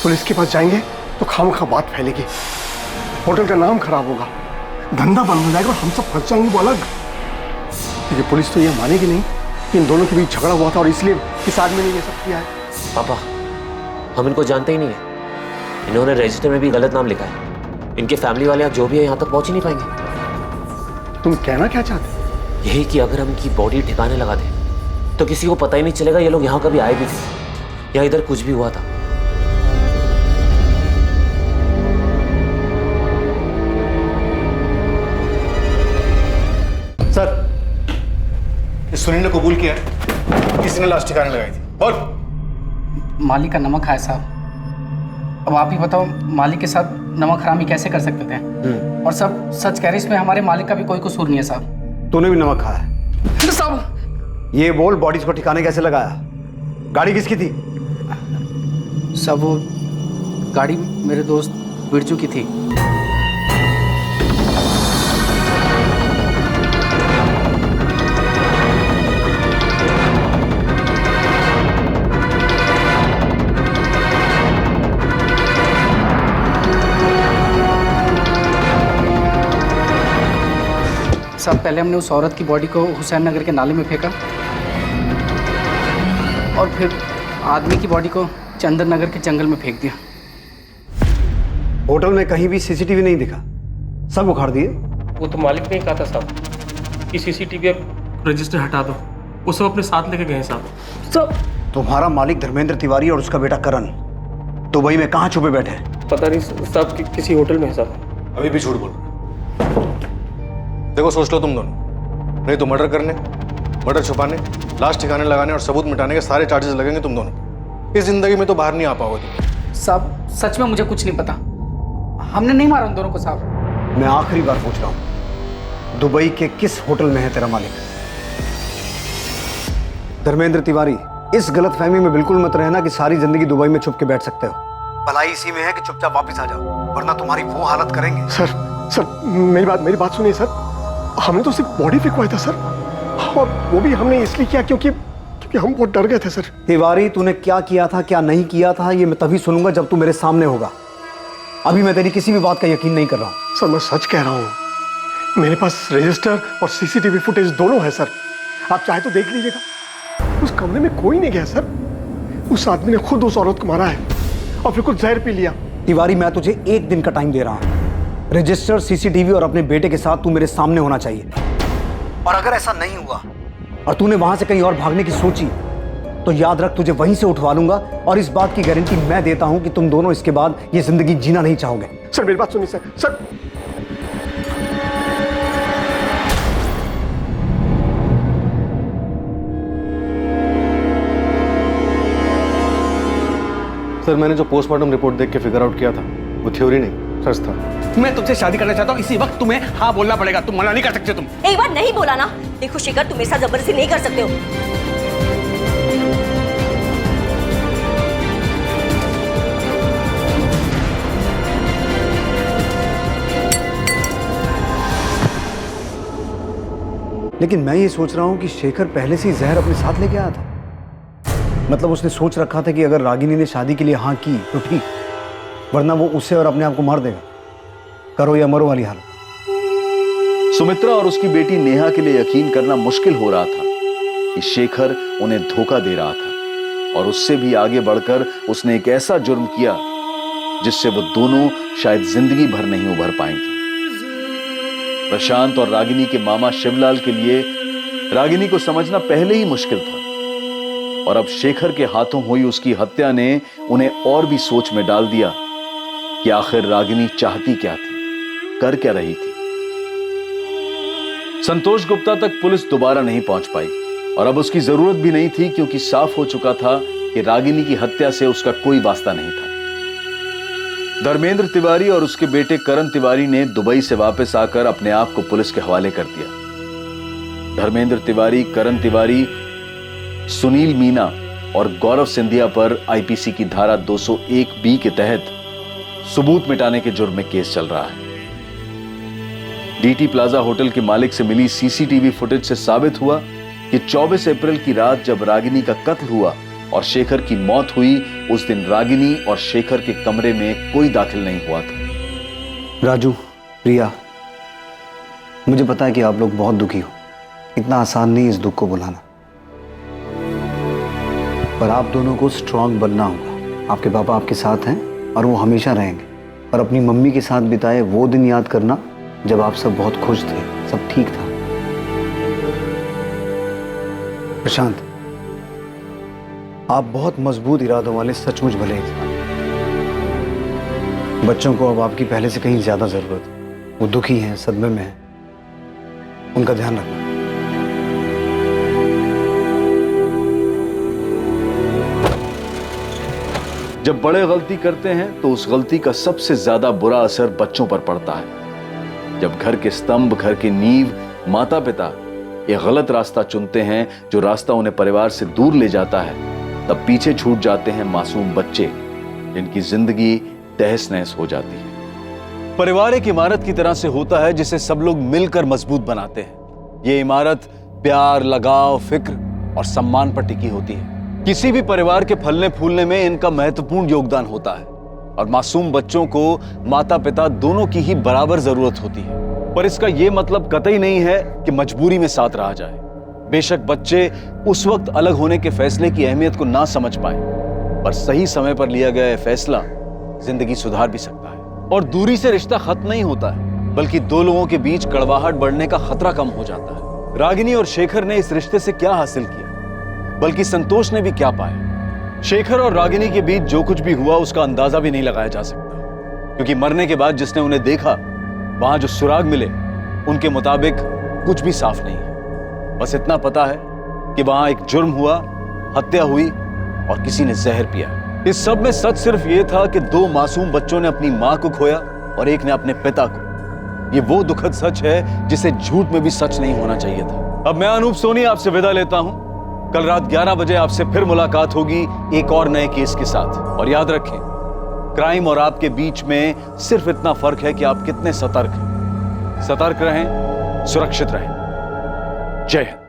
Speaker 13: पुलिस के पास जाएंगे तो खामखा बात फैलेगी, होटल का नाम खराब होगा, धंधा बंद हो जाएगा और हम सब फंस जाएंगे वो अलग। क्योंकि पुलिस तो ये मानेगी नहीं कि इन दोनों के बीच झगड़ा हुआ था और इसलिए इस आदमी ने ये सब किया है।
Speaker 18: पापा, हम इनको जानते ही नहीं है। इन्होंने रजिस्टर में भी गलत नाम लिखा है। इनके फैमिली वाले जो भी है यहाँ तक पहुँच ही नहीं पाएंगे।
Speaker 13: तुम कहना क्या चाहते?
Speaker 18: यही कि अगर हम इनकी बॉडी ठिकाने लगा दें तो किसी को पता ही नहीं चलेगा ये लोग यहाँ कभी आए भी थे या इधर कुछ भी हुआ था।
Speaker 14: सर, इस सुनील ने कबूल किया है किसी ने लाश ठिकाने लगाई थी। और
Speaker 1: मालिक का नमक खाया साहब। अब आप ही बताओ, मालिक के साथ नमक हरामी कैसे कर सकते थे? और सब सच कह रहे, इसमें हमारे मालिक का भी कोई कसूर नहीं है साहब।
Speaker 7: तूने भी नमक खाया है
Speaker 1: साहब?
Speaker 7: ये बोल, बॉडीज को ठिकाने कैसे लगाया? गाड़ी किसकी थी?
Speaker 1: सब वो गाड़ी मेरे दोस्त बिरजू की थी। साहब पहले हमने उस औरत की बॉडी को हुसैन नगर के नाले में फेंका और फिर आदमी की बॉडी को चंदन नगर के जंगल में फेंक दिया।
Speaker 7: होटल में कहीं भी सीसीटीवी नहीं दिखा, सब उखाड़ दिए।
Speaker 22: वो तो मालिक ने कहा था साहब कि सीसीटीवी रजिस्टर हटा दो। वो सब अपने साथ लेके गए साहब।
Speaker 1: तो
Speaker 7: तुम्हारा मालिक धर्मेंद्र तिवारी और उसका बेटा करण दुबई में कहाँ छुपे बैठे हैं?
Speaker 22: पता नहीं साहब, किसी होटल में है साहब।
Speaker 14: अभी भी झूठ बोल रहे। देखो सोच लो तुम दोनों, नहीं तो मर्डर करने, मर्डर छुपाने, लाश ठिकाने लगाने और सबूत मिटाने के सारे चार्जेस लगेंगे तुम दोनों। इस जिंदगी में तो बाहर नहीं आ पाओगे तुम।
Speaker 1: साहब सच में मुझे कुछ नहीं पता, हमने नहीं मारा उन दोनों को साहब।
Speaker 7: मैं आखिरी बार पूछ रहा हूं, दुबई के किस होटल में है तेरा मालिक? धर्मेंद्र तिवारी, इस गलतफहमी में बिल्कुल मत रहना कि सारी जिंदगी दुबई में छुप के बैठ सकते हो। भलाई इसी में है कि चुपचाप वापस आ जाओ, वरना तुम्हारी वो हालत करेंगे।
Speaker 13: सर मेरी बात सुनिए सर। हमने तो सिर्फ बॉडी फेंकवाया था सर, और वो भी हमने इसलिए किया क्योंकि हम बहुत डर गए थे सर।
Speaker 7: तिवारी, तूने क्या किया था क्या नहीं किया था ये मैं तभी सुनूंगा जब तू मेरे सामने होगा। अभी मैं तेरी किसी भी बात का यकीन नहीं कर रहा हूं।
Speaker 13: सर मैं सच कह रहा हूं, मेरे पास रजिस्टर और सीसीटीवी फुटेज दोनों है सर। आप चाहे तो देख लीजिएगा। उस कमरे में कोई नहीं गया सर। उस आदमी ने खुद उस औरत को मारा है और फिर कुछ जहर पी लिया।
Speaker 7: तिवारी, मैं तुझे 1 दिन का टाइम दे रहा हूं। रजिस्टर, सीसीटीवी और अपने बेटे के साथ तू मेरे सामने होना चाहिए। और अगर ऐसा नहीं हुआ और तूने वहां से कहीं और भागने की सोची तो याद रख, तुझे वहीं से उठवा लूंगा। और इस बात की गारंटी मैं देता हूं कि तुम दोनों इसके बाद ये जिंदगी जीना नहीं चाहोगे।
Speaker 13: सर मेरी बात सुनिए सर।
Speaker 14: सर मैंने जो पोस्टमार्टम रिपोर्ट देख के फिगर आउट किया था वो थ्योरी नहीं, सच था।
Speaker 12: मैं तुमसे शादी करना चाहता हूँ, इसी वक्त तुम्हें हाँ बोलना पड़ेगा, तुम मना नहीं कर सकते। तुम
Speaker 16: एक बार नहीं बोला ना, देखो शेखर तुम मेरे साथ जबरदस्ती नहीं कर सकते हो।
Speaker 7: लेकिन मैं ये सोच रहा हूँ कि शेखर पहले से ही जहर अपने साथ लेके आया था। मतलब उसने सोच रखा था कि अगर रागिनी ने शादी के लिए हाँ की तो ठीक, वरना वो उसे और अपने आप को मार देगा। करो या मरो वाली हालत।
Speaker 8: सुमित्रा और उसकी बेटी नेहा के लिए यकीन करना मुश्किल हो रहा था कि शेखर उन्हें धोखा दे रहा था, और उससे भी आगे बढ़कर उसने एक ऐसा जुर्म किया जिससे वो दोनों शायद जिंदगी भर नहीं उभर पाएंगे। प्रशांत और रागिनी के मामा शिवलाल के लिए रागिनी को समझना पहले ही मुश्किल था, और अब शेखर के हाथों हुई उसकी हत्या ने उन्हें और भी सोच में डाल दिया कि आखिर रागिनी चाहती क्या थी, कर क्या रही थी। संतोष गुप्ता तक पुलिस दोबारा नहीं पहुंच पाई, और अब उसकी जरूरत भी नहीं थी, क्योंकि साफ हो चुका था कि रागिनी की हत्या से उसका कोई वास्ता नहीं था। धर्मेंद्र तिवारी और उसके बेटे करण तिवारी ने दुबई से वापस आकर अपने आप को पुलिस के हवाले कर दिया। धर्मेंद्र तिवारी, करण तिवारी, सुनील मीना और गौरव सिंधिया पर आईपीसी की धारा 201 के तहत सबूत मिटाने के जुर्म में केस चल रहा है। डीटी प्लाजा होटल के मालिक से मिली सीसीटीवी फुटेज से साबित हुआ कि 24 अप्रैल की रात जब रागिनी का कत्ल हुआ और शेखर की मौत हुई, उस दिन रागिनी और शेखर के कमरे में कोई दाखिल नहीं हुआ था।
Speaker 7: राजू, प्रिया, मुझे पता है कि आप लोग बहुत दुखी हो, इतना आसान नहीं इस दुख को बुलाना, पर आप दोनों को स्ट्रांग बनना होगा। आपके पापा आपके साथ हैं और वो हमेशा रहेंगे। और अपनी मम्मी के साथ बिताए वो दिन याद करना जब आप सब बहुत खुश थे, सब ठीक था। प्रशांत, आप बहुत मजबूत इरादों वाले सचमुच भले इंसान। बच्चों को अब आपकी पहले से कहीं ज्यादा जरूरत है। वो दुखी हैं, सदमे में हैं, उनका ध्यान रखना।
Speaker 8: जब बड़े गलती करते हैं तो उस गलती का सबसे ज्यादा बुरा असर बच्चों पर पड़ता है। जब घर के स्तंभ, घर की नींव, माता पिता ये गलत रास्ता चुनते हैं, जो रास्ता उन्हें परिवार से दूर ले जाता है, तब पीछे छूट जाते हैं मासूम बच्चे, जिनकी जिंदगी तहस नहस हो जाती है। परिवार एक इमारत की तरह से होता है जिसे सब लोग मिलकर मजबूत बनाते हैं। ये इमारत प्यार, लगाव, फिक्र और सम्मान पर टिकी होती है। किसी भी परिवार के फलने फूलने में इनका महत्वपूर्ण योगदान होता है, और मासूम बच्चों को माता पिता दोनों की ही बराबर जरूरत होती है। पर इसका यह मतलब कतई नहीं है कि मजबूरी में साथ रहा जाए। बेशक बच्चे उस वक्त अलग होने के फैसले की अहमियत को ना समझ पाए, पर सही समय पर लिया गया यह फैसला जिंदगी सुधार भी सकता है। और दूरी से रिश्ता खत्म नहीं होता है, बल्कि दो लोगों के बीच कड़वाहट बढ़ने का खतरा कम हो जाता है। रागिनी और शेखर ने इस रिश्ते से क्या हासिल किया, बल्कि संतोष ने भी क्या पाया। शेखर और रागिनी के बीच जो कुछ भी हुआ उसका अंदाजा भी नहीं लगाया जा सकता, क्योंकि मरने के बाद जिसने उन्हें देखा, वहां जो सुराग मिले उनके मुताबिक कुछ भी साफ नहीं है। बस इतना पता है कि वहां एक जुर्म हुआ, हत्या हुई और किसी ने जहर पिया। इस सब में सच सिर्फ ये था कि दो मासूम बच्चों ने अपनी मां को खोया और एक ने अपने पिता को। ये वो दुखद सच है जिसे झूठ में भी सच नहीं होना चाहिए था। अब मैं अनूप सोनी आपसे विदा लेता हूं। कल रात 11 बजे आपसे फिर मुलाकात होगी एक और नए केस के साथ। और याद रखें, क्राइम और आपके बीच में सिर्फ इतना फर्क है कि आप कितने सतर्क हैं। सतर्क रहें, सुरक्षित रहें। जय हिंद।